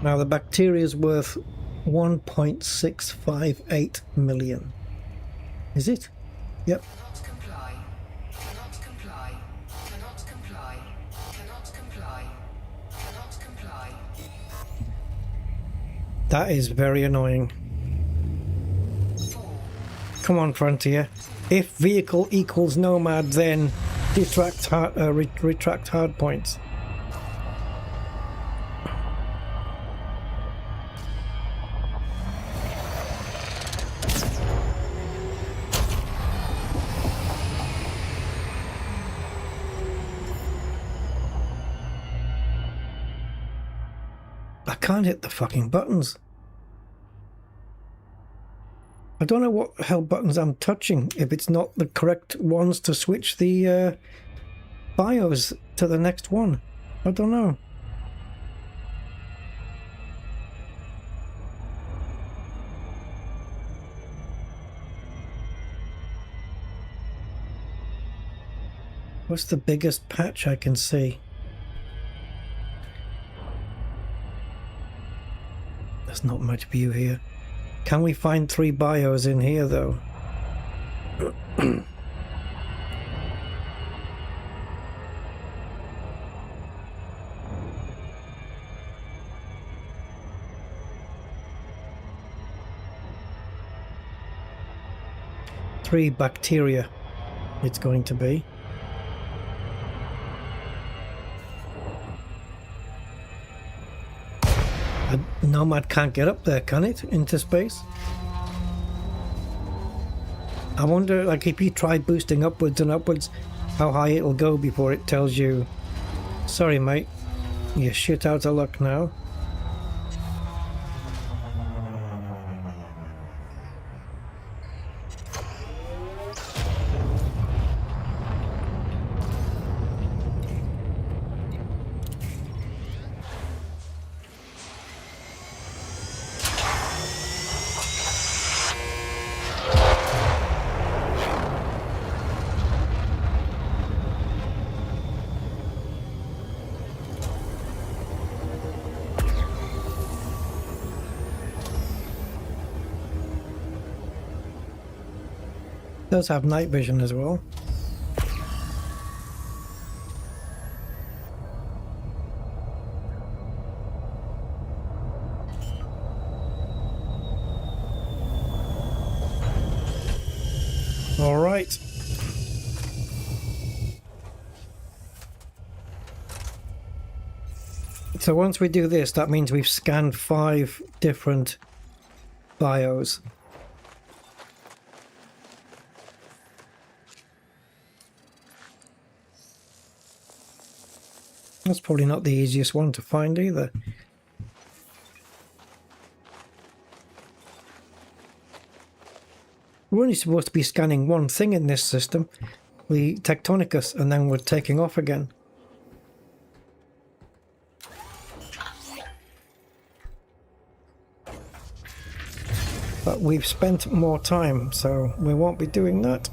Now the bacteria is worth 1.658 million. Is it? Yep. Cannot comply. Cannot comply. Cannot comply. Cannot comply. Cannot comply. That is very annoying. Come on, Frontier. If vehicle equals NoMad, then retract hard points. I can't hit the fucking buttons. I don't know what the hell buttons I'm touching if it's not the correct ones to switch the BIOS to the next one. I don't know. What's the biggest patch I can see? There's not much view here. Can we find 3 bios in here though? Three bacteria it's going to be. NoMad can't get up there, can it? Into space? I wonder, like, if you try boosting upwards and upwards, how high it'll go before it tells you, sorry mate, you're shit out of luck now. Does have night vision as well. All right. So once we do this, that means we've scanned 5 different bios. That's probably not the easiest one to find either. We're only supposed to be scanning one thing in this system, the Tectonicus, and then we're taking off again. But we've spent more time, so we won't be doing that.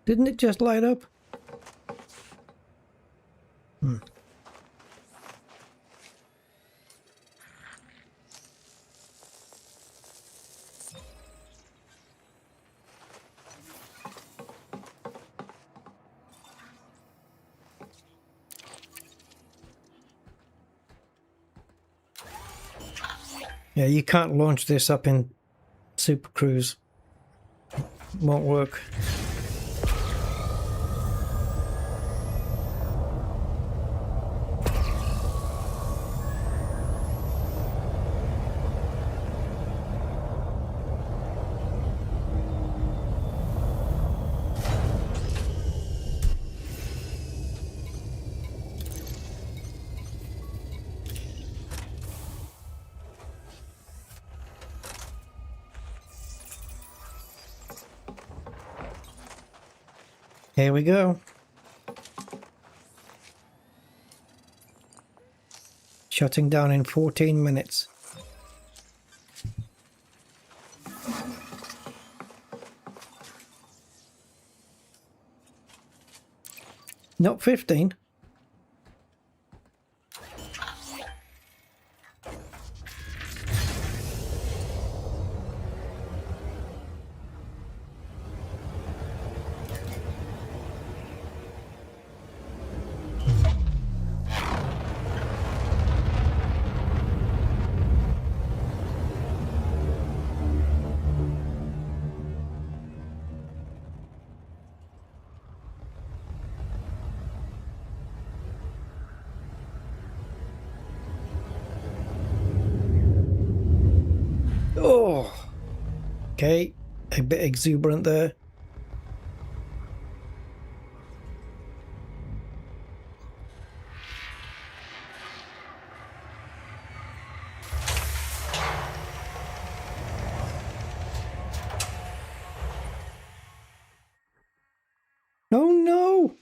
Didn't it just light up? Hmm. Yeah, you can't launch this up in Super Cruise. Won't work. Here we go. Shutting down in 14 minutes. Not 15. Oh, okay, a bit exuberant there. Oh no!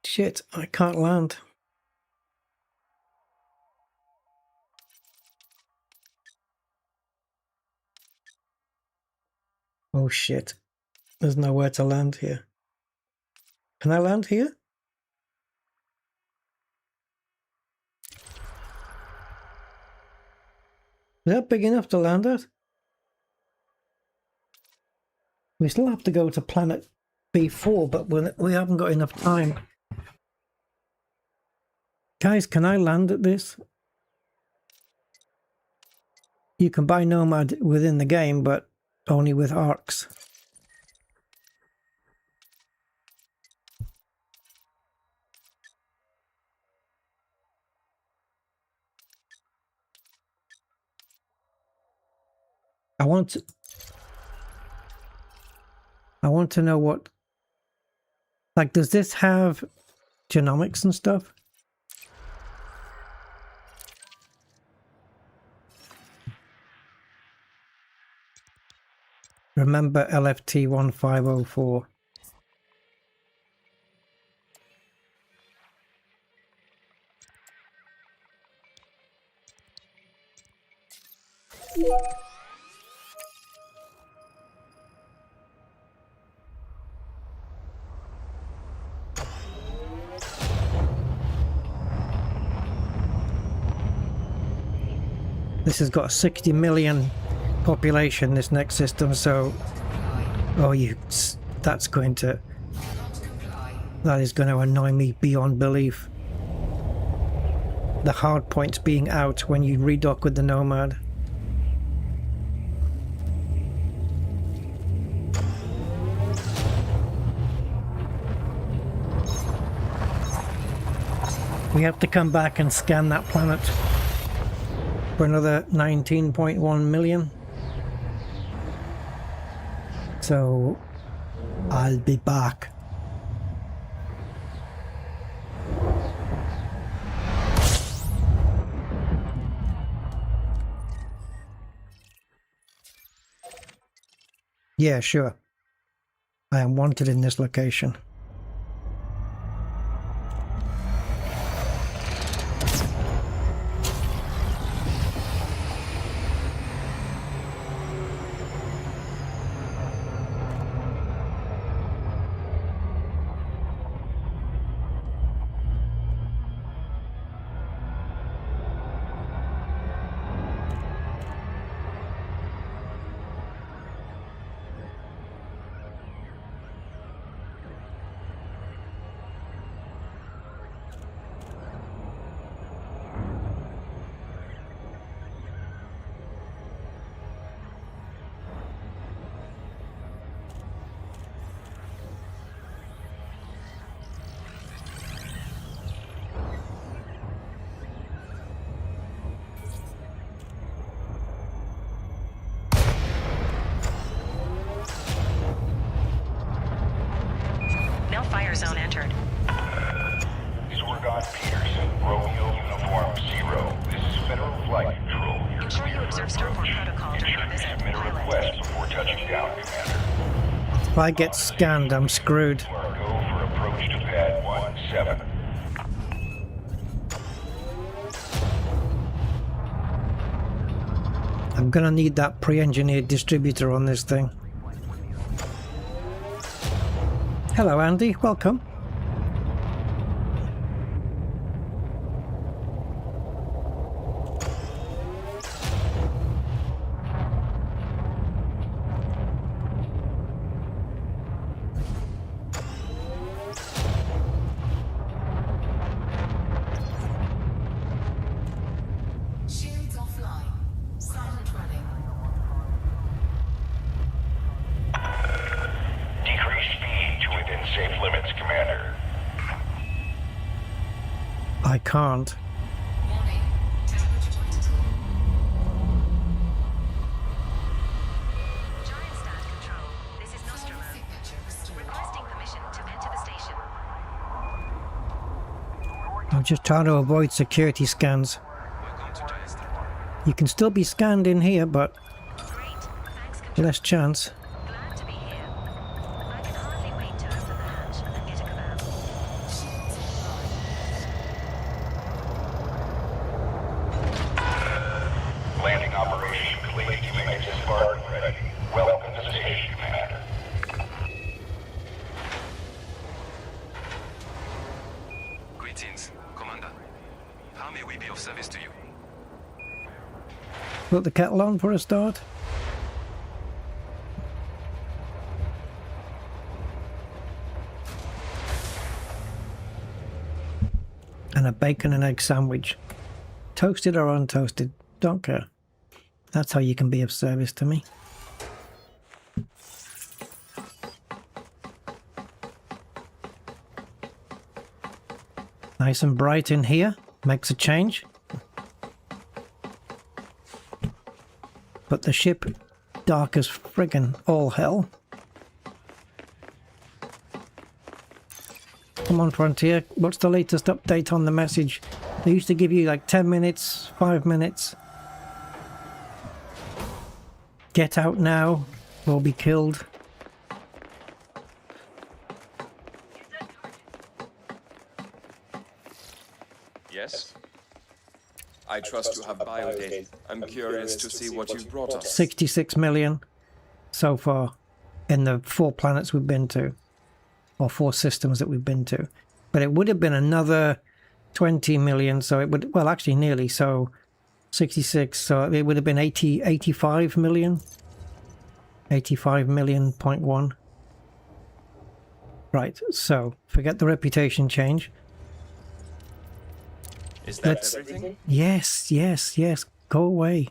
Shit, I can't land. Oh shit. There's nowhere to land here. Can I land here? Is that big enough to land at? We still have to go to planet B4, but we haven't got enough time. Guys, can I land at this? You can buy NoMad within the game, but only with arcs. I want to know what, like, does this have genomics and stuff? Remember LFT 1504. This has got a 60 million population, this next system, so that is going to annoy me beyond belief. The hard points being out when you redock with the NoMad. We have to come back and scan that planet for another 19.1 million. So I'll be back. Yeah, sure. I am wanted in this location. touching down, Commander. If I get scanned, I'm screwed. You are go for approach to pad 17. I'm gonna need that pre-engineered distributor on this thing. Hello Andy, welcome. Shields offline. Silent running. Decrease speed to within safe limits, Commander. I can't. Warning. Temperature critical. Giant stand control. This is Nostromo. Signature restored. Requesting permission to enter the station. I'm just trying to avoid security scans. Welcome to Giant Stand. You can still be scanned in here, but Great. Thanks, control. less chance. Glad to be here. I can hardly wait to open the hatch and get a command. Shields offline. Landing operation complete. Units Spartan ready. Welcome to the station, Commander. Greetings, Commander. How may we be of service to you? Put the kettle on for a start. And a bacon and egg sandwich. Toasted or untoasted, don't care. That's how you can be of service to me. Nice and bright in here, makes a change. But the ship, dark as friggin' all hell. Come on, Frontier, what's the latest update on the message? They used to give you like 10 minutes, 5 minutes. Get out now, or be killed. Yes? I trust you have biodata. I'm curious to see what you've brought us. 66 million so far in the 4 planets we've been to, or 4 systems that we've been to. But it would have been another 20 million, so it would, well, actually nearly, so 66, so it would have been 85 million. 85 million point 1. Right, so forget the reputation change. Is that everything? Yes, yes, yes. Go away.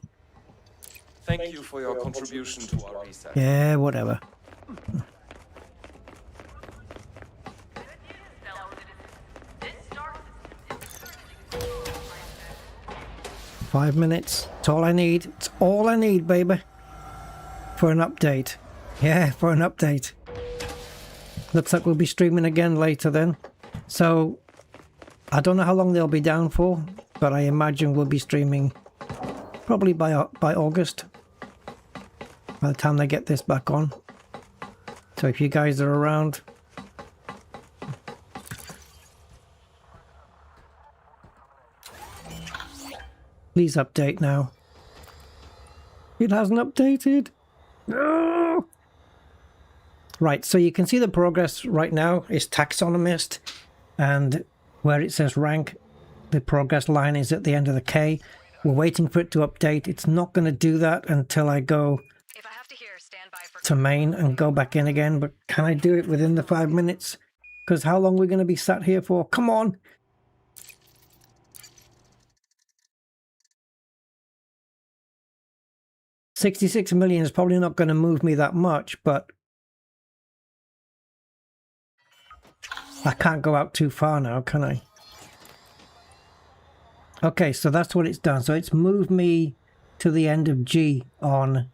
Thank you for your contribution to our research. Yeah, whatever. Five minutes. It's all I need. It's all I need, baby. For an update. Yeah, for an update. Looks like we'll be streaming again later then. So, I don't know how long they'll be down for, but I imagine we'll be streaming probably by August, by the time they get this back on. So if you guys are around, please update now. It hasn't updated. No! Right, so you can see the progress right now is taxonomist, and where it says rank, the progress line is at the end of the K. We're waiting for it to update. It's not going to do that until I go to main and go back in again. But can I do it within the 5 minutes? Because how long are we going to be sat here for? Come on! $66 million is probably not going to move me that much, but I can't go out too far now, can I? Okay, so that's what it's done. So it's moved me to the end of G on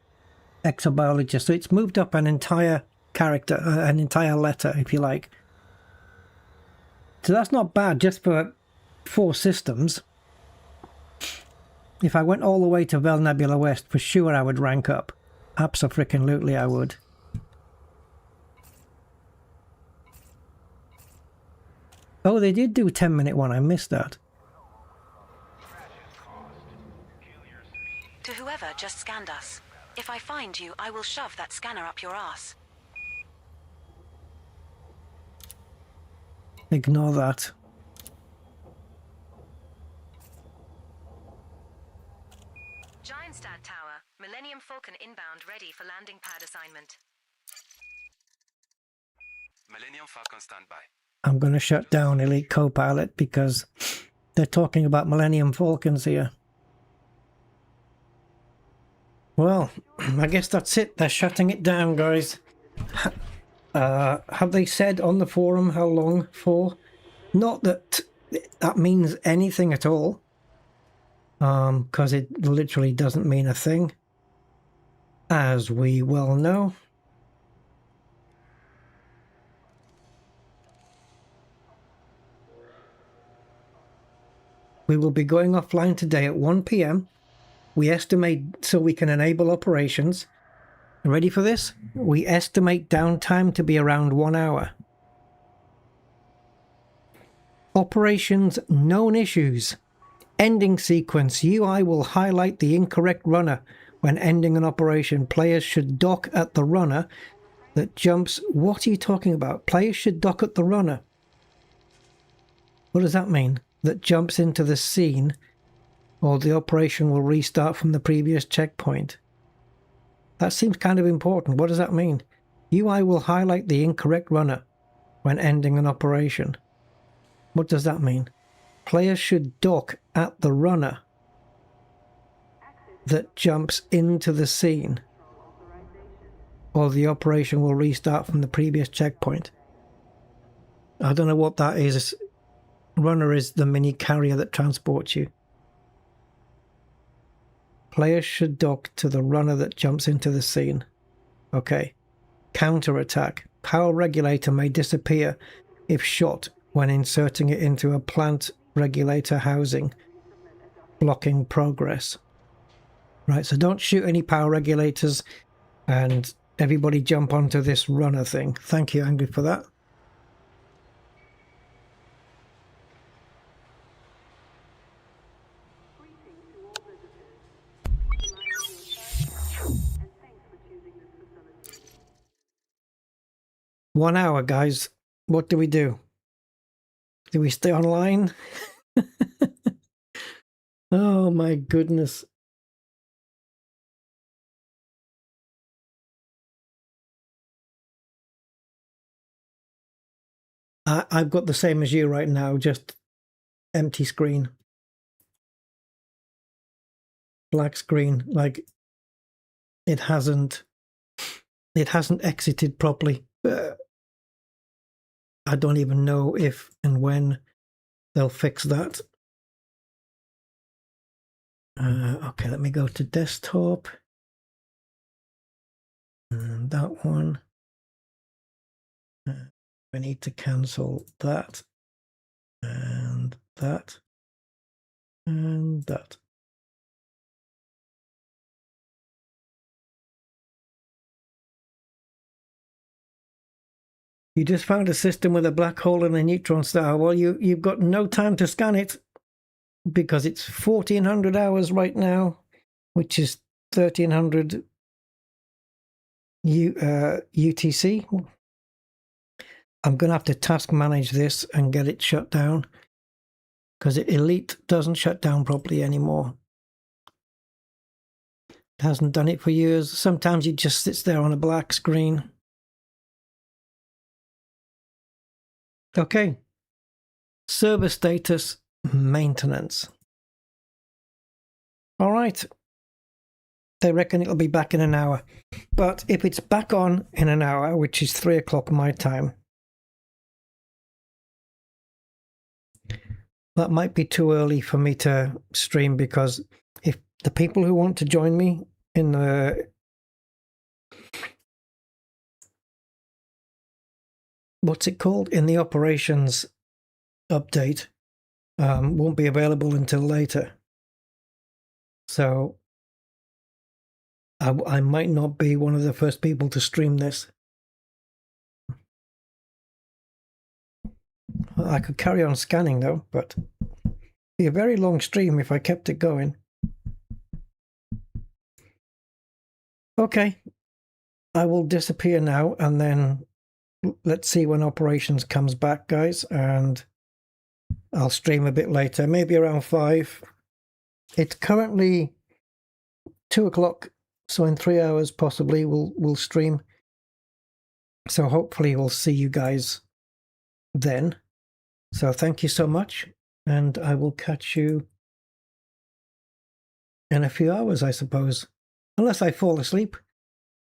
exobiologist. So it's moved up an entire character, an entire letter, if you like. So that's not bad, just for 4 systems. If I went all the way to Vel Nebula West, for sure I would rank up. Abso-freaking-lutely I would. Oh, they did do a 10-minute one. I missed that. To whoever just scanned us. If I find you, I will shove that scanner up your ass. Ignore that. Giantstad Tower, Millennium Falcon inbound, ready for landing pad assignment. Millennium Falcon standby. I'm going to shut down Elite Copilot because they're talking about Millennium Falcons here. Well, I guess that's it. They're shutting it down, guys. Have they said on the forum how long for? Not that that means anything at all. Because it literally doesn't mean a thing. As we well know. We will be going offline today at 1 PM. We estimate so we can enable operations. Ready for this? We estimate downtime to be around 1 hour. Operations known issues. Ending sequence. UI will highlight the incorrect runner. When ending an operation, players should dock at the runner that jumps... What are you talking about? Players should dock at the runner. What does that mean? That jumps into the scene, or the operation will restart from the previous checkpoint. That seems kind of important. What does that mean? UI will highlight the incorrect runner when ending an operation. What does that mean? Players should dock at the runner that jumps into the scene, or the operation will restart from the previous checkpoint. I don't know what that is. Runner is the mini carrier that transports you. Players should dock to the runner that jumps into the scene. Okay. Counter-attack. Power regulator may disappear if shot when inserting it into a plant regulator housing, blocking progress. Right, so don't shoot any power regulators, and everybody jump onto this runner thing. Thank you, Angry, for that. One hour, guys. What do we do? Do we stay online? Oh my goodness. I've got the same as you right now, just empty screen. Black screen, like it hasn't exited properly. I don't even know if and when they'll fix that. Okay, let me go to desktop. And that one. We need to cancel that. And that. And that. You just found a system with a black hole and a neutron star. Well, you've got no time to scan it because it's 1400 hours right now, which is 1300 UTC. I'm going to have to task manage this and get it shut down because Elite doesn't shut down properly anymore. It hasn't done it for years. Sometimes it just sits there on a black screen. Okay. Server status, maintenance. All right. They reckon it'll be back in an hour. But if it's back on in an hour, which is 3 o'clock my time, that might be too early for me to stream, because if the people who want to join me in the what's it called? In the operations update, won't be available until later. So I might not be one of the first people to stream this. I could carry on scanning though, but it'd be a very long stream if I kept it going. Okay, I will disappear now, and then let's see when operations comes back, guys, and I'll stream a bit later, maybe around 5. It's currently 2 o'clock, so in 3 hours possibly we'll stream. So hopefully we'll see you guys then. So thank you so much, and I will catch you in a few hours, I suppose. Unless I fall asleep,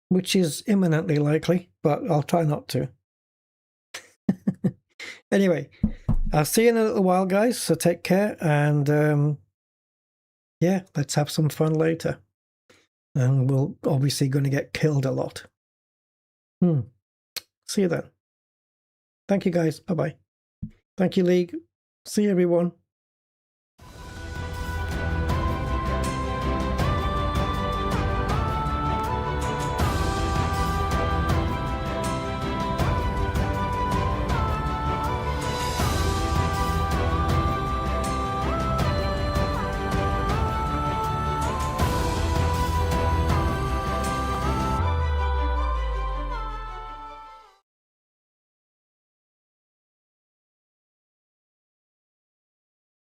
which is imminently likely, but I'll try not to. Anyway, I'll see you in a little while, guys, so take care, and yeah, let's have some fun later. And we're obviously going to get killed a lot. See you then. Thank you, guys. Bye-bye. Thank you, League. See you, everyone.